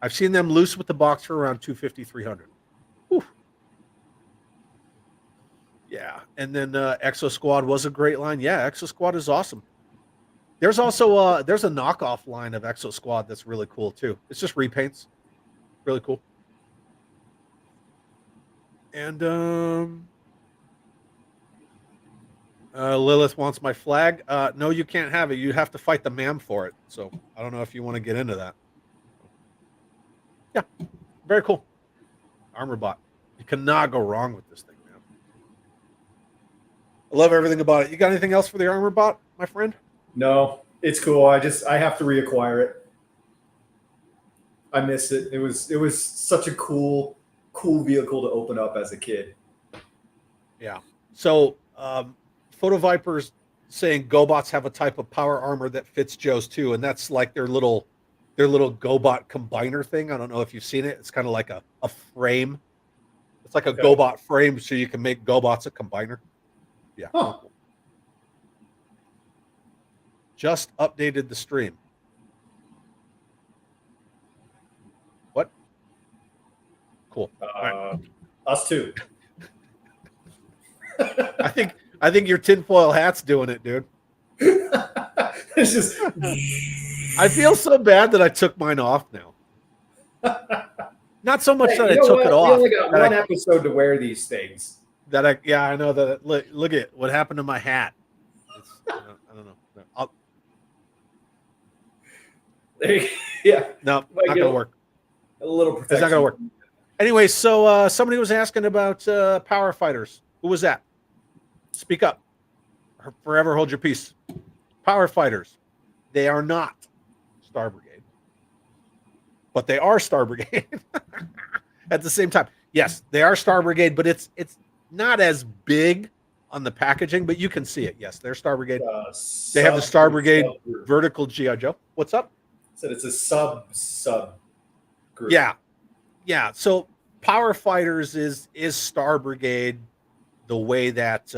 I've seen them loose with the box for around 250, 300. Whew. Yeah. And then Exo Squad was a great line. Yeah, Exo Squad is awesome. There's also there's a knockoff line of Exo Squad that's really cool too. It's just repaints. Really cool. And Lilith wants my flag. No, you can't have it. You have to fight the ma'am for it. So I don't know if you want to get into that. Yeah, very cool. Armor bot. You cannot go wrong with this thing, man. I love everything about it. You got anything else for the armor bot, my friend? No, it's cool. I have to reacquire it. I miss it. It was such a cool vehicle to open up as a kid. Yeah. So Photo Viper's saying GoBots have a type of power armor that fits Joe's too, and that's like their little GoBot combiner thing. I don't know if you've seen it. It's kind of like a frame. It's like a GoBot frame, so you can make GoBots a combiner. Yeah. Huh. Just updated the stream. What? Cool. Right. Us too. I think your tinfoil hat's doing it, dude. It's just. I feel so bad that I took mine off now. Not so much that I took it off. We only got one episode to wear these things. I know that. Look at what happened to my hat. I don't know. Yeah. No, not gonna work. A little protection. It's not gonna work. Anyway, so somebody was asking about power fighters. Who was that? Speak up. Forever hold your peace. Power fighters. They are not Star Brigade, but they are Star Brigade at the same time. Yes, they are Star Brigade, but it's not as big on the packaging, but you can see it. Yes, they're Star Brigade. They have the Star Brigade vertical G.I. Joe. What's up? Said it's a sub group. Yeah. So Power Fighters is Star Brigade the way that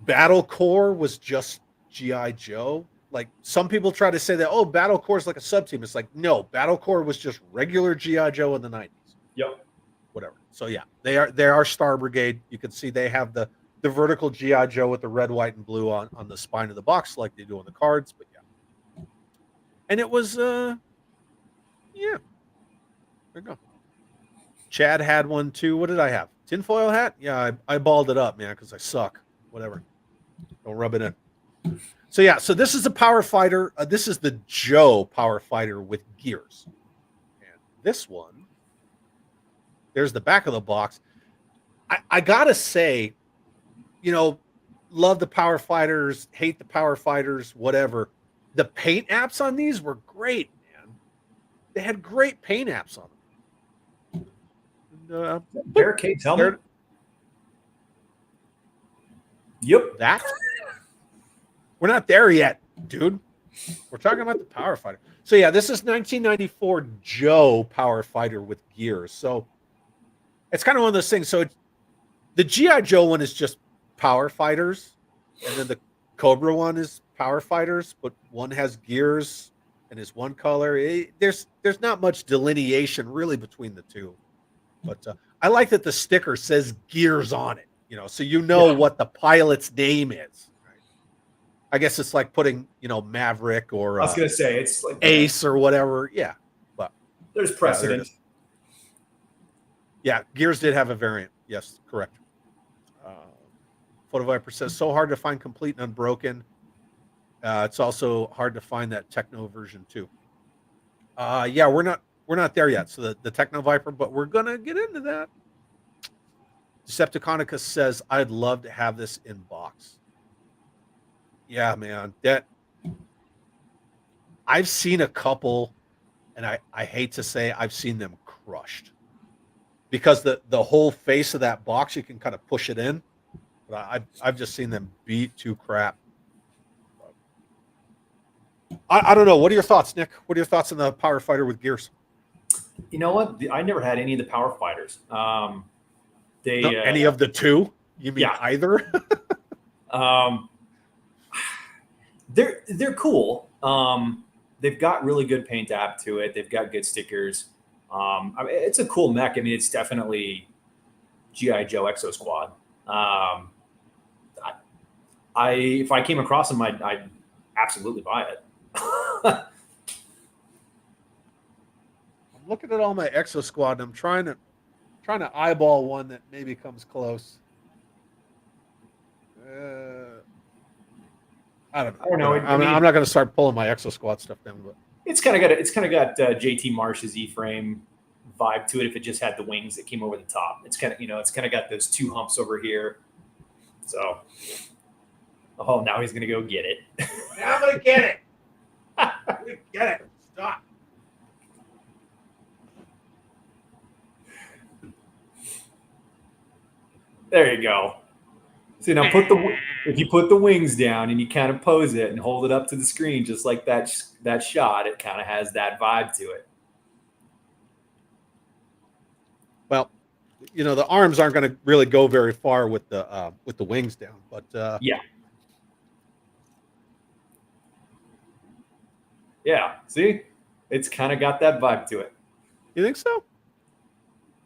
Battle Corps was just G.I. Joe. Like some people try to say that, oh, Battle Corps is like a sub-team. It's like, no, Battle Corps was just regular G.I. Joe in the 90s. Yep. Whatever. So yeah, they are Star Brigade. You can see they have the vertical G.I. Joe with the red, white, and blue on the spine of the box like they do on the cards. But yeah. And it was yeah. There you go. Chad had one too. What did I have? Tinfoil hat? Yeah, I balled it up, man, because I suck. Whatever. Don't rub it in. So yeah, so this is a power fighter. This is the Joe power fighter with gears. And this one, there's the back of the box. I gotta say, love the power fighters, hate the power fighters, whatever. The paint apps on these were great, man. They had great paint apps on them. And, Barricade's helmet. Yep. That? We're not there yet, dude. We're talking about the power fighter. So yeah, this is 1994 Joe power fighter with gears. So it's kind of one of those things. So the G.I. Joe one is just power fighters, and then the Cobra one is power fighters, but one has gears and is one color. There's not much delineation really between the two. But I like that the sticker says gears on it, so what the pilot's name is. Right? I guess it's like putting, Maverick or I was gonna say it's like Ace or whatever. Yeah, but there's there it precedent. is. Yeah, Gears did have a variant. Yes, correct. Photo Viper says so hard to find complete and unbroken. It's also hard to find that Techno version too. Yeah, we're not there yet. So the Techno Viper, but we're gonna get into that. Decepticonicus says I'd love to have this in box. Yeah, man, that I've seen a couple, and I hate to say I've seen them crushed because the whole face of that box you can kind of push it in. But I've just seen them beat to crap. I don't know. What are your thoughts, Nick? What are your thoughts on the Power Fighter with Gears? You know what? I never had any of the Power Fighters. Any of the two? You mean either? They're cool. They've got really good paint app to it. They've got good stickers. It's a cool mech. I mean, it's definitely GI Joe Exo Squad. If I came across them, I'd absolutely buy it. I'm looking at all my Exo Squad, and I'm trying to eyeball one that maybe comes close. I don't know. I'm not going to start pulling my Exo Squad stuff down, but it's kind of got JT Marsh's E-frame vibe to it. If it just had the wings that came over the top, it's kind of got those two humps over here. So, now he's gonna go get it. Now I'm gonna get it. I'm gonna get it. Stop. There you go. See, now if you put the wings down and you kind of pose it and hold it up to the screen just like that shot, it kind of has that vibe to it. Well, the arms aren't going to really go very far with the wings down, but yeah. See, it's kind of got that vibe to it. You think so?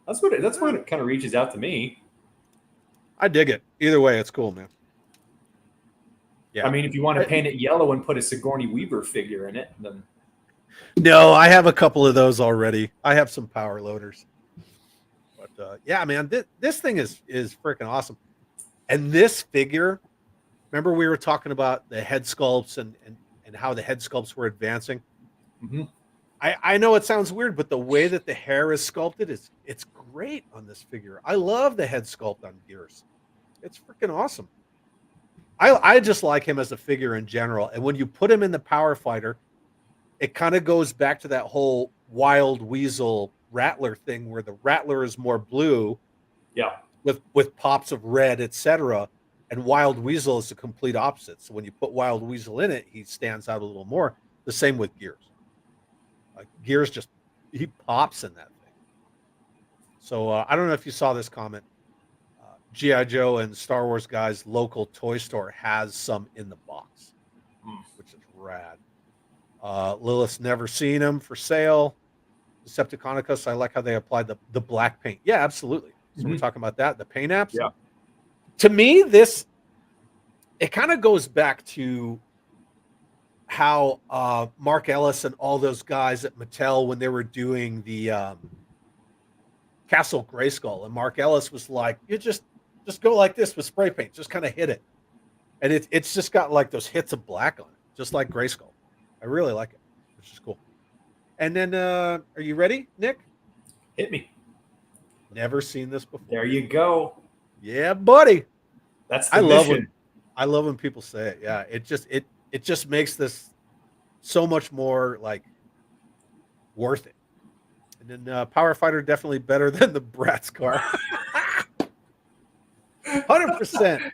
That's what it kind of reaches out to me. I dig it. Either way, it's cool, man. Yeah. I mean, if you want to paint it yellow and put a Sigourney Weaver figure in it, then no, I have a couple of those already. I have some power loaders. But yeah, man, this thing is freaking awesome. And this figure, remember we were talking about the head sculpts and how the head sculpts were advancing. Mm-hmm. I know it sounds weird, but the way that the hair is sculpted it's great on this figure. I love the head sculpt on Gears. It's freaking awesome. I just like him as a figure in general. And when you put him in the Power Fighter, it kind of goes back to that whole Wild Weasel Rattler thing where the Rattler is more blue, with pops of red, etc. And Wild Weasel is the complete opposite. So when you put Wild Weasel in it, he stands out a little more. The same with Gears. Gears he pops in that thing. So I don't know if you saw this comment. G.I. Joe and Star Wars guys' local toy store has some in the box, which is rad. Lilith's never seen them for sale. Decepticonicus, I like how they applied the black paint. Yeah, absolutely. So we're talking about that, the paint apps. Yeah. To me, it kind of goes back to how Mark Ellis and all those guys at Mattel, when they were doing the Castle Grayskull, and Mark Ellis was like, you just go like this with spray paint, just kind of hit it. And it's just got like those hits of black on it, just like Grayskull. I really like it, which is cool. And then, are you ready, Nick? Hit me. Never seen this before. There you go. Yeah, buddy. That's the mission. I love when people say it. Yeah, it just makes this so much more like worth it. And then Power Fighter definitely better than the Bratz car. 100%.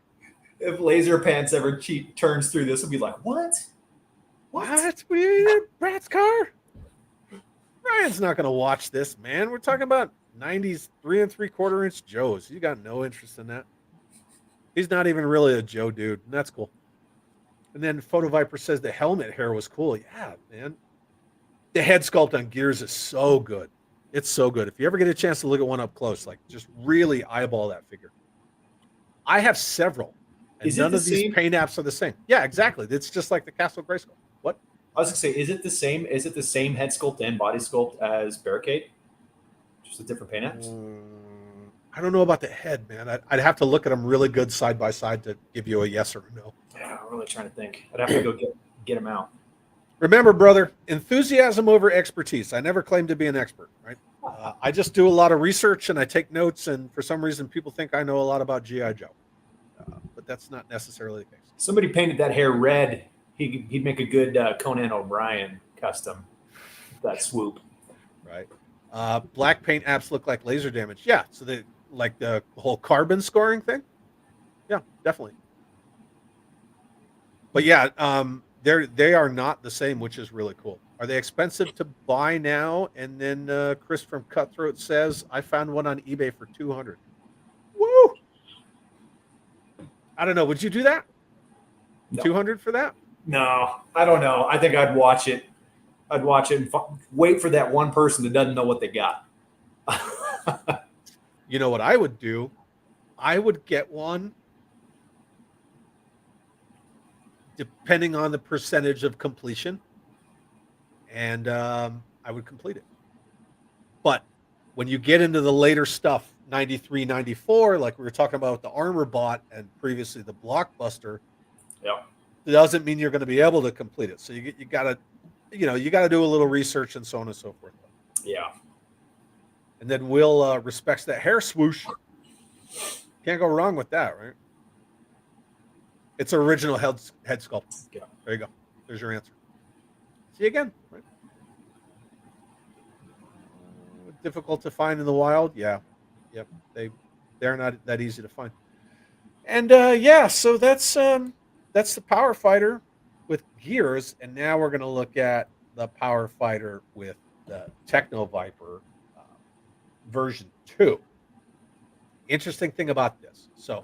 If Laser Pants ever turns through this, we'll be like, what? What? We Bratz car? Ryan's not going to watch this, man. We're talking about 90s 3 3/4 inch Joes. You got no interest in that. He's not even really a Joe dude. And that's cool. And then Photo Viper says the helmet hair was cool. Yeah, man. The head sculpt on Gears is so good. It's so good. If you ever get a chance to look at one up close, like just really eyeball that figure. I have several And Is it none the of these same? paint apps are the same. Yeah, exactly. It's just like the Castle Grayskull. What? I was gonna say, is it the same? Is it the same head sculpt and body sculpt as Barricade? Just with different paint apps? I don't know about the head, man. I'd have to look at them really good side by side to give you a yes or a no. Yeah, I'm really trying to think. I'd have to go get them out. Remember, brother, enthusiasm over expertise. I never claimed to be an expert, right? I just do a lot of research and I take notes, and for some reason, people think I know a lot about G.I. Joe. But that's not necessarily the case. Somebody painted that hair red. He'd make a good Conan O'Brien custom. That swoop. Right. Black paint apps look like laser damage. Yeah. So they like the whole carbon scoring thing. Yeah, definitely. But yeah, they are not the same, which is really cool. Are they expensive to buy now? And then Chris from Cutthroat says, I found one on eBay for $200. Woo! I don't know. Would you do that? No. 200 for that? No, I don't know. I think I'd watch it. I'd watch it and wait for that one person that doesn't know what they got. You know what I would do? I would get one depending on the percentage of completion, and I would complete it. But when you get into the later stuff, 93, 94, like we were talking about the Armor Bot and previously the Blockbuster, Yeah. it doesn't mean you're going to be able to complete it. So you gotta do a little research and so on and so forth. Yeah. And then Will respects that hair swoosh. Can't go wrong with that, right? It's original head sculpt. Yeah. There you go. There's your answer. See you again. Right? Difficult to find in the wild. Yeah. Yep. They're not that easy to find. And so that's the Power Fighter with gears, and now we're going to look at the Power Fighter with the Techno Viper version 2. Interesting thing about this. So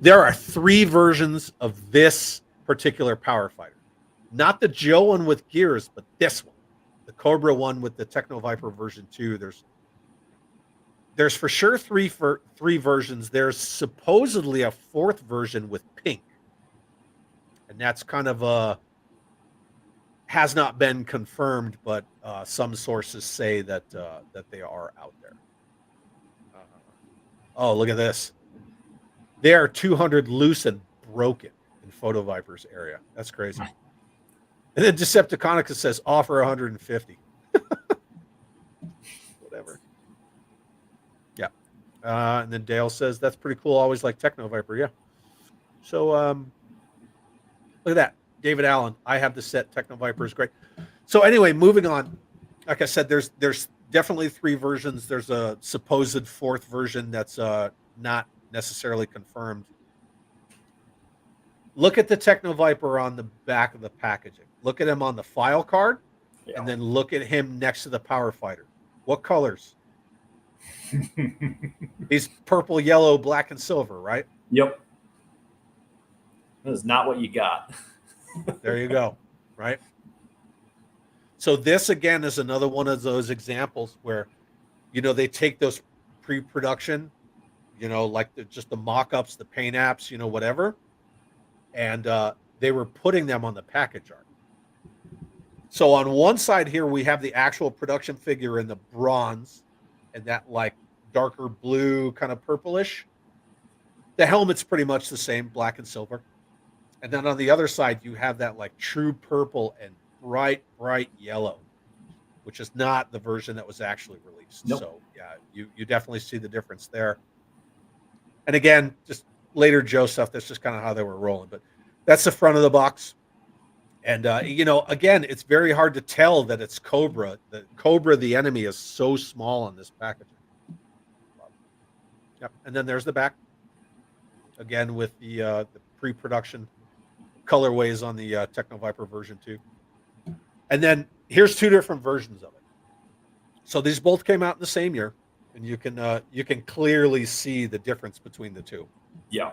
there are 3 versions of this particular Power Fighter. Not the Joe one with gears, but this one. The Cobra one with the Techno Viper version 2. There's for sure three versions. There's supposedly a 4th version with pink. And that's kind of has not been confirmed, but some sources say that they are out there. Oh, look at this. They are 200 loose and broken in Photo Viper's area. That's crazy. And then Decepticonica says offer 150. Whatever. Yeah. And then Dale says that's pretty cool. Always like Techno Viper. Yeah. So look at that. David Allen. I have the set. Techno Viper is great. So anyway, moving on. Like I said, there's definitely 3 versions. There's a supposed 4th version that's not necessarily confirmed. Look at the Techno Viper on the back of the packaging. Look at him on the file card, and then look at him next to the Power Fighter. What colors? He's purple, yellow, black, and silver, right? Yep. That is not what you got. There you go. Right. So this again is another one of those examples where, they take those pre-production, like just the mock-ups, the paint apps, whatever, and they were putting them on the package art. So on one side here we have the actual production figure in the bronze, and that like darker blue, kind of purplish. The helmet's pretty much the same, black and silver. And then on the other side, you have that like true purple and bright yellow, which is not the version that was actually released. Nope. So yeah, you definitely see the difference there. And again, just later Joe stuff, that's just kind of how they were rolling. But that's the front of the box. And, again, it's very hard to tell that it's Cobra. The Cobra, the enemy, is so small on this packaging. Yep. And then there's the back. Again, with the pre-production colorways on the Techno Viper version 2. And then here's 2 different versions of it. So these both came out in the same year, and you can clearly see the difference between the 2. Yeah.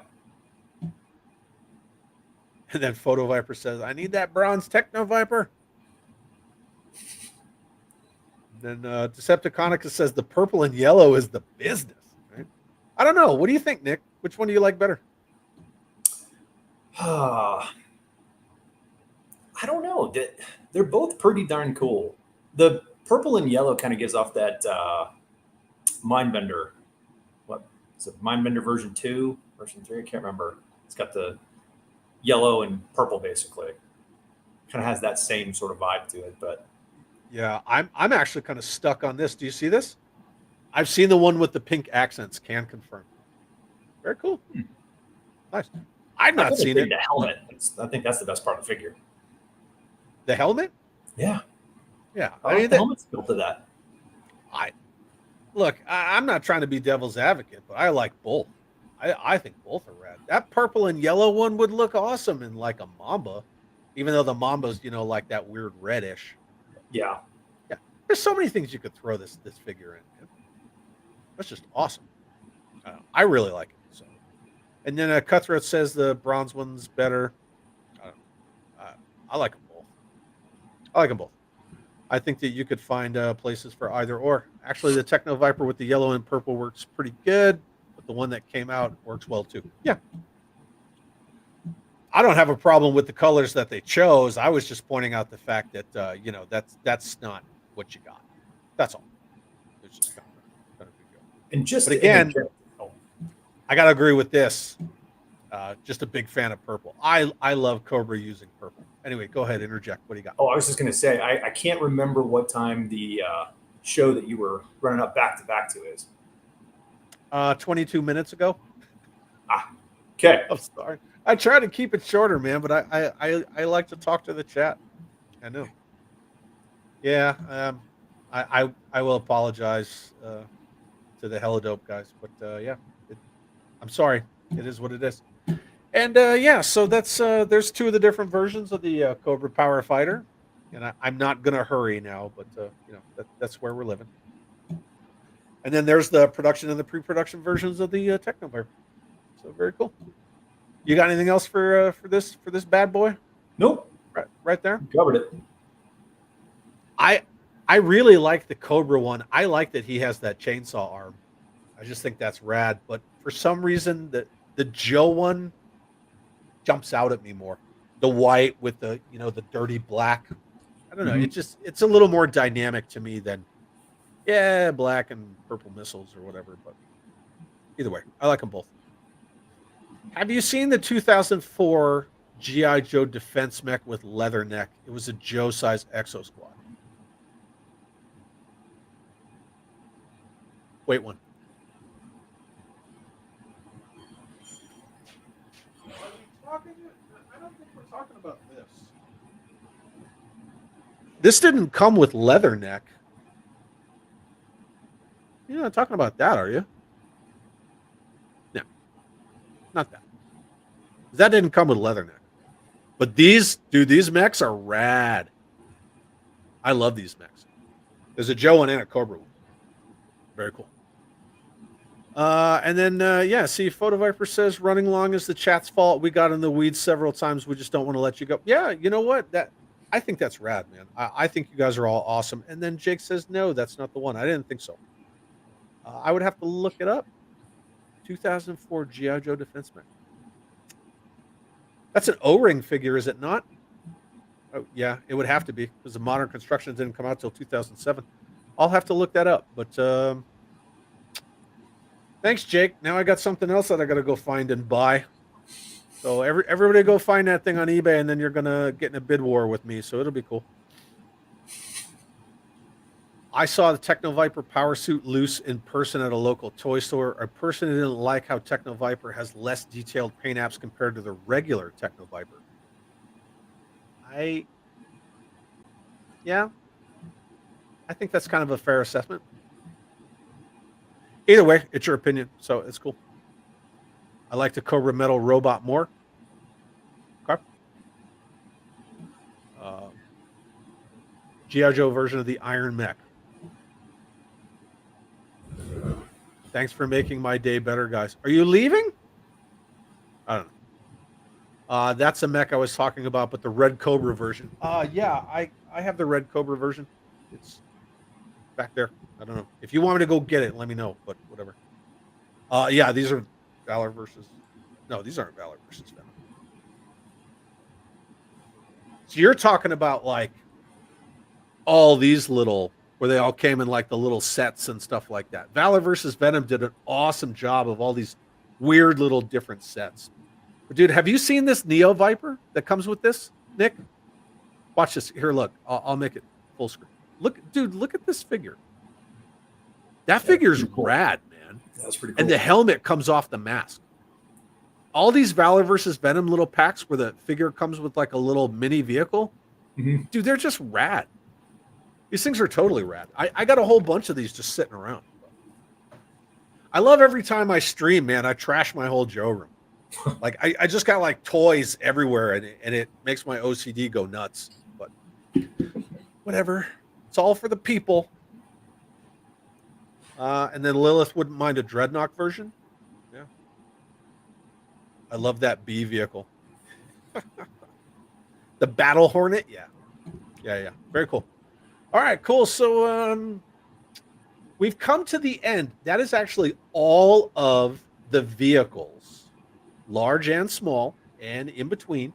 And then Photo Viper says, I need that bronze Techno Viper. Then Decepticonica says the purple and yellow is the business. Right? I don't know. What do you think, Nick? Which one do you like better? I don't know. They're both pretty darn cool. The purple and yellow kind of gives off that Mindbender. What is it? Mindbender version 2, version 3? I can't remember. It's got the yellow and purple basically. Kind of has that same sort of vibe to it, but Yeah, I'm actually kind of stuck on this. Do you see this? I've seen the one with the pink accents. Can confirm. Very cool. Nice. I've I not really seen dig it. the helmet. I think that's the best part of the figure. The helmet? Yeah, Yeah. I like the helmet's built to that. I'm not trying to be devil's advocate, but I like both. I think both are rad. That purple and yellow one would look awesome in like a Mamba, even though the Mamba's, like that weird reddish. Yeah. Yeah. There's so many things you could throw this figure in, man. That's just awesome. I really like it. So, and then Cutthroat says the bronze one's better. I don't know. I like them both. I like them both. I think that you could find places for either or. Actually, the Techno Viper with the yellow and purple works pretty good, but the one that came out works well too. Yeah. I don't have a problem with the colors that they chose. I was just pointing out the fact that that's not what you got. That's all. It's just kind of good. And just But again, I gotta agree with this. Just a big fan of purple. I love Cobra using purple. Anyway, go ahead, interject. What do you got? Oh, I was just going to say, I can't remember what time the show that you were running up back to back to is. 22 minutes ago. Okay. I'm sorry. I try to keep it shorter, man, but I like to talk to the chat. I know. Yeah. I will apologize to the Helidope guys, but yeah, I'm sorry. It is what it is. And yeah, so that's there's two of the different versions of the Cobra Power Fighter, and I'm not gonna hurry now, but that's where we're living. And then there's the production and the pre-production versions of the Techno Viper. So very cool. You got anything else for this bad boy? Nope. Right there. You covered it. I really like the Cobra one. I like that he has that chainsaw arm. I just think that's rad. But for some reason, the Joe one jumps out at me more. The white with the the dirty black. I don't know. Mhm. It's a little more dynamic to me than black and purple missiles or whatever. But either way, I like them both. Have you seen the 2004 GI Joe defense mech with leather neck? It was a Joe size Exo Squad. Wait one. I don't think we're talking about this. This didn't come with leather neck. You're not talking about that, are you? No, not that. That didn't come with leather neck. But these mechs are rad. I love these mechs. There's a Joe one and a Cobra one. Very cool. And then, see, Photo Viper says running long is the chat's fault. We got in the weeds several times. We just don't want to let you go. Yeah, you know what? I think that's rad, man. I think you guys are all awesome. And then Jake says, no, that's not the one. I didn't think so. I would have to look it up. 2004 G.I. Joe Defense Mech. That's an O-ring figure, is it not? Oh, yeah, it would have to be because the modern construction didn't come out till 2007. I'll have to look that up. But thanks, Jake. Now I got something else that I got to go find and buy. So everybody go find that thing on eBay, and then you're gonna get in a bid war with me. So it'll be cool. I saw the Techno Viper power suit loose in person at a local toy store. A person didn't like how Techno Viper has less detailed paint apps compared to the regular Techno Viper. I think that's kind of a fair assessment. Either way, it's your opinion, so it's cool. I like the Cobra Metal robot more. Okay. G.I. Joe version of the Iron Mech. Thanks for making my day better, guys. Are you leaving? I don't know. That's a mech I was talking about, but the Red Cobra version. Yeah, I have the Red Cobra version. It's back there. I don't know. If you want me to go get it, let me know, but whatever. Yeah, these are Valor versus... No, these aren't Valor versus Venom. So you're talking about like all these little, where they all came in like the little sets and stuff like that. Valor versus Venom did an awesome job of all these weird little different sets. But dude, have you seen this Neo Viper that comes with this, Nick? Watch this. Here, look. I'll make it full screen. Look, dude, look at this figure. That figure's cool. Rad, man. That's pretty cool. And the helmet comes off the mask. All these Valor versus Venom little packs where the figure comes with like a little mini vehicle, dude, they're just rad. These things are totally rad. I got a whole bunch of these just sitting around. I love every time I stream, man, I trash my whole Joe room. Like I just got like toys everywhere, and it makes my OCD go nuts. But whatever. It's all for the people. And then Lilith wouldn't mind a Dreadnought version. Yeah. I love that B vehicle. The Battle Hornet. Yeah. Yeah. Very cool. All right, cool. So we've come to the end. That is actually all of the vehicles, large and small and in between,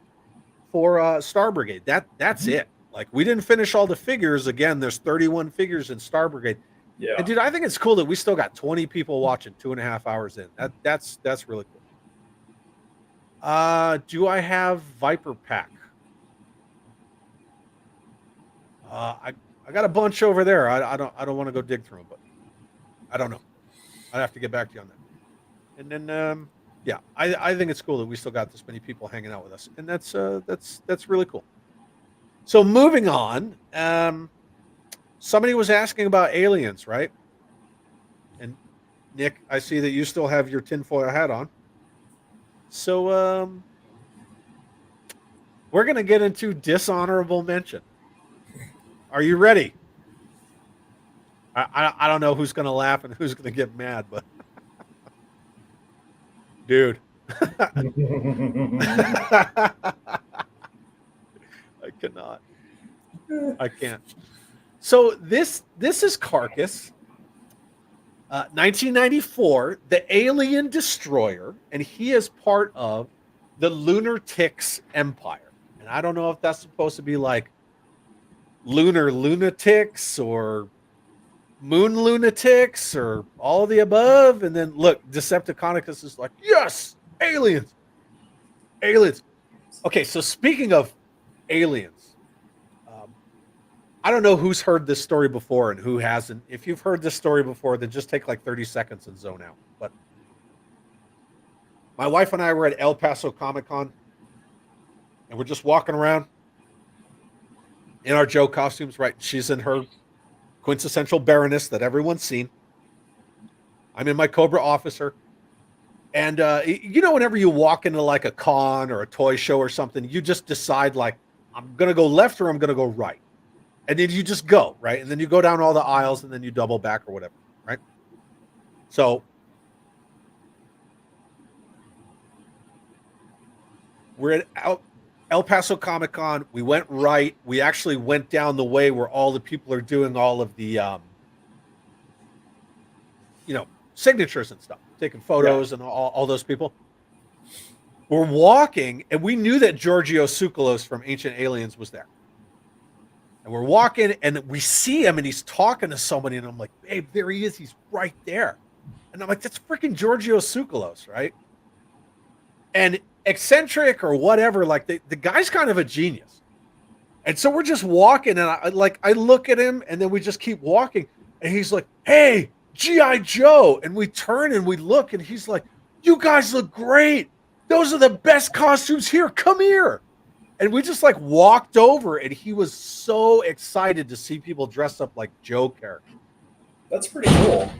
for Star Brigade. That's it. Like, we didn't finish all the figures. Again, there's 31 figures in Star Brigade. Yeah. And dude, I think it's cool that we still got 20 people watching 2.5 hours in. That's really cool. Do I have Viper Pack? I got a bunch over there. I don't want to go dig through them, but I don't know. I'd have to get back to you on that. And then yeah, I think it's cool that we still got this many people hanging out with us, and that's really cool. So moving on, somebody was asking about aliens, right? And Nick, I see that you still have your tinfoil hat on. So we're gonna get into dishonorable mention. Are you ready? I don't know who's gonna laugh and who's gonna get mad, but dude. I cannot. I can't. So this is Carcass, 1994, the alien destroyer, and he is part of the Lunar Tix Empire. And I don't know if that's supposed to be like lunar lunatics or moon lunatics or all of the above. And then look, Decepticonicus is like, yes, aliens. Okay, so speaking of aliens, I don't know who's heard this story before and who hasn't. If you've heard this story before, then just take like 30 seconds and zone out. But my wife and I were at El Paso Comic-Con, and we're just walking around in our Joe costumes, right? She's in her quintessential Baroness that everyone's seen. I'm in my Cobra Officer. And, whenever you walk into like a con or a toy show or something, you just decide like, I'm going to go left or I'm going to go right. And then you just go, right? And then you go down all the aisles and then you double back or whatever, right? So we're at El Paso Comic-Con. We went right. We actually went down the way where all the people are doing all of the, signatures and stuff, taking photos and all those people. We're walking, and we knew that Giorgio Tsoukalos from Ancient Aliens was there. And we're walking, and we see him, and he's talking to somebody, and I'm like, babe, there he is. He's right there. And I'm like, that's freaking Giorgio Tsoukalos, right? And eccentric or whatever, like the guy's kind of a genius. And so we're just walking, and I look at him, and then we just keep walking, and he's like, hey, G.I. Joe. And we turn and we look, and he's like, you guys look great. Those are the best costumes here. Come here. And we just like walked over, and he was so excited to see people dressed up like Joe characters. That's pretty cool.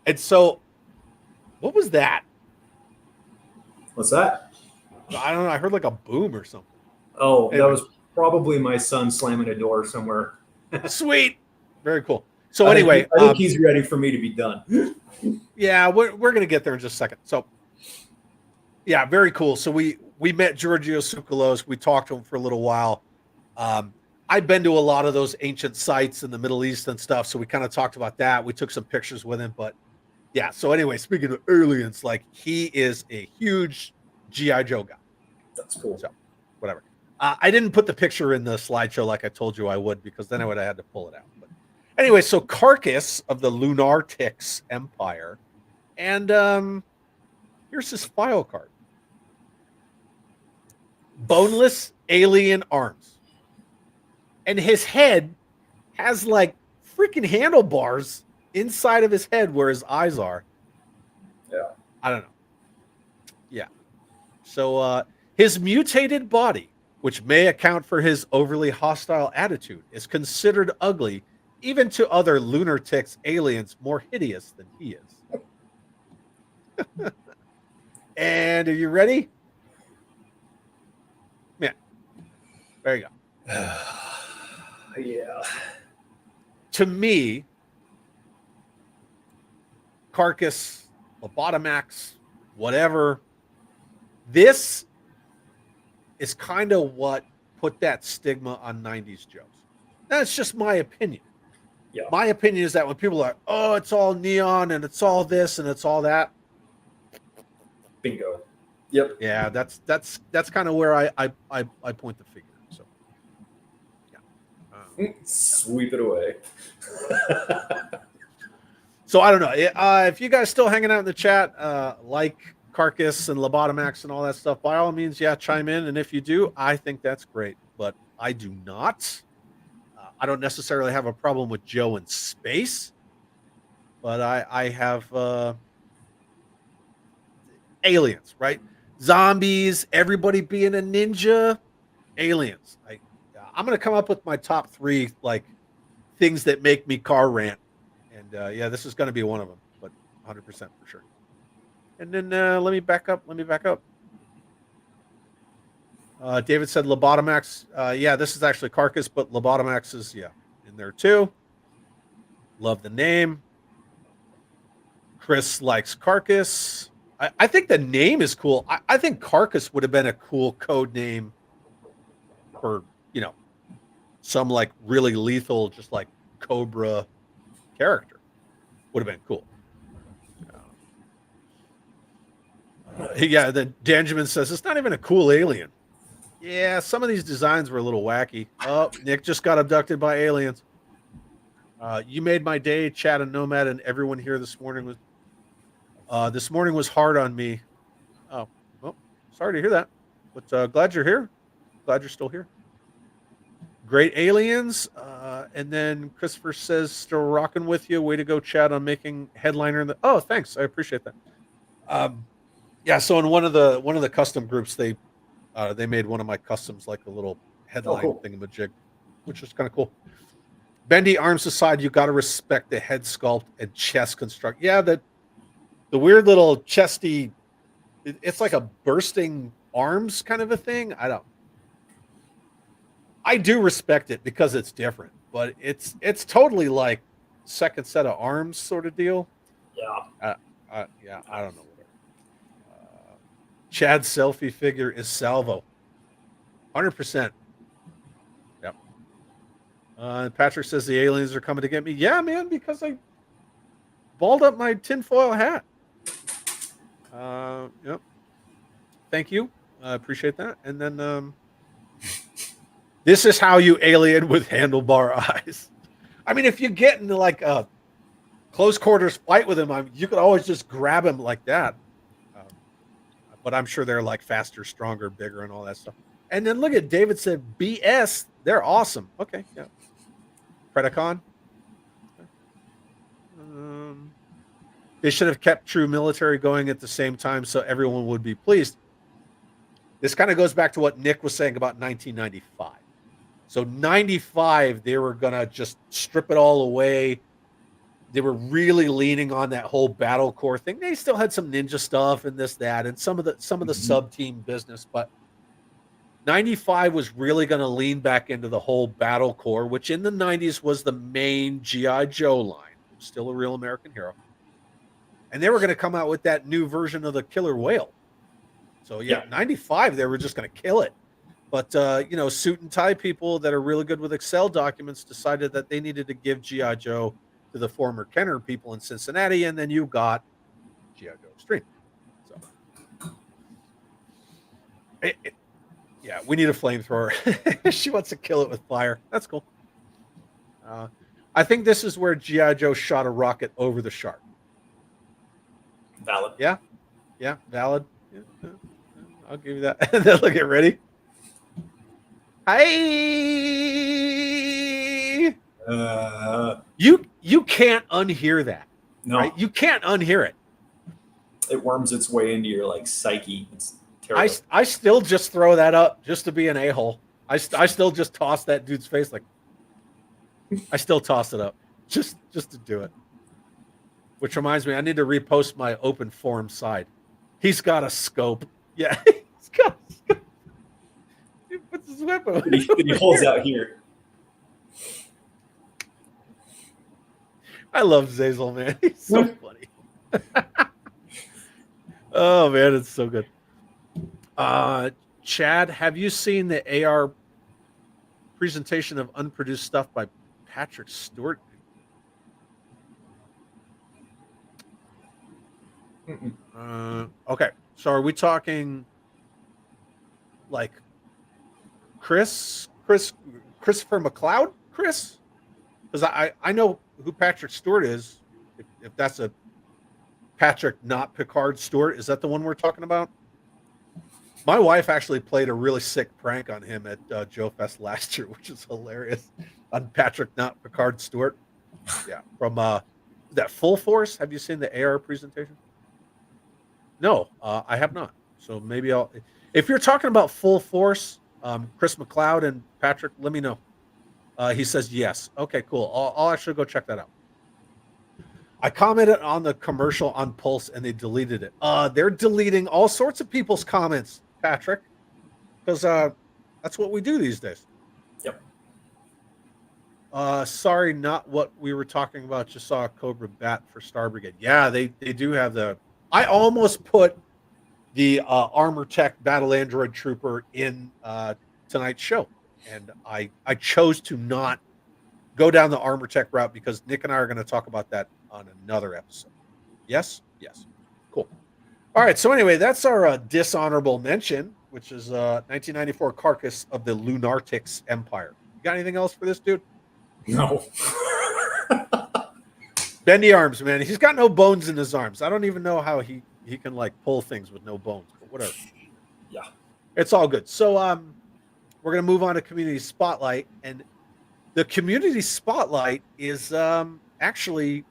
And so, what was that? What's that? I don't know. I heard like a boom or something. Oh, Anyway. that was probably my son slamming a door somewhere. Sweet. Very cool. So anyway, I think he's ready for me to be done. Yeah, we're going to get there in just a second. So, yeah, very cool. So we met Giorgio Tsoukalos. We talked to him for a little while. I've been to a lot of those ancient sites in the Middle East and stuff, so we kind of talked about that. We took some pictures with him, but yeah. So anyway, speaking of aliens, like he is a huge G.I. Joe guy. That's cool. So whatever. I didn't put the picture in the slideshow like I told you I would, because then I would have had to pull it out. But anyway, so Carcass of the Lunartix Empire. And here's his file card. Boneless alien arms. And his head has like freaking handlebars inside of his head where his eyes are. Yeah. I don't know. Yeah. So his mutated body, which may account for his overly hostile attitude, is considered ugly even to other Lunartix aliens more hideous than he is. And are you ready? Yeah. There you go. Yeah. To me, Carcass, Lobotomax, whatever, this is kind of what put that stigma on 90s Joes. That's just my opinion. Yeah. My opinion is that when people are, oh, it's all neon and it's all this and it's all that. Bingo. Yep. Yeah, that's kind of where I point the finger. So, yeah. Sweep it away. So I don't know. If you guys still hanging out in the chat, like Carcass and Lobotomax and all that stuff, by all means, yeah, chime in. And if you do, I think that's great. But I do not. I don't necessarily have a problem with Joe in space, but I have aliens, right? Zombies, everybody being a ninja, aliens. I'm going to come up with my top 3 like things that make me car rant. And yeah, this is going to be one of them, but 100% for sure. And then let me back up. David said Lobotomax. Yeah, this is actually Carcass, but Lobotomax is, yeah, in there too. Love the name. Chris likes Carcass. I think the name is cool. I think Carcass would have been a cool code name for, some like really lethal, just like Cobra character. Would have been cool. Yeah, then Danjamin says it's not even a cool alien. Yeah, some of these designs were a little wacky. Oh, Nick just got abducted by aliens. You made my day, Chad and Nomad, and everyone here this morning was hard on me. Oh, well, sorry to hear that, but glad you're here. Glad you're still here. Great aliens. And then Christopher says, still rocking with you. Way to go, Chad, on making headliner. Oh, thanks. I appreciate that. Yeah. So in one of the custom groups, they made one of my customs like a little headline thingamajig, which is kind of cool. Bendy, arms aside, you got to respect the head sculpt and chest construct. Yeah, the weird little chesty, it's like a bursting arms kind of a thing. I do respect it because it's different, but it's totally like second set of arms sort of deal. Yeah. Yeah, I don't know. Chad's selfie figure is Salvo. 100%. Yep. Patrick says the aliens are coming to get me. Yeah, man, because I balled up my tinfoil hat. Yep. Thank you. I appreciate that. And then this is how you alien with handlebar eyes. I mean, if you get into like a close quarters fight with him, you could always just grab him like that. But I'm sure they're like faster, stronger, bigger, and all that stuff. And then look at David said BS. They're awesome. Okay, yeah. Predacon. They should have kept True Military going at the same time so everyone would be pleased. This kind of goes back to what Nick was saying about 1995. So 95, they were going to just strip it all away. They were really leaning on that whole battle core thing. They still had some ninja stuff and this, that, and some of the sub-team business, but 95 was really going to lean back into the whole battle core, which in the 90s was the main G.I. Joe line. It was still a real American hero. And they were going to come out with that new version of the Killer Whale. So, yeah. 95, they were just going to kill it. But, suit and tie people that are really good with Excel documents decided that they needed to give G.I. Joe to the former Kenner people in Cincinnati, and then you got G.I. Joe Extreme. So, Yeah, we need a flamethrower. She wants to kill it with fire. That's cool. I think this is where G.I. Joe shot a rocket over the shark. Valid. Yeah, valid. Yeah, I'll give you that. And then look at ready. Hi. You can't unhear that. No, right? You can't unhear it. it worms its way into your like psyche. It's terrible. I still just throw that up just to be an a-hole. I still just toss that dude's face like. I still toss it up just to do it. Which reminds me, I need to repost my open forum side. He's got a scope. Yeah, he's got a scope. He puts his weapon. He holds out here. I love Zazel, man. He's so funny. Oh man, it's so good. Chad, have you seen the AR presentation of unproduced stuff by Patrick Stewart? Okay, so are we talking like Christopher McLeod? Chris? Because I know who Patrick Stewart is. If that's a Patrick, not Picard Stewart, is that the one we're talking about? My wife actually played a really sick prank on him at Joe Fest last year, which is hilarious. On Patrick, not Picard Stewart. Yeah, from that Full Force. Have you seen the AR presentation? No, I have not. So maybe I'll. If you're talking about Full Force, Chris McLeod and Patrick, let me know. He says yes. Okay, cool. I'll actually go check that out. I commented on the commercial on Pulse and they deleted it. They're deleting all sorts of people's comments, Patrick, because that's what we do these days. Yep. Sorry, not what we were talking about. Just saw a Cobra Bat for Star Brigade. Yeah, they do have the. I almost put the Armor Tech Battle Android Trooper in tonight's show, and I chose to not go down the Armor Tech route because Nick and I are going to talk about that on another episode. Yes? Yes. Cool. All right. So anyway, that's our dishonorable mention, which is 1994 Carcass of the Lunartix Empire. You got anything else for this dude? No. Bendy arms, man. He's got no bones in his arms. I don't even know how he can like pull things with no bones, but whatever. Yeah. It's all good. So we're going to move on to Community Spotlight, and the Community Spotlight is actually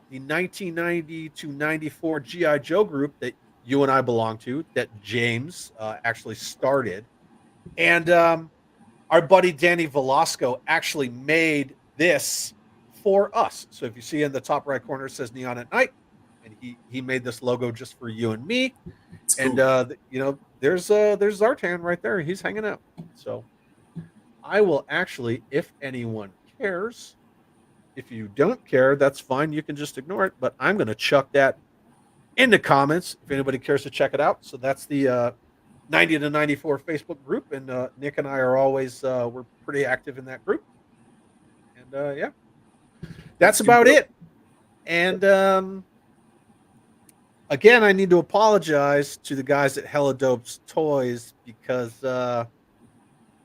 the 1990 to 94 G.I. Joe group that you and I belong to, that James actually started. And our buddy Danny Velasco actually made this for us. So if you see in the top right corner, it says Neon at Night. And he made this logo just for you and me. Cool. And, there's Zartan right there. He's hanging out. So I will actually, if anyone cares, if you don't care, that's fine. You can just ignore it. But I'm going to chuck that in the comments if anybody cares to check it out. So that's the 90 to 94 Facebook group. And Nick and I are always, we're pretty active in that group. And yeah, that's about it. And again, I need to apologize to the guys at Hella Dope's Toys because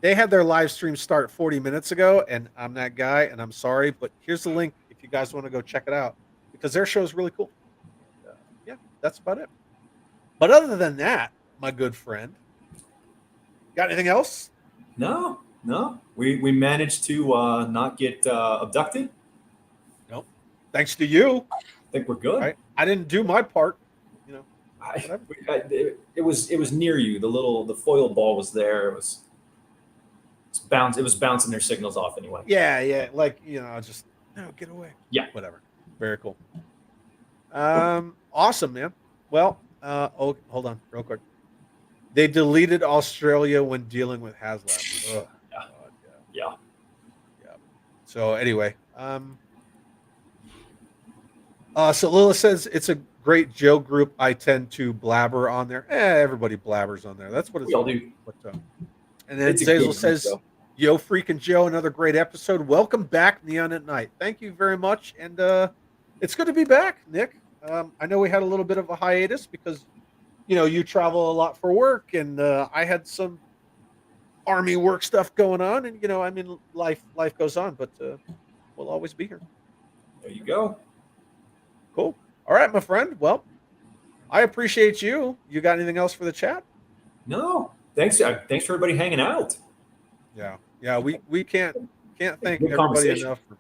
they had their live stream start 40 minutes ago, and I'm that guy, and I'm sorry, but here's the link if you guys want to go check it out because their show is really cool. Yeah, that's about it. But other than that, my good friend, got anything else? No. We managed to not get abducted. Nope. Thanks to you. I think we're good. I didn't do my part. It was near you. The foil ball was there. It was bouncing their signals off anyway. Yeah. Like, just get away. Yeah. Whatever. Very cool. Awesome, man. Well, hold on real quick. They deleted Australia when dealing with HasLab. Ugh. Yeah. So anyway, so Lila says it's a great Joe group. I tend to blabber on there. Everybody blabbers on there. That's what it's all do. But, and then Zazel says, "Yo, freaking Joe, another great episode. Welcome back, Neon at Night. Thank you very much, and it's good to be back, Nick. I know we had a little bit of a hiatus because you travel a lot for work, and I had some army work stuff going on, and I mean, life goes on, but we'll always be here. There you go. Cool. All right, my friend. Well, I appreciate you. You got anything else for the chat? No, thanks. Thanks for everybody hanging out. Yeah. We can't thank Good everybody conversation. enough for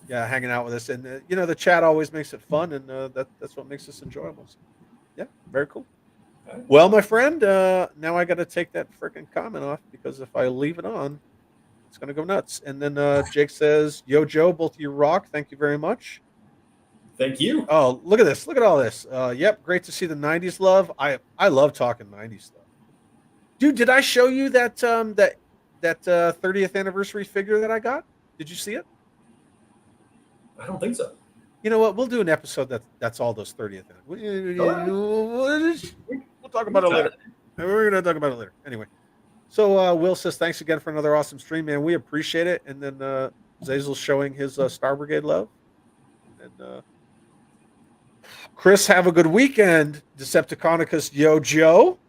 hanging out with us, and the chat always makes it fun, and that's what makes us enjoyable. So, yeah, very cool. Okay. Well, my friend, now I got to take that freaking comment off, because if I leave it on, it's gonna go nuts. And then Jake says, "Yo, Joe, both of you rock. Thank you very much." Thank you. Oh, look at this! Look at all this. Yep, great to see the '90s love. I love talking '90s stuff, dude. Did I show you that 30th anniversary figure that I got? Did you see it? I don't think so. You know what? We'll do an episode that's all those 30th. We'll talk about it later. We're gonna talk about it later. Anyway, so Will says thanks again for another awesome stream, man. We appreciate it. And then Zazel's showing his Star Brigade love. And Chris, have a good weekend, Decepticonicus. Yo, Joe.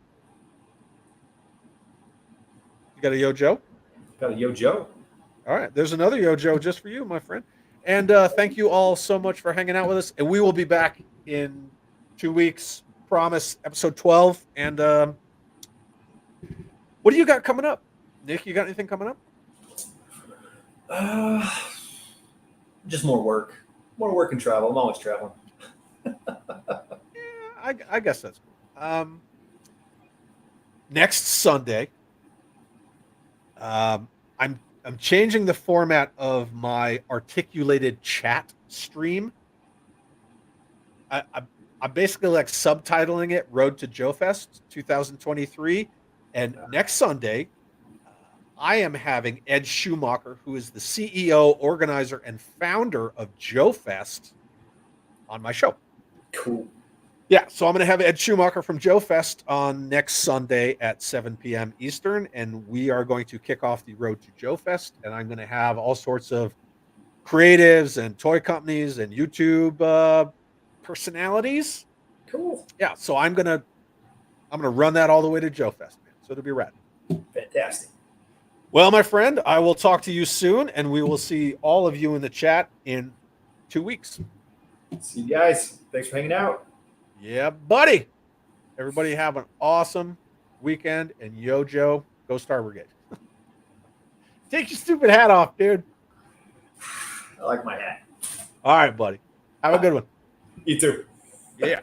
You got a Yo, Joe? Got a Yo Joe. All right, there's another Yo, Joe just for you, my friend. And thank you all so much for hanging out with us. And we will be back in 2 weeks. Promise, episode 12. And what do you got coming up? Nick, you got anything coming up? Just more work. More work and travel. I'm always traveling. Yeah, I guess that's cool. Next Sunday, I'm changing the format of my articulated chat stream. I'm basically like subtitling it Road to Joe Fest 2023. And next Sunday, I am having Ed Schumacher, who is the CEO, organizer, and founder of Joe Fest, on my show. Cool. Yeah, so I'm going to have Ed Schumacher from Joe Fest on next Sunday at 7 p.m. Eastern, and we are going to kick off the Road to Joe Fest, and I'm going to have all sorts of creatives and toy companies and YouTube personalities. Cool. Yeah, so I'm gonna run that all the way to Joe Fest, man. So it'll be rad. Fantastic. Well, my friend, I will talk to you soon, and we will see all of you in the chat in 2 weeks. See you guys. Thanks for hanging out. Yeah, buddy. Everybody have an awesome weekend, and Yo, Joe, go Star Brigade. Take your stupid hat off, dude. I like my hat. All right, buddy. Have a good one. You too. Yeah.